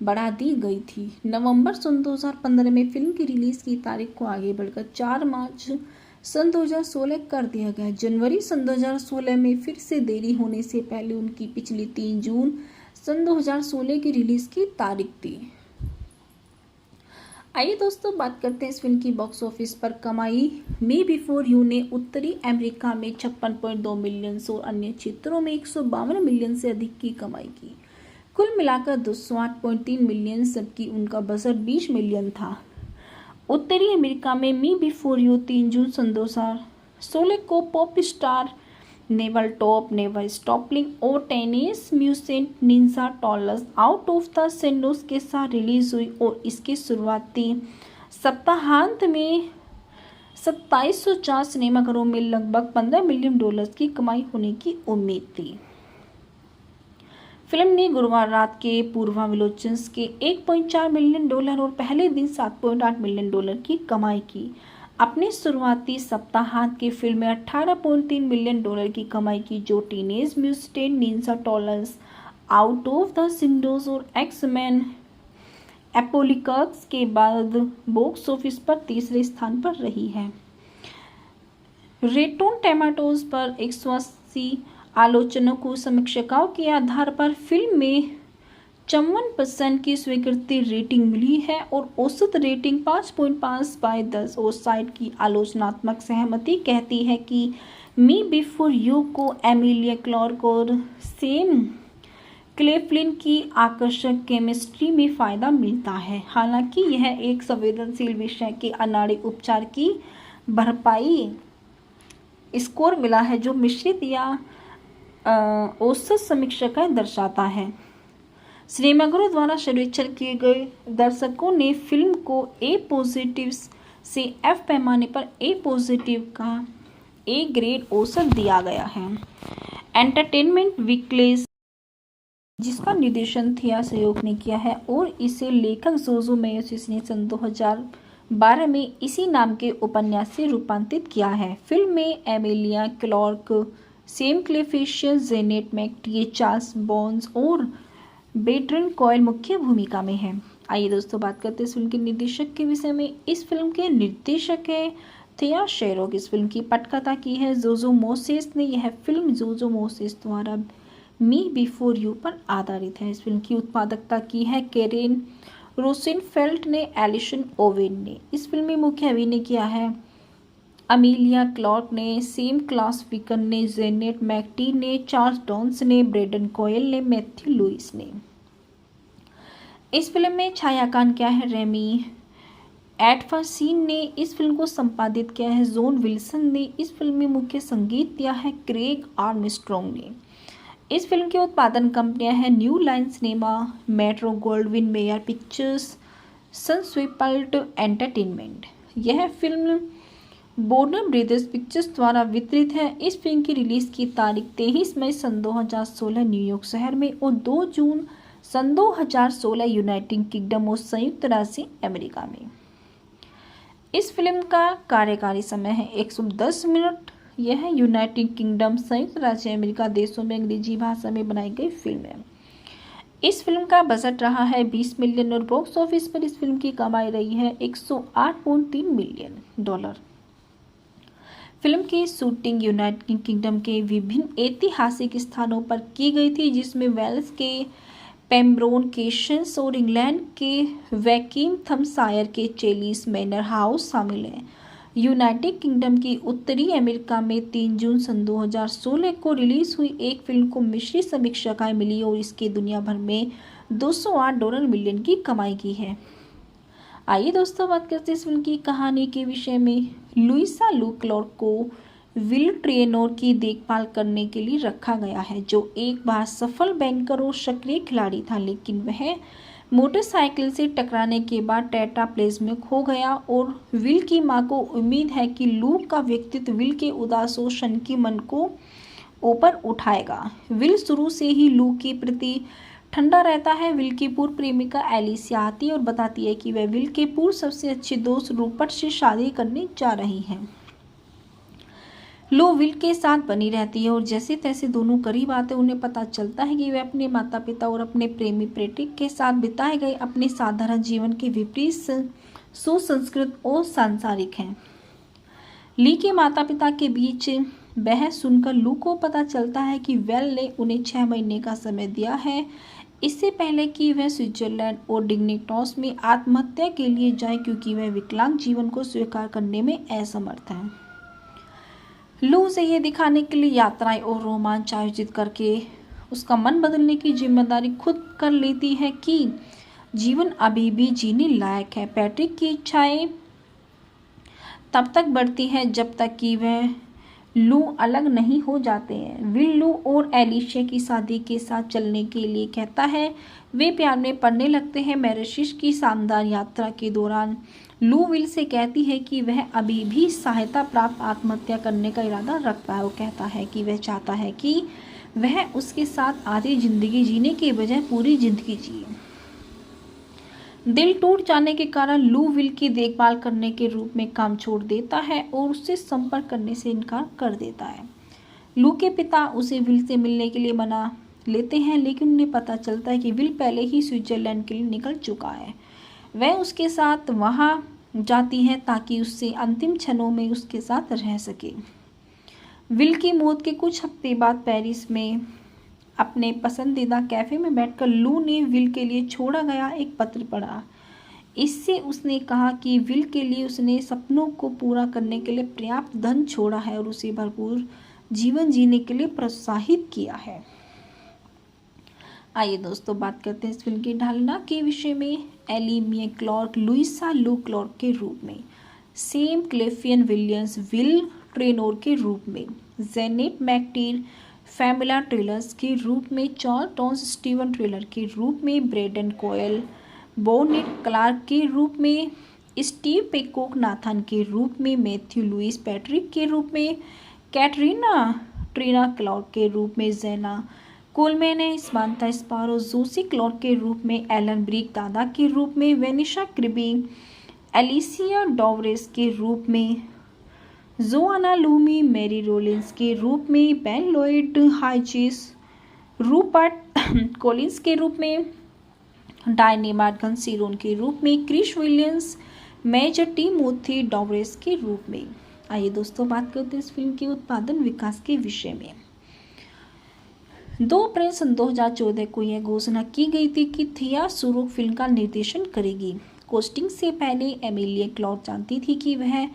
बढ़ा दी गई थी। नवंबर सन 2015 में फिल्म की रिलीज की तारीख को आगे बढ़कर 4 मार्च सन 2016 कर दिया गया। जनवरी सन 2016 में फिर से देरी होने से पहले उनकी पिछली 3 जून सन 2016 की रिलीज की तारीख थी। आइए दोस्तों बात करते हैं इस फिल्म की बॉक्स ऑफिस पर कमाई। मी बिफोर यू ने उत्तरी अमेरिका में 56.2 मिलियन और अन्य क्षेत्रों में 152 मिलियन से अधिक की कमाई की। कुल मिलाकर 208.3 मिलियन, जबकि उनका बजट 20 मिलियन था। उत्तरी अमेरिका में मी बिफोर यू 3 जून सन 2016 को pop star Never Stop, Never Stopping और Teenage Mutant Ninja Turtles Out of the Shadows के साथ रिलीज हुई और इसके शुरुआती सप्ताहांत में 2704 सिनेमाघरों में लगभग $15 मिलियन की कमाई होने की उम्मीद थी। फिल्म ने गुरुवार रात के पूर्वावलोकन के $1.4 मिलियन और पहले दिन $7.8 मिलियन की कमाई की। अपने शुरुआती सप्ताहांत की फिल्म में $18.3 मिलियन की कमाई की, जो Teenage Mutant Ninja Turtles Out of the shadows और एक्स-मैन एपोकलिप्स के बाद बॉक्स ऑफिस पर तीसरे स्थान पर रही है। रॉटेन टोमेटोज पर 180 आलोचकों समीक्षकों के आधार पर फिल्म में 54% की स्वीकृति रेटिंग मिली है और औसत रेटिंग 5.5/10 और साइट की आलोचनात्मक सहमति कहती है कि मी बिफोर यू को एमिलिया क्लार्क और सैम क्लेफलिन की आकर्षक केमिस्ट्री में फ़ायदा मिलता है। हालांकि यह एक संवेदनशील विषय के अनाड़ी उपचार की भरपाई स्कोर मिला है, जो मिश्रित या औसत समीक्षाएं दर्शाता है। सिनेमाघरों द्वारा सर्वेक्षण किए गए दर्शकों ने फिल्म को ए पॉजिटिव से एफ पैमाने पर ए पॉजिटिव का ए ग्रेड औसत दिया गया है। एंटरटेनमेंट वीकली, जिसका निर्देशन थिया सहयोग ने किया है और इसे लेखक जोजो मेयोसिस ने सन 2012 में इसी नाम के उपन्यास से रूपांतरित किया है। फिल्म में Emilia Clarke, Sam Claflin, Janet McTeer, Charles Dance और बेट्रन कॉयल मुख्य भूमिका में है। आइए दोस्तों बात करते हैं इस फिल्म के निर्देशक के विषय में। इस फिल्म के निर्देशक है थिया शेरोक। इस फिल्म की पटकथा की है जोजो मोसेस ने। यह फिल्म जोजो मोसेस द्वारा मी बिफोर यू पर आधारित है। इस फिल्म की उत्पादकता की है कैरेन रोसेनफेल्ड ने, एलिसन ओवेन ने। इस फिल्म में मुख्य अभिनय किया है अमीलिया क्लार्क ने, सैम क्लेफलिन ने, जेनेट मैकटी ने, चार्ल्स बॉन्स ने, ब्रेडन कॉयल ने, मैथ्यू लुइस ने। इस फिल्म में छायांकन किया है रेमी एडफसीन ने। इस फिल्म को संपादित किया है जॉन विल्सन ने। इस फिल्म में मुख्य संगीत दिया है क्रेग आर्मस्ट्रॉन्ग ने। इस फिल्म के उत्पादन कंपनियां हैं New Line Cinema, Metro Goldwyn Mayer Pictures, Sunswept Entertainment. यह फिल्म वार्नर ब्रदर्स पिक्चर्स द्वारा वितरित है। इस फिल्म की रिलीज की तारीख 23 मई सन 2016 न्यूयॉर्क शहर में और 2 जून सन 2016 यूनाइटेड किंगडम और संयुक्त राज्य अमेरिका में। इस फिल्म का कार्यकारी समय है 110 मिनट। यह यूनाइटेड किंगडम, संयुक्त राज्य अमेरिका देशों में अंग्रेजी भाषा में बनाई गई फिल्म है। इस फिल्म का बजट रहा है 20 मिलियन और बॉक्स ऑफिस पर इस फिल्म की कमाई रही है $108.3 मिलियन। फिल्म की शूटिंग यूनाइटेड किंगडम के विभिन्न ऐतिहासिक स्थानों पर की गई थी, जिसमें वेल्स के पेम्ब्रोन केशंस और इंग्लैंड के वैकिंगथमशायर के चेलिस मैनर हाउस शामिल हैं। यूनाइटेड किंगडम की उत्तरी अमेरिका में 3 जून सन 2016 को रिलीज हुई एक फिल्म को मिश्रित समीक्षाएं मिली और इसके दुनिया भर में $208 मिलियन की कमाई की है। आइए दोस्तों बात करते हैं इस फिल्म की कहानी के विषय में। लुइसा लू क्लार्क को विल ट्रेनोर की देखभाल करने के लिए रखा गया है, जो एक बार सफल बैंकर और सक्रिय खिलाड़ी था, लेकिन वह मोटरसाइकिल से टकराने के बाद टेट्राप्लेजिक हो गया और विल की मां को उम्मीद है कि लूक का व्यक्तित्व विल के उदास और शनकी मन को ऊपर उठाएगा। विल शुरू से ही लूक के प्रति ठंडा रहता है। विल की पूर्व प्रेमिका एलिसिया आती है और बताती है कि वह विल के पूर्व सबसे अच्छे दोस्त रूपर्ट से शादी करने जा रही हैं। लू विल के साथ बनी रहती है और जैसे तैसे दोनों करीब आते उन्हें पता चलता है कि वे अपने माता पिता और अपने प्रेमी पेट्रिक के साथ बिताए गए अपने साधारण जीवन के विपरीत सुसंस्कृत और सांसारिक हैं। ली के माता पिता के बीच बहस सुनकर लू को पता चलता है कि वेल ने उन्हें 6 महीने का समय दिया है, इससे पहले कि वह स्विट्जरलैंड और डिग्निटॉस में आत्महत्या के लिए जाए, क्योंकि वह विकलांग जीवन को स्वीकार करने में असमर्थ है। लू से ये दिखाने के लिए यात्राएं और रोमांच आयोजित करके उसका मन बदलने की जिम्मेदारी खुद कर लेती है कि जीवन अभी भी जीने लायक है। पैट्रिक की इच्छाएं तब तक बढ़ती है जब तक कि वह लू अलग नहीं हो जाते हैं। विल लू और एलिशिया की शादी के साथ चलने के लिए कहता है। वे प्यार में पड़ने लगते हैं। मैरिशिश की शानदार यात्रा के दौरान लू विल से कहती है कि वह अभी भी सहायता प्राप्त आत्महत्या करने का इरादा रखता है। वो कहता है कि वह चाहता है कि वह उसके साथ आधी जिंदगी जीने के बजाय पूरी जिंदगी जिए। दिल टूट जाने के कारण लू विल की देखभाल करने के रूप में काम छोड़ देता है और उससे संपर्क करने से इनकार कर देता है। लू के पिता उसे विल से मिलने के लिए मना लेते हैं, लेकिन उन्हें पता चलता है कि विल पहले ही स्विट्जरलैंड के लिए निकल चुका है। वह उसके साथ वहां जाती है ताकि उससे अंतिम क्षणों में उसके साथ रह सके। विल की मौत के कुछ हफ्ते बाद पेरिस में अपने पसंदीदा कैफे में बैठकर लू ने विल के लिए छोड़ा गया एक पत्र पढ़ा। इससे उसने कहा कि विल के लिए उसने सपनों को पूरा करने के लिए पर्याप्त धन छोड़ा है और उसे भरपूर जीवन जीने के लिए प्रोत्साहित किया है। आइए दोस्तों बात करते हैं इस फिल्म की ढालना के विषय में। एली मिए क्लार्क लुइसा लू क्लार्क के रूप में, सेम क्लेफियन विलियम्स विल ट्रेनोर के रूप में, जेनेट मैकटीर फैमिला ट्रेलर्स के रूप में, चार्ल्स टॉन्स स्टीवन ट्रेलर के रूप में, ब्रेडन कोयल बोनेट क्लार्क के रूप में, स्टीव पेकॉक नाथन के रूप में, मैथ्यू लुइस पैट्रिक के रूप में, कैटरीना ट्रीना क्लार्क के रूप में, जेना कोलमैन स्मांथा स्पारो जोसी क्लार्क के रूप में, एलन ब्रिक दादा के रूप में, वेनिशा क्रिबी एलिसिया डॉवरेस के रूप में, जोआना लूमी मैरी रोलिंस के रूप में, बेन लॉयड हाइचिस रूपर्ट कॉलिंस के रूप में, डायने मार्गन सीरोन के रूप में, क्रिश विलियम्स मेजर टिमोथी डॉवरेस के रूप में। आइए दोस्तों बात करते हैं इस फिल्म के उत्पादन विकास के विषय में। 2 अप्रैल सन 2014 को यह घोषणा की गई थी कि थिया सुरुक फिल्म का निर्देशन करेगी। कास्टिंग से पहले एमिलिया क्लार्क जानती थी कि वह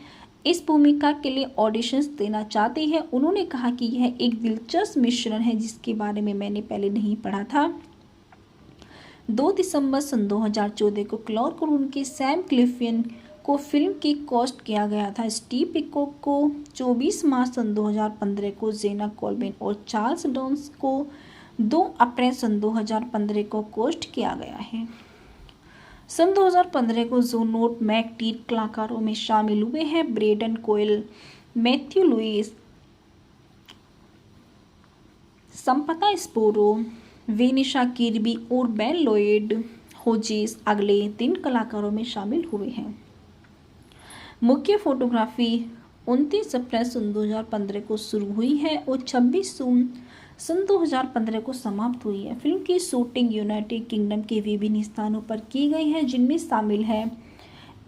इस भूमिका के लिए ऑडिशंस देना चाहती है। उन्होंने कहा कि यह एक दिलचस्प मिश्रण है जिसके बारे में मैंने पहले नहीं पढ़ा था। 2 दिसंबर सन 2014 को क्लार्क और उनके सैम क्लिफियन को फिल्म की कास्ट किया गया था। स्टीव पिकॉक को 24 मार्च सन 2015 को, जेना कोलमैन और चार्ल्स डॉन्स को 2 अप्रैल सन 2015 को कास्ट किया गया है। सन 2015 को जो नोट मैकटीर कलाकारों में शामिल हुए हैं ब्रेडन कोयल, मैथ्यू लुइस, संपता स्पोरो, वेनिशा किर्बी और बेन लॉयड होजिस अगले 3 कलाकारों में शामिल हुए हैं। मुख्य फोटोग्राफी 29 अप्रैल सन 2015 को शुरू हुई है और 26 जून सन 2015 को समाप्त हुई है। फिल्म की शूटिंग यूनाइटेड किंगडम के विभिन्न स्थानों पर की गई है, जिनमें शामिल है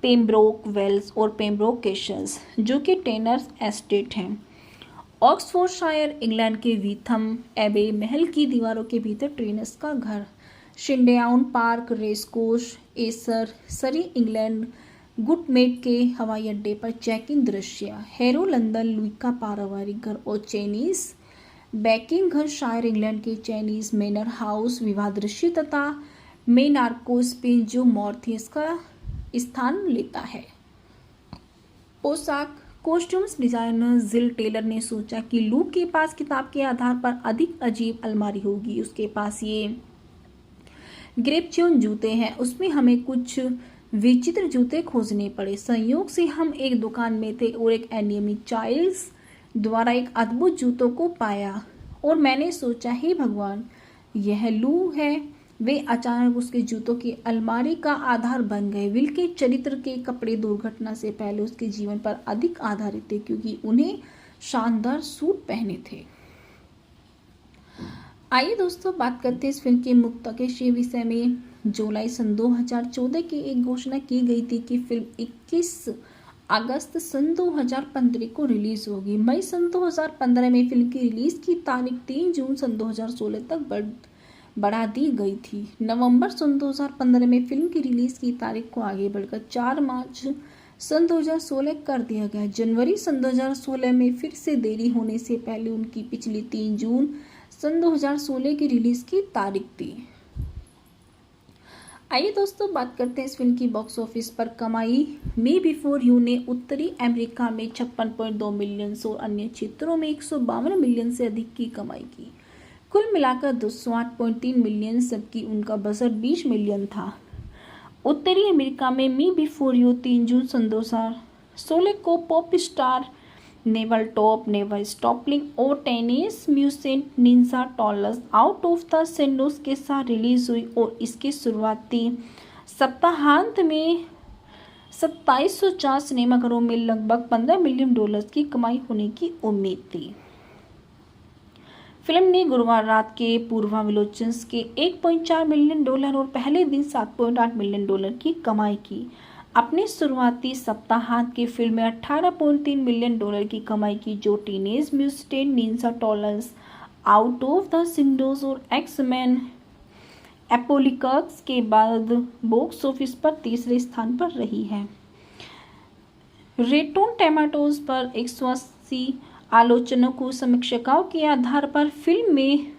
पेम्ब्रोक वेल्स और पेम्ब्रोक कैसल्स, जो कि टेनर्स एस्टेट हैं। ऑक्सफोर्डशायर इंग्लैंड के वीथम एबे महल की दीवारों के भीतर ट्रेनर्स का घर, शिंडेआउन पार्क रेसकोर्स, एसर सरी इंग्लैंड गुडमेट के हवाई अड्डे पर चेक-इन दृश्य, हैरो लंदन लुई का पारिवारिक घर और चाइनीज बैकिंग घर शायर इंग्लैंड के चाइनीज मैनर हाउस विवाह दृश्य तथा मेनार्को स्पेन जो मॉर्थियस का स्थान लेता है। पोशाक कॉस्ट्यूम्स डिजाइनर जिल टेलर ने सोचा कि लू के पास किताब के आधार पर अधिक अजीब अलमारी होगी। उसके पास ये ग्रेपच्यून जूते हैं, उसमें हमें कुछ विचित्र जूते खोजने पड़े। संयोग से हम एक दुकान में थे और एक एनिमी चाइल्ड्स द्वारा एक अद्भुत जूतों को पाया और मैंने सोचा हे भगवान यह लू है। वे अचानक उसके जूतों की अलमारी का आधार बन गए। विल के चरित्र के कपड़े दुर्घटना से पहले उसके जीवन पर अधिक आधारित थे, क्योंकि उन्हें शानदार सूट पहने थे। आइए दोस्तों बात करते हैं इस फिल्म के मुख्तालिफ विषय में। जुलाई सन 2014 की एक घोषणा की गई थी कि फिल्म 21 अगस्त सन 2015 को रिलीज होगी। मई सन 2015 में फिल्म की रिलीज की तारीख 3 जून सन 2016 तक बढ़ा दी गई थी। नवंबर सन 2015 में फिल्म की रिलीज की तारीख को आगे बढ़कर 4 मार्च सन 2016 कर दिया गया। जनवरी सन 2016 में फिर से देरी होने से पहले उनकी पिछली 3 जून सन 2016 की रिलीज की तारीख थी। आइए दोस्तों बात करते हैं इस फिल्म की बॉक्स ऑफिस पर कमाई। मी बिफोर यू ने उत्तरी अमेरिका में 56.2 मिलियन और अन्य क्षेत्रों में 152 मिलियन से अधिक की कमाई की। कुल मिलाकर 208.3 मिलियन, जबकि उनका बजट 20 मिलियन था। उत्तरी अमेरिका में मी बिफोर यू 3 जून सन 2016 को pop star Never Stop, Never Stopping और Teenage Mutant Ninja Turtles Out of the Shadows के साथ रिलीज हुई और इसके शुरुआती सप्ताहांत में 2704 सिनेमाघरों में लगभग $15 मिलियन की कमाई होने की उम्मीद थी। फिल्म ने गुरुवार रात के पूर्वावलोकन के $1.4 मिलियन और पहले दिन $7.8 मिलियन की कमाई की। अपने शुरुआती सप्ताहांत की फिल्म में $18.3 मिलियन की कमाई की, जो Teenage Mutant Ninja Turtles Out of the shadows और एक्स-मैन एपोकलिप्स के बाद बॉक्स ऑफिस पर तीसरे स्थान पर रही है। रॉटेन टोमेटोज पर 180 आलोचकों समीक्षकों के आधार पर फिल्म में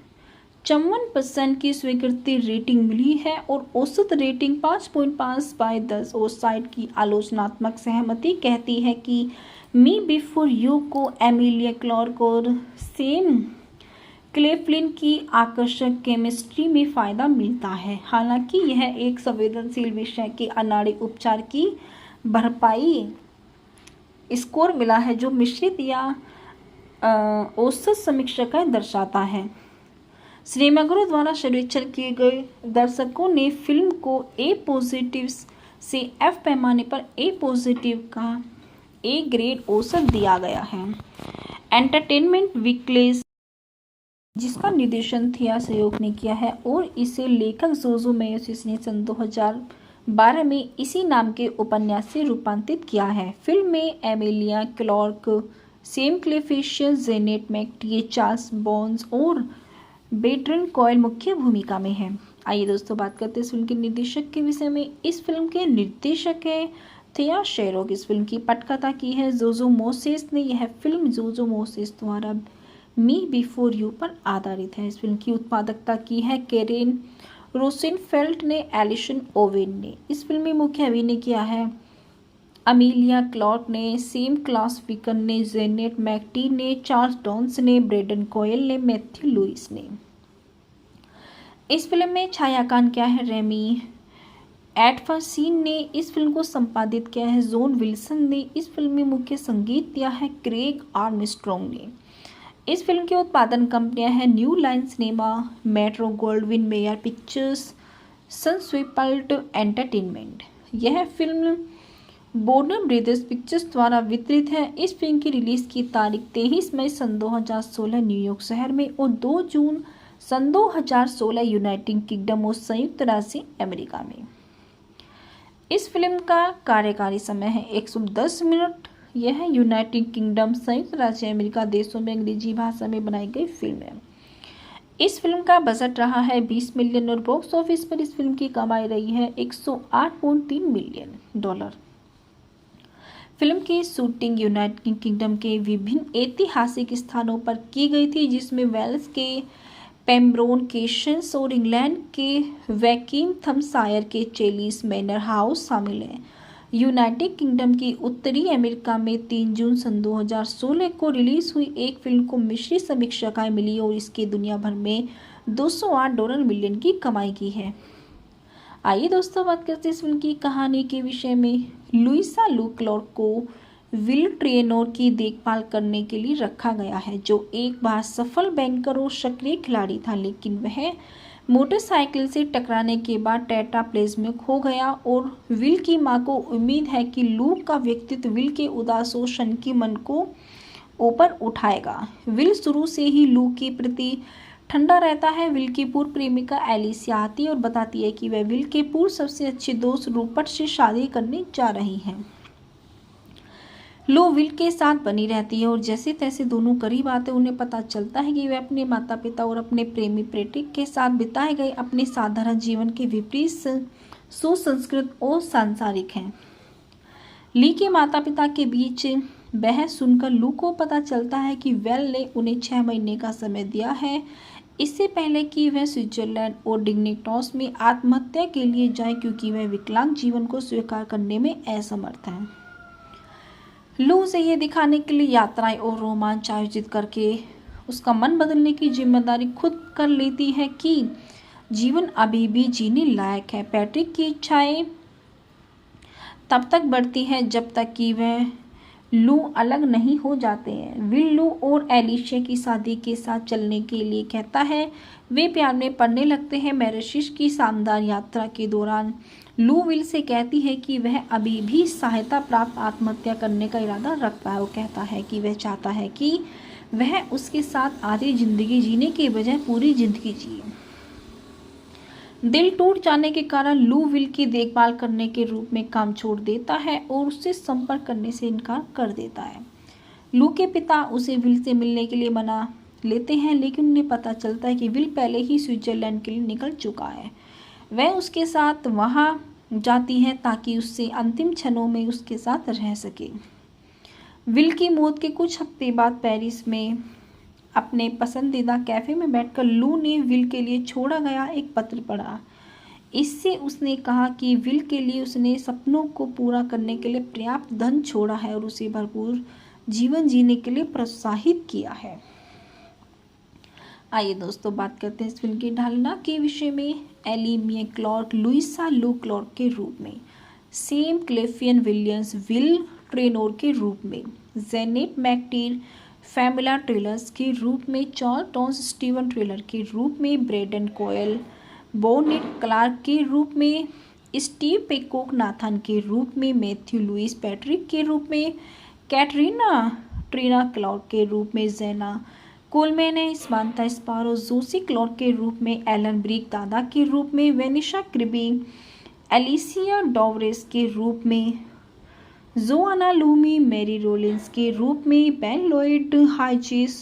54% की स्वीकृति रेटिंग मिली है और औसत रेटिंग 5.5/10 और साइट की आलोचनात्मक सहमति कहती है कि मी बिफोर यू को एमिलिया क्लार्क और सैम क्लेफलिन की आकर्षक केमिस्ट्री में फ़ायदा मिलता है। हालांकि यह एक संवेदनशील विषय के अनाड़ी उपचार की भरपाई स्कोर मिला है, जो मिश्रित या औसत समीक्षाएं दर्शाता है। सिनेमाघरों द्वारा सर्वेक्षण किए गए दर्शकों ने फिल्म को ए पॉजिटिव से एफ पैमाने पर ए पॉजिटिव का ए ग्रेड औसत दिया गया है। एंटरटेनमेंट वीकली, जिसका निर्देशन थिया सहयोग ने किया है और इसे लेखक जोजो मेयोसिस ने सन 2012 में इसी नाम के उपन्यास से रूपांतरित किया है। फिल्म में Emilia Clarke, Sam Claflin, Janet McTeer, Charles Dance और बेट्रन कॉयल मुख्य भूमिका में है। आइए दोस्तों बात करते हैं इस फिल्म के निर्देशक के विषय में। इस फिल्म के निर्देशक है थिया शेरोक। इस फिल्म की पटकथा की है जोजो मोसेस ने। यह फिल्म जोजो मोसेस द्वारा मी बिफोर यू पर आधारित है। इस फिल्म की उत्पादकता की है कैरेन रोसेनफेल्ड ने, एलिसन ओवेन ने। इस फिल्म में मुख्य अभिनय किया है अमीलिया क्लार्क ने, सैम क्लेफलिन ने, जेनेट मैकटीए ने, चार्ल्स डॉन्स ने, ब्रेडन कॉयल ने, मैथ्यू लुइस ने। इस फिल्म में छायांकन किया है रेमी एडफरसीन ने। इस फिल्म को संपादित किया है जॉन विल्सन ने। इस फिल्म में मुख्य संगीत दिया है क्रेग आर्मस्ट्रॉन्ग ने। इस फिल्म के उत्पादन कंपनियां हैं New Line Cinema, Metro Goldwyn Mayer Pictures, Sunswept Entertainment. यह फिल्म वार्नर ब्रदर्स पिक्चर्स द्वारा वितरित है। इस फिल्म की रिलीज की तारीख 23 मई सन 2016 न्यूयॉर्क शहर में और 2 जून सन 2016 यूनाइटेड किंगडम और संयुक्त राज्य अमेरिका में। इस फिल्म का कार्यकारी समय है 110 मिनट। यह यूनाइटेड किंगडम, संयुक्त राज्य अमेरिका देशों में अंग्रेजी भाषा में बनाई गई फिल्म है। इस फिल्म का बजट रहा है 20 मिलियन और बॉक्स ऑफिस पर इस फिल्म की कमाई रही है $108.3 मिलियन। फिल्म की शूटिंग यूनाइटेड किंगडम के विभिन्न ऐतिहासिक स्थानों पर की गई थी, जिसमें वेल्स के पेम्ब्रोन केशंस और इंग्लैंड के वैकिंगथमशायर के चेलिस मैनर हाउस शामिल हैं। यूनाइटेड किंगडम की उत्तरी अमेरिका में 3 जून सन 2016 को रिलीज हुई एक फिल्म को मिश्रित समीक्षाएं मिली और इसके दुनिया भर में $208 मिलियन की कमाई की है। आइए दोस्तों बात करते हैं इस फिल्म की कहानी के विषय में। लुइसा लू क्लार्क को विल ट्रेनोर की देखभाल करने के लिए रखा गया है, जो एक बार सफल बैंकर और सक्रिय खिलाड़ी था, लेकिन वह मोटरसाइकिल से टकराने के बाद टेट्राप्लेजिक में खो गया और विल की मां को उम्मीद है कि लूक का व्यक्तित्व विल के उदास और शनकी मन को ऊपर उठाएगा। विल शुरू से ही लू के प्रति ठंडा रहता है। विल की पूर्व प्रेमिका एलिसिया आती है और बताती है कि वह विल के पूर्व सबसे अच्छे दोस्त रूपर्ट से शादी करने जा रही हैं। लू विल के साथ बनी रहती है और जैसे तैसे दोनों करीब आते उन्हें पता चलता है कि वे अपने माता पिता और अपने प्रेमी प्रेटिक के साथ बिताए गए अपने साधारण जीवन के विपरीत सुसंस्कृत और सांसारिक हैं। ली के माता पिता के बीच बहस सुनकर लू को पता चलता है कि वेल ने उन्हें 6 महीने का समय दिया है, इससे पहले कि वह स्विट्जरलैंड और डिग्निटॉस में आत्महत्या के लिए जाए, क्योंकि वह विकलांग जीवन को स्वीकार करने में असमर्थ है। लू से ये दिखाने के लिए यात्राएं और रोमांच आयोजित करके उसका मन बदलने की जिम्मेदारी खुद कर लेती है कि जीवन अभी भी जीने लायक है। पैट्रिक की इच्छाएं तब तक बढ़ती है जब तक कि वह लू अलग नहीं हो जाते हैं। विल लू और एलिशिया की शादी के साथ चलने के लिए कहता है। वे प्यार में पड़ने लगते हैं। मैरिशिश की शानदार यात्रा के दौरान लू विल से कहती है कि वह अभी भी सहायता प्राप्त आत्महत्या करने का इरादा रखता है। वो कहता है कि वह चाहता है कि वह उसके साथ आधी जिंदगी जीने के बजाय पूरी जिंदगी जिए। दिल टूट जाने के कारण लू विल की देखभाल करने के रूप में काम छोड़ देता है और उससे संपर्क करने से इनकार कर देता है। लू के पिता उसे विल से मिलने के लिए मना लेते हैं, लेकिन उन्हें पता चलता है कि विल पहले ही स्विट्जरलैंड के लिए निकल चुका है। वह उसके साथ वहां जाती है ताकि उससे अंतिम क्षणों में उसके साथ रह सके। विल की मौत के कुछ हफ्ते बाद पेरिस में अपने पसंदीदा कैफे में बैठकर लू ने विल के लिए छोड़ा गया एक पत्र पढ़ा। इससे उसने कहा कि विल के लिए उसने सपनों को पूरा करने के लिए पर्याप्त धन छोड़ा है और उसे भरपूर जीवन जीने के लिए प्रोत्साहित किया है। आइए दोस्तों बात करते हैं इस फिल्म की ढालना के विषय में। एली मिया क्लार्क लुइसा लू क्लार्क के रूप में, सेम क्लेफियन विलियम्स विल ट्रेनोर के रूप में, जेनेट मैकटीर फैमिला ट्रेलर्स के रूप में, चार्ल्स टॉन्स स्टीवन ट्रेलर के रूप में, ब्रेडन कोयल बोनेट क्लार्क के रूप में, स्टीव पेकॉक नाथन के रूप में, मैथ्यू लुइस पैट्रिक के रूप में, कैटरीना ट्रीना क्लार्क के रूप में, जेना कोलमैन स्मांथा स्पारो जोसी क्लार्क के रूप में, एलन ब्रिक दादा के रूप में, वेनिशा क्रिबी एलिसिया डॉवरेस के रूप में, जोआना लूमी मैरी रोलिंस के रूप में, बेन लॉयड हाइचिस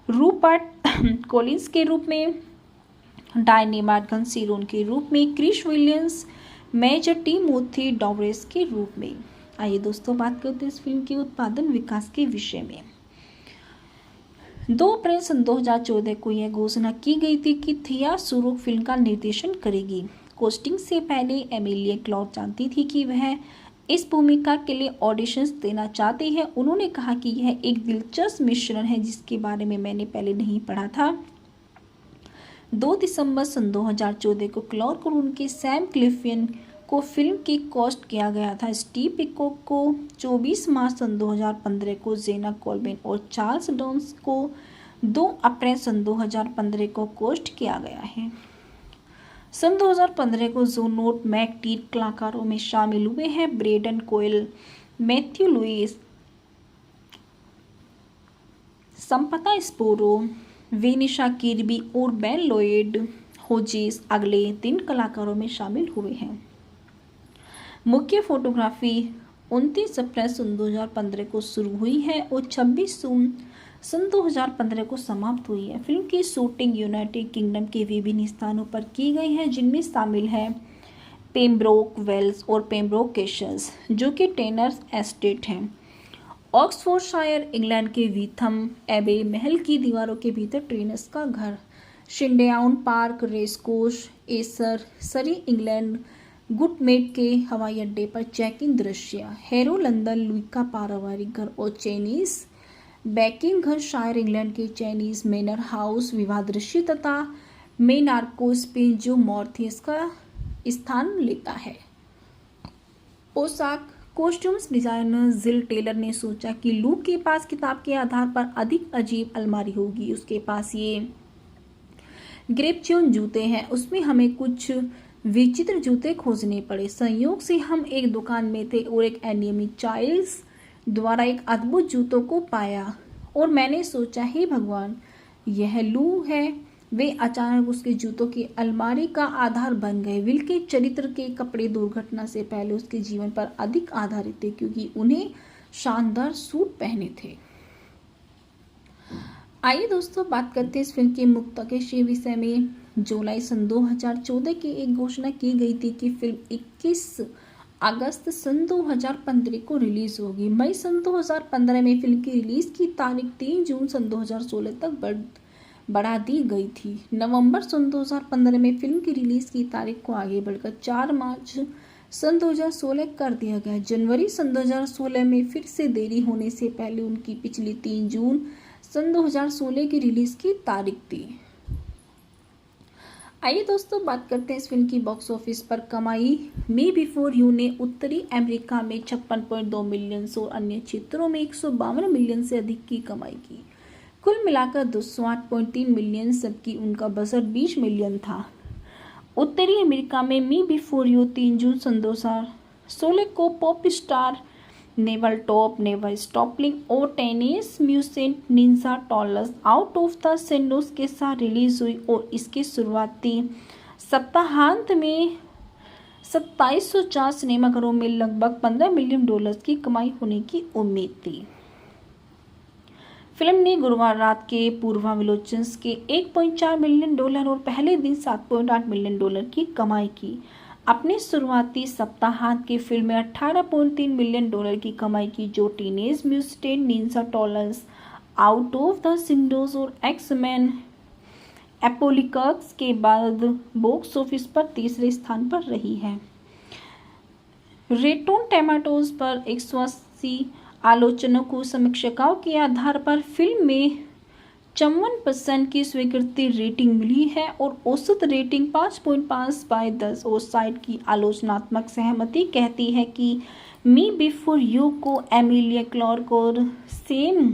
रूपर्ट कॉलिंस के रूप में, डायने मार्गन सीरोन के रूप में, क्रिश विलियम्स मेजर टिमोथी डॉवरेस के रूप में। आइए दोस्तों बात करते हैं इस फिल्म के उत्पादन विकास के विषय में। 2 अप्रैल सन 2014 को यह घोषणा की गई थी कि थिया शुरू फिल्म का निर्देशन करेगी। कास्टिंग से पहले एमिलिया क्लार्क जानती थी कि वह इस भूमिका के लिए ऑडिशंस देना चाहती है। उन्होंने कहा कि यह एक दिलचस्प मिश्रण है जिसके बारे में मैंने पहले नहीं पढ़ा था। 2 दिसंबर सन 2014 को क्लार्क और उनके सैम क्लिफियन को फिल्म की कास्ट किया गया था। स्टीव पिकॉक को 24 मार्च सन 2015 को, जेना कोलमैन और चार्ल्स डॉन्स को 2 अप्रैल सन 2015 को कास्ट किया गया है। सन 2015 को जोनोट मैकटीर कलाकारों में शामिल हुए हैं। ब्रेडन कोयल, मैथ्यू लुइस, संपता स्पोरो, वेनिशा किर्बी और बेन लॉयड होजिस अगले 3 कलाकारों में शामिल हुए हैं। मुख्य फोटोग्राफी 29 अप्रैल सन 2015 को शुरू हुई है और 26 जून सन 2015 को समाप्त हुई है। फिल्म की शूटिंग यूनाइटेड किंगडम के विभिन्न स्थानों पर की गई है, जिनमें शामिल है पेम्ब्रोक वेल्स और पेम्ब्रोक कैसल्स, जो कि टेनर्स एस्टेट हैं। ऑक्सफोर्डशायर इंग्लैंड के वीथम एबे महल की दीवारों के भीतर ट्रेनर्स का घर, शिंडेआउन पार्क रेसकोर्स, एसर सरी इंग्लैंड गुटमेट के हवाई अड्डे पर चेक-इन दृश्य, हैरो लंदन लुई का पारिवारिक घर और चाइनीज बैकिंग घर शायर इंग्लैंड के चाइनीज मैनर हाउस विवाह दृश्य तथा मेनार्को स्पेन जो मॉर्थियस का स्थान लेता है। पोशाक कॉस्ट्यूम्स डिजाइनर जिल टेलर ने सोचा कि लू के पास किताब के आधार पर अधिक अजीब अलमारी होगी। उसके पास ये ग्रेपच्योन जूते हैं, उसमें हमें कुछ विचित्र जूते खोजने पड़े। संयोग से हम एक दुकान में थे और एक एनिमी चाइल्ड्स द्वारा एक अद्भुत जूतों को पाया और मैंने सोचा, हे भगवान, यह लू है। वे अचानक उसके जूतों की अलमारी का आधार बन गए। विल के चरित्र के कपड़े दुर्घटना से पहले उसके जीवन पर अधिक आधारित थे क्योंकि उन्हें शानदार सूट पहने थे। आइए दोस्तों बात करते हैं इस फिल्म के मुख्तालिफ विषय में। जुलाई सन 2014 की एक घोषणा की गई थी कि फिल्म 21 अगस्त सन 2015 को रिलीज होगी। मई सन 2015 में फिल्म की रिलीज की तारीख 3 जून सन 2016 तक बढ़ा दी गई थी। नवंबर सन 2015 में फिल्म की रिलीज की तारीख को आगे बढ़कर 4 मार्च सन 2016 कर दिया गया। जनवरी सन 2016 में फिर से देरी होने से पहले उनकी पिछली 3 जून सन 2016 की रिलीज की तारीख थी। आइए दोस्तों बात करते हैं इस फिल्म की बॉक्स ऑफिस पर कमाई। मी बिफोर यू ने उत्तरी अमेरिका में 56.2 मिलियन और अन्य क्षेत्रों में 152 मिलियन से अधिक की कमाई की। कुल मिलाकर 208.3 मिलियन, जबकि उनका बजट 20 मिलियन था। उत्तरी अमेरिका में मी बिफोर यू 3 जून सन 2016 को pop star Never Stop, Never Stopping और Teenage Mutant Ninja Turtles Out of the Shadows के साथ रिलीज हुई और इसके शुरुआती सप्ताहांत में 2704 सिनेमाघरों में लगभग $15 मिलियन की कमाई होने की उम्मीद थी। फिल्म ने गुरुवार रात के पूर्वावलोकन के $1.4 मिलियन और पहले दिन $7.8 मिलियन की कमाई की। अपने शुरुआती सप्ताहांत की फिल्म में $18.3 मिलियन की कमाई की, जो Teenage Mutant Ninja Turtles Out of the shadows और एक्स-मैन एपोकलिप्स के बाद बॉक्स ऑफिस पर तीसरे स्थान पर रही है। रॉटेन टोमेटोज पर 180 आलोचकों समीक्षकों के आधार पर फिल्म में 54% की स्वीकृति रेटिंग मिली है और औसत रेटिंग 5.5/10 और साइट की आलोचनात्मक सहमति कहती है कि मी बिफोर यू को एमिलिया क्लार्क और सैम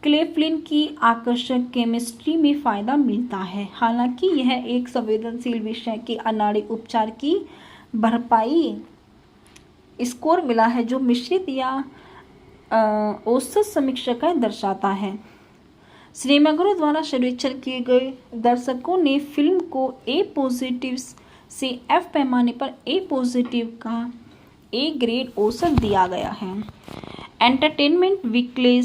क्लेफलिन की आकर्षक केमिस्ट्री में फ़ायदा मिलता है। हालांकि यह एक संवेदनशील विषय के अनाड़ी उपचार की भरपाई स्कोर मिला है, जो मिश्रित या औसत समीक्षाएं दर्शाता है। सिनेमाघरों द्वारा सर्वेक्षण किए गए दर्शकों ने फिल्म को ए पॉजिटिव से एफ पैमाने पर ए पॉजिटिव का ए ग्रेड औसत दिया गया है। एंटरटेनमेंट वीकली,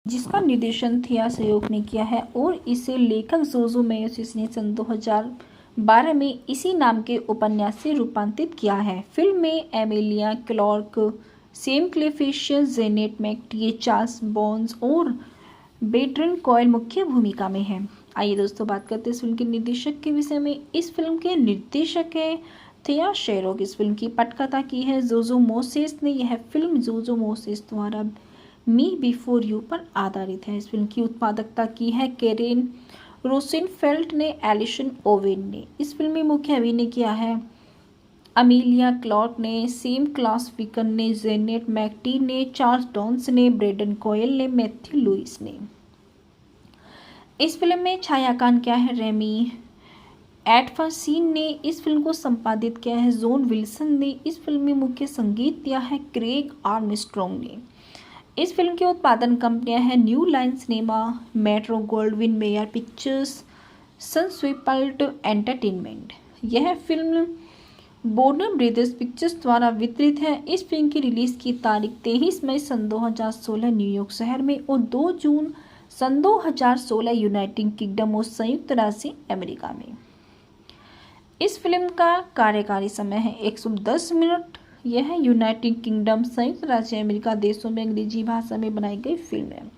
जिसका निर्देशन थिया सेयोक ने किया है और इसे लेखक जोजो मेयोसिस ने सन 2012 में इसी नाम के उपन्यास से रूपांतरित किया है। फिल्म में Emilia Clarke, Sam Claflin, Janet McTeer, Charles Dance और बेट्रन कॉयल मुख्य भूमिका में है। आइए दोस्तों बात करते हैं इस फिल्म के निर्देशक के विषय में। इस फिल्म के निर्देशक है थिया शेरोक। इस फिल्म की पटकथा की है जोजो मोसेस ने। यह फिल्म जोजो मोसेस द्वारा मी बिफोर यू पर आधारित है। इस फिल्म की उत्पादकता की है कैरेन रोसेनफेल्ड ने, एलिसन ओवेन ने। इस फिल्म में मुख्य अभिनय किया है अमीलिया क्लार्क ने, सैम क्लेफलिन ने, जेनेट मैकटीए ने, चार्ल्स बॉन्स ने, ब्रेडन कॉयल ने, मैथ्यू लुइस ने। इस फिल्म में छायांकन किया है रेमी एडफरसीन ने। इस फिल्म को संपादित किया है जॉन विल्सन ने। इस फिल्म में मुख्य संगीत दिया है क्रेग आर्मस्ट्रॉन्ग ने। इस फिल्म के उत्पादन कंपनियां हैं New Line Cinema, Metro Goldwyn Mayer Pictures, Sunswept Entertainment. यह फिल्म वार्नर ब्रदर्स पिक्चर्स द्वारा वितरित है। इस फिल्म की रिलीज की तारीख 23 मई सन 2016 न्यूयॉर्क शहर में और 2 जून सन 2016 यूनाइटेड किंगडम और संयुक्त राज्य अमेरिका में। इस फिल्म का कार्यकारी समय है 110 मिनट। यह यूनाइटेड किंगडम, संयुक्त राज्य अमेरिका देशों में अंग्रेजी भाषा में बनाई गई फिल्म है।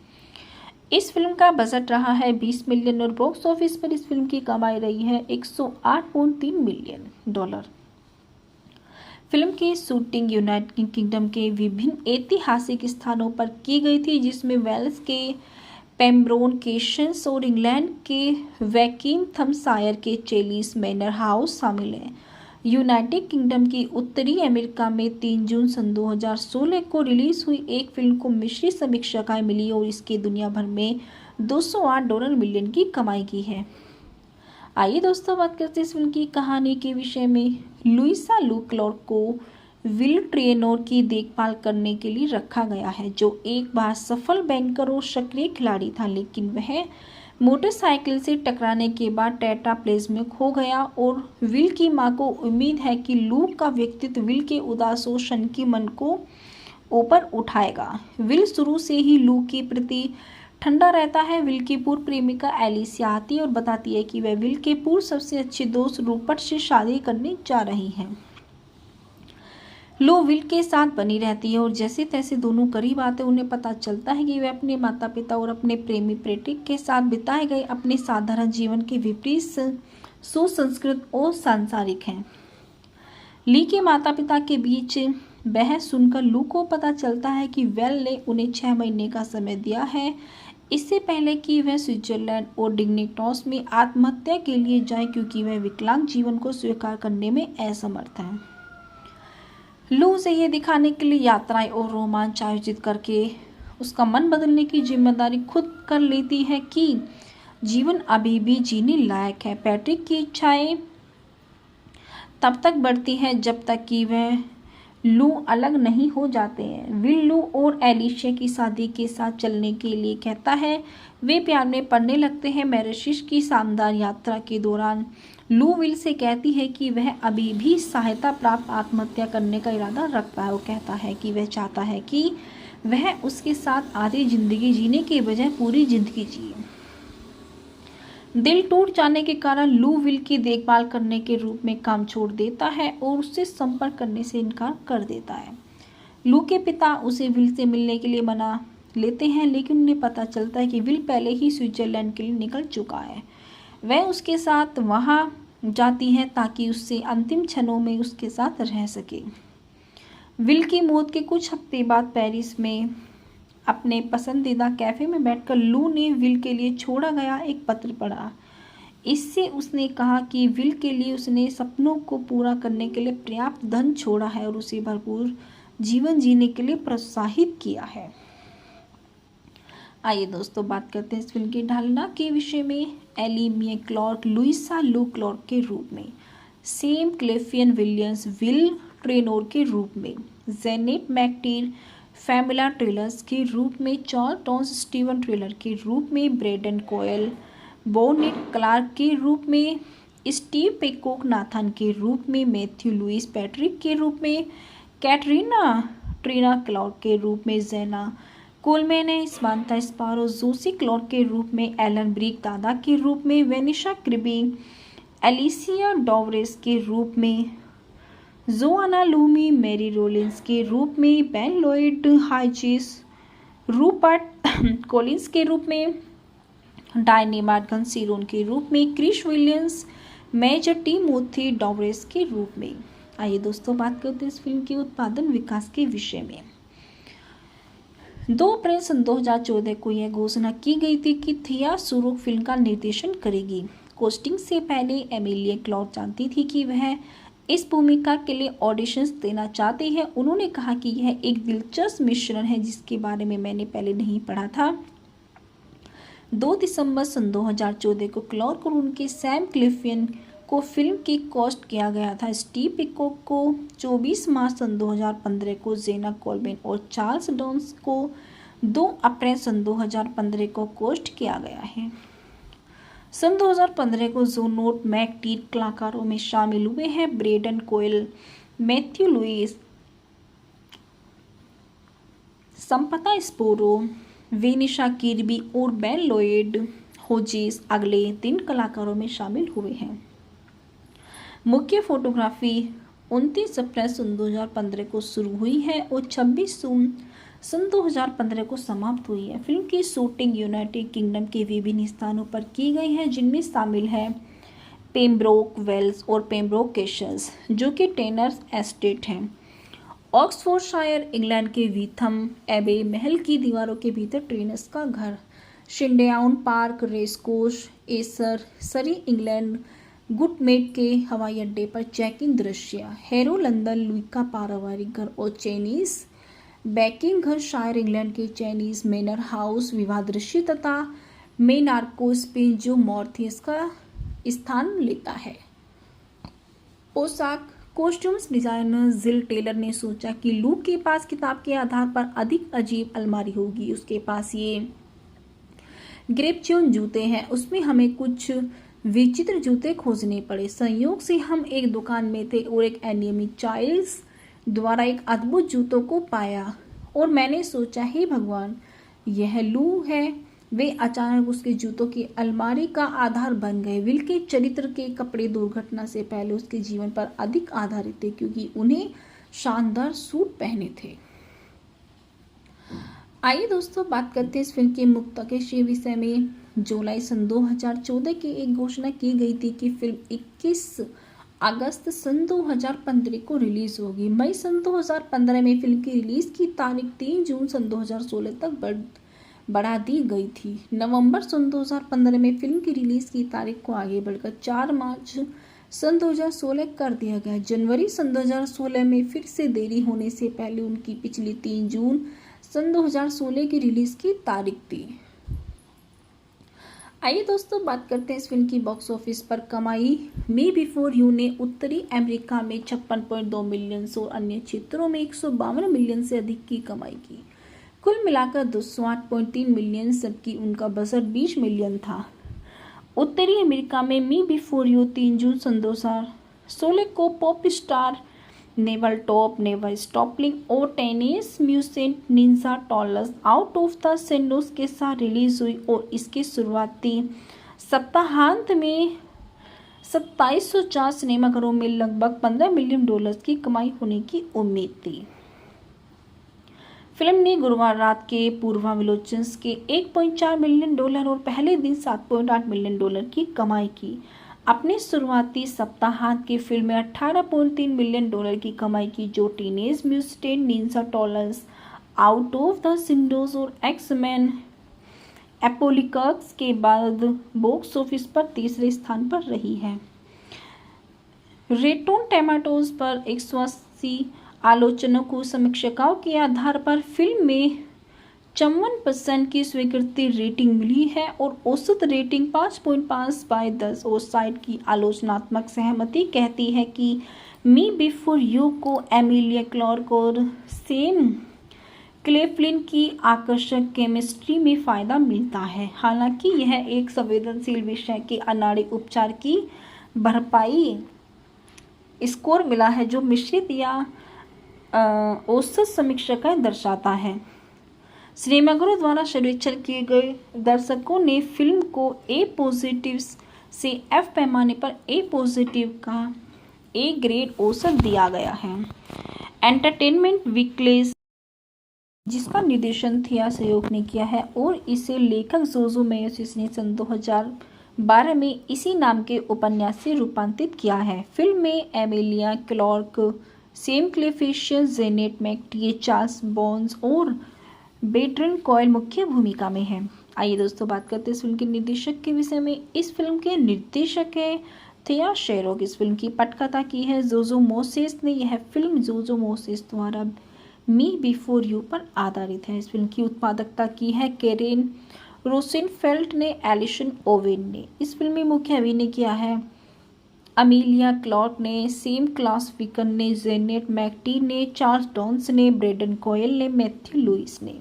इस फिल्म का बजट रहा है 20 मिलियन और बॉक्स ऑफिस पर इस फिल्म की कमाई रही है $108.3 मिलियन। फिल्म की शूटिंग यूनाइटेड किंगडम के विभिन्न ऐतिहासिक स्थानों पर की गई थी, जिसमें वेल्स के पेम्ब्रोन केशंस और इंग्लैंड के वैकिंगथमशायर के चेलिस मैनर हाउस शामिल हैं। यूनाइटेड किंगडम की उत्तरी अमेरिका में 3 जून सन 2016 को रिलीज हुई एक फिल्म को मिश्रित समीक्षाएं मिली और इसके दुनिया भर में $208 मिलियन की कमाई की है। आइए दोस्तों बात करते हैं इस फिल्म की कहानी के विषय में। लुइसा लू क्लार्क को विल ट्रेनोर की देखभाल करने के लिए रखा गया है, जो एक बार सफल बैंकर और सक्रिय खिलाड़ी था, लेकिन वह मोटरसाइकिल से टकराने के बाद टेट्राप्लेज्म में खो गया। और विल की मां को उम्मीद है कि लूक का व्यक्तित्व विल के उदास और शनकी मन को ऊपर उठाएगा। विल शुरू से ही लूक के प्रति ठंडा रहता है। विल की पूर्व प्रेमिका एलिसिया आती है और बताती है कि वह विल के पूर्व सबसे अच्छे दोस्त रूपर्ट से शादी करने जा रही है। लू विल के साथ बनी रहती है और जैसे तैसे दोनों करीब आते उन्हें पता चलता है कि वे अपने माता पिता और अपने प्रेमी प्रेटिक के साथ बिताए गए अपने साधारण जीवन के विपरीत सुसंस्कृत और सांसारिक हैं। ली के माता पिता के बीच बहस सुनकर लू को पता चलता है कि वेल ने उन्हें 6 महीने का समय दिया है, इससे पहले कि वह स्विट्जरलैंड और डिग्निटॉस में आत्महत्या के लिए जाए, क्योंकि वह विकलांग जीवन को स्वीकार करने में असमर्थ है। लू से ये दिखाने के लिए यात्राएं और रोमांच आयोजित करके उसका मन बदलने की जिम्मेदारी खुद कर लेती है कि जीवन अभी भी जीने लायक है। पैट्रिक की इच्छाएं तब तक बढ़ती है जब तक कि वह लू अलग नहीं हो जाते हैं। विल लू और एलिशिया की शादी के साथ चलने के लिए कहता है। वे प्यार में पड़ने लगते हैं। मैरिशिश की शानदार यात्रा के दौरान लू विल से कहती है कि वह अभी भी सहायता प्राप्त आत्महत्या करने का इरादा रखता है। वो कहता है कि वह चाहता है कि वह उसके साथ आधी जिंदगी जीने के बजाय पूरी जिंदगी जिए। दिल टूट जाने के कारण लू विल की देखभाल करने के रूप में काम छोड़ देता है और उससे संपर्क करने से इनकार कर देता है। लू के पिता उसे विल से मिलने के लिए मना लेते हैं, लेकिन उन्हें पता चलता है कि विल पहले ही स्विट्जरलैंड के लिए निकल चुका है। वह उसके साथ वहां जाती है ताकि उससे अंतिम क्षणों में उसके साथ रह सके। विल की मौत के कुछ हफ्ते बाद पेरिस में अपने पसंदीदा कैफे में बैठकर लू ने विल के लिए छोड़ा गया एक पत्र पढ़ा। इससे उसने कहा कि विल के लिए उसने सपनों को पूरा करने के लिए पर्याप्त धन छोड़ा है और उसे भरपूर जीवन जीने के लिए प्रोत्साहित किया है। आइए दोस्तों बात करते हैं इस फिल्म की ढालना के विषय में। एली मिया क्लार्क लुइसा लू क्लार्क के रूप में, सेम क्लेफियन विलियम्स विल ट्रेनोर के रूप में, जेनेट मैकटीर फैमिला ट्रेलर्स के रूप में, चार्ल टॉन्स स्टीवन ट्रेलर के रूप में, ब्रेडन कोयल बोनेट क्लार्क के रूप में, स्टीव पेकॉक नाथन के रूप में, मैथ्यू लुइस पैट्रिक के रूप में, कैटरीना ट्रीना क्लार्क के रूप में, जेना कोलमैन है समांथा स्पारो जोसी क्लार्क के रूप में, एलन ब्रिक दादा के रूप में, वेनिशा क्रिबी एलिसिया डोवरेस के रूप में, जोआना लूमी मैरी रोलिंस के रूप में, बेन लॉयड हाइचिस रूपर्ट कॉलिंस के रूप में, डायनी मार्गन सीरोन के रूप में, क्रिश विलियम्स मेजर टिमोथी डोवरेस के रूप में। आइए दोस्तों बात करते हैं इस फिल्म के उत्पादन विकास के विषय में। 2 अप्रैल सन 2014 को यह घोषणा की गई थी कि थिया शुरू फिल्म का निर्देशन करेगी। कास्टिंग से पहले एमिलिया क्लार्क जानती थी कि वह इस भूमिका के लिए ऑडिशंस देना चाहते हैं। उन्होंने कहा कि यह एक दिलचस्प मिश्रण है जिसके बारे में मैंने पहले नहीं पढ़ा था। 2 दिसंबर सन 2014 को क्लार्क और उनके सैम क्लिफियन को फिल्म की कास्ट किया गया था। स्टीव पिकॉक को 24 मार्च सन 2015 को, जेना कोलमैन और चार्ल्स डॉन्स को 2 अप्रैल सन 2015 को कास्ट किया गया है। सन 2015 को जोनोट मैकटीर कलाकारों में शामिल हुए हैं। ब्रेडन कोयल, मैथ्यू लुइस, संपता स्पोरो, वेनिशा किर्बी और बेन लॉयड होजिस अगले 3 कलाकारों में शामिल हुए हैं। मुख्य फोटोग्राफी 29 अप्रैल सन 2015 को शुरू हुई है और 26 जून सन 2015 को समाप्त हुई है। फिल्म की शूटिंग यूनाइटेड किंगडम के विभिन्न स्थानों पर की गई है, जिनमें शामिल है पेम्ब्रोक वेल्स और पेम्ब्रोक कैसल्स, जो कि टेनर्स एस्टेट हैं। ऑक्सफोर्डशायर इंग्लैंड के वीथम एबे महल की दीवारों के भीतर ट्रेनर्स का घर, शिंडेआउन पार्क रेसकोर्स, एसर सरी इंग्लैंड गुटमेट के हवाई अड्डे पर चेकिंग दृश्य, हेरो लंदन लुई का पारिवारिक घर और चाइनीज बैकिंग घर शायर इंग्लैंड के चाइनीज मैनर हाउस विवाह दृश्य तथा मेनार्को स्पेन जो मॉर्थियस का स्थान लेता है। पोशाक कॉस्ट्यूम्स डिजाइनर जिल टेलर ने सोचा कि लूक के पास किताब के आधार पर अधिक अजीब अलमारी होगी। उसके पास ये ग्रेपच्यून जूते हैं। उसमें हमें कुछ विचित्र जूते खोजने पड़े। संयोग से हम एक दुकान में थे और एक एनिमी चाइल्ड्स द्वारा एक अद्भुत जूतों को पाया और मैंने सोचा, हे भगवान, यह लू है। वे अचानक उसके जूतों की अलमारी का आधार बन गए। विल के चरित्र के कपड़े दुर्घटना से पहले उसके जीवन पर अधिक आधारित थे क्योंकि उन्हें शानदार सूट पहने थे। आइए दोस्तों बात करते हैं इस फिल्म के मुख्तालिफ विषय में। जुलाई सन 2014 की एक घोषणा की गई थी कि फिल्म 21 अगस्त सन 2015 को रिलीज होगी। मई सन 2015 में फिल्म की रिलीज की तारीख 3 जून सन 2016 तक बढ़ा दी गई थी। नवंबर सन 2015 में फिल्म की रिलीज की तारीख को आगे बढ़कर 4 मार्च सन 2016 कर दिया गया। जनवरी सन 2016 में फिर से देरी होने से पहले उनकी पिछली 3 जून सन 2016 की रिलीज की तारीख थी। आइए दोस्तों बात करते हैं इस फिल्म की बॉक्स ऑफिस पर कमाई। मी बिफोर यू ने उत्तरी अमेरिका में 56.2 मिलियन और अन्य क्षेत्रों में 152 मिलियन से अधिक की कमाई की। कुल मिलाकर 208.3 मिलियन, जबकि उनका बजट 20 मिलियन था। उत्तरी अमेरिका में मी बिफोर यू 3 जून सन 2016 को pop star Never Stop, Never Stopping और टेनिस म्यूजिक Ninja Turtles Out of the Shadows के साथ रिलीज हुई और इसके शुरुआती सप्ताहांत में 2704 सिनेमाघरों में लगभग $15 मिलियन की कमाई होने की उम्मीद थी। फिल्म ने गुरुवार रात के पूर्वावलोकन के $1.4 मिलियन और पहले दिन $7.8 मिलियन की कमाई की। अपने शुरुआती सप्ताहांत की फिल्म में $18.3 मिलियन की कमाई की, जो Teenage Mutant Ninja Turtles Out of the shadows और एक्स-मैन एपोकलिप्स के बाद बॉक्स ऑफिस पर तीसरे स्थान पर रही है। रॉटेन टोमेटोज पर 180 आलोचकों समीक्षकों के आधार पर फिल्म में 54% की स्वीकृति रेटिंग मिली है और औसत रेटिंग 5.5/10 और साइट की आलोचनात्मक सहमति कहती है कि मी बिफोर यू को एमिलिया क्लार्क और सैम क्लेफलिन की आकर्षक केमिस्ट्री में फ़ायदा मिलता है। हालांकि यह एक संवेदनशील विषय के अनाड़ी उपचार की भरपाई स्कोर मिला है, जो मिश्रित या औसत समीक्षाएं दर्शाता है। सिनेमाघरों द्वारा सर्वेक्षण किए गए दर्शकों ने फिल्म को ए पॉजिटिव से एफ पैमाने पर ए पॉजिटिव का ए ग्रेड औसत दिया गया है। एंटरटेनमेंट वीकली, जिसका निर्देशन थिया सेयोक ने किया है और इसे लेखक जोजो मेयोसिस ने सन 2012 में इसी नाम के उपन्यास से रूपांतरित किया है। फिल्म में Emilia Clarke, Sam Claflin, Janet McTeer, Charles Dance और बेट्रन कॉयल मुख्य भूमिका में है। आइए दोस्तों बात करते हैं इस फिल्म के निर्देशक के विषय में। इस फिल्म के निर्देशक है थिया शेरोक। इस फिल्म की पटकथा की है जोजो मोसेस ने। यह फिल्म जोजो मोसेस द्वारा मी बिफोर यू पर आधारित है। इस फिल्म की उत्पादकता की है कैरेन रोसेनफेल्ड ने, एलिसन ओवेन ने। इस फिल्म में मुख्य अभिनय किया है अमीलिया क्लार्क ने, सैम क्लेफलिन ने, जेनेट मैकटीए ने, चार्ल्स डॉन्स ने, ब्रेडन कॉयल ने, मैथ्यू लुइस ने।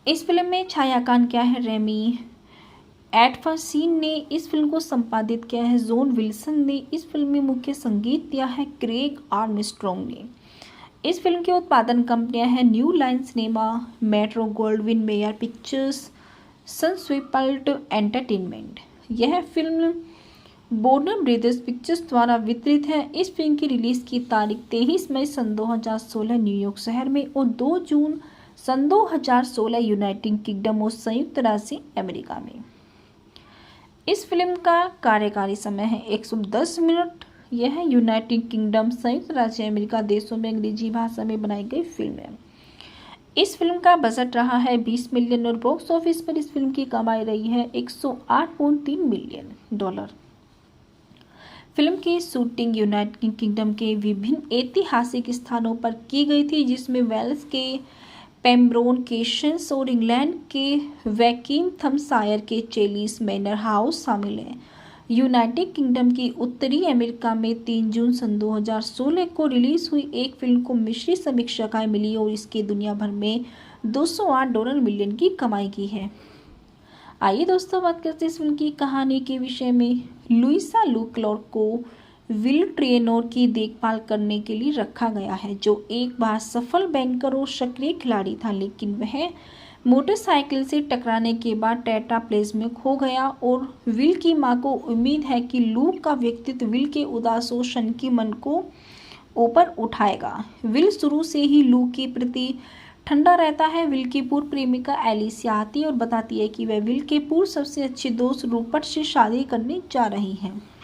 इस फिल्म में छायांकन किया है रेमी एडफरसीन ने। इस फिल्म को संपादित किया है जॉन विल्सन ने। इस फिल्म में मुख्य संगीत दिया है क्रेग आर्मस्ट्रॉन्ग ने। इस फिल्म के उत्पादन कंपनियां हैं New Line Cinema, Metro Goldwyn Mayer Pictures, Sunswept Entertainment. यह फिल्म वार्नर ब्रदर्स पिक्चर्स द्वारा वितरित है। इस फिल्म की रिलीज की तारीख 23 मई सन 2016 न्यूयॉर्क शहर में और 2 जून सन 2016 यूनाइटेड किंगडम और संयुक्त राज्य अमेरिका में। इस फिल्म का कार्यकारी समय है 110 मिनट। यह यूनाइटेड किंगडम, संयुक्त राज्य अमेरिका देशों में अंग्रेजी भाषा में बनाई गई फिल्म है। इस फिल्म का बजट रहा है 20 मिलियन और बॉक्स ऑफिस पर इस फिल्म की कमाई रही है $108.3 मिलियन। फिल्म की शूटिंग यूनाइटेड किंगडम के विभिन्न ऐतिहासिक स्थानों पर की गई थी, जिसमें वेल्स के पेम्ब्रोन केशंस और इंग्लैंड के वैकिंगथमशायर के चेलिस मैनर हाउस शामिल हैं। यूनाइटेड किंगडम की उत्तरी अमेरिका में 3 जून सन 2016 को रिलीज हुई एक फिल्म को मिश्रित समीक्षाएं मिली और इसके दुनिया भर में $208 मिलियन की कमाई की है। आइए दोस्तों बात करते हैं इस फिल्म की कहानी के विषय में। लुइसा लू क्लार्क को विल ट्रेनोर की देखभाल करने के लिए रखा गया है, जो एक बार सफल बैंकर और सक्रिय खिलाड़ी था, लेकिन वह मोटरसाइकिल से टकराने के बाद टेट्रा प्लेज में खो गया और विल की मां को उम्मीद है कि लू का व्यक्तित्व विल के उदास और शंकी मन को ऊपर उठाएगा। विल शुरू से ही लू के प्रति ठंडा रहता है। विल की पूर्व प्रेमिका एलिसिया आती है और बताती है कि वह विल के पूर्व सबसे अच्छे दोस्त रूपर्ट से शादी करने जा रही है।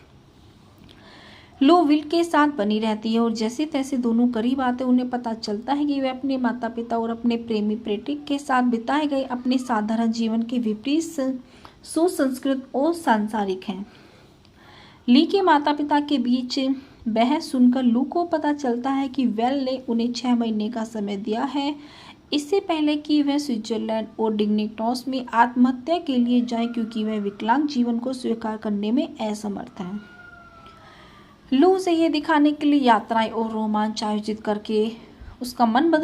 लू विल के साथ बनी रहती है और जैसे तैसे दोनों करीब आते उन्हें पता चलता है कि वे अपने माता पिता और अपने प्रेमी पेट्रिक के साथ बिताए गए अपने साधारण जीवन के विपरीत सुसंस्कृत और सांसारिक हैं। ली के माता पिता के बीच बहस सुनकर लू को पता चलता है कि वेल ने उन्हें 6 महीने का समय दिया है, इससे पहले कि वह स्विट्जरलैंड और डिग्निटॉस में आत्महत्या के लिए जाए, क्योंकि वह विकलांग जीवन को स्वीकार करने में असमर्थ है। लू से ये दिखाने के लिए यात्राएं और रोमांच आयोजित करके उसका मन बदल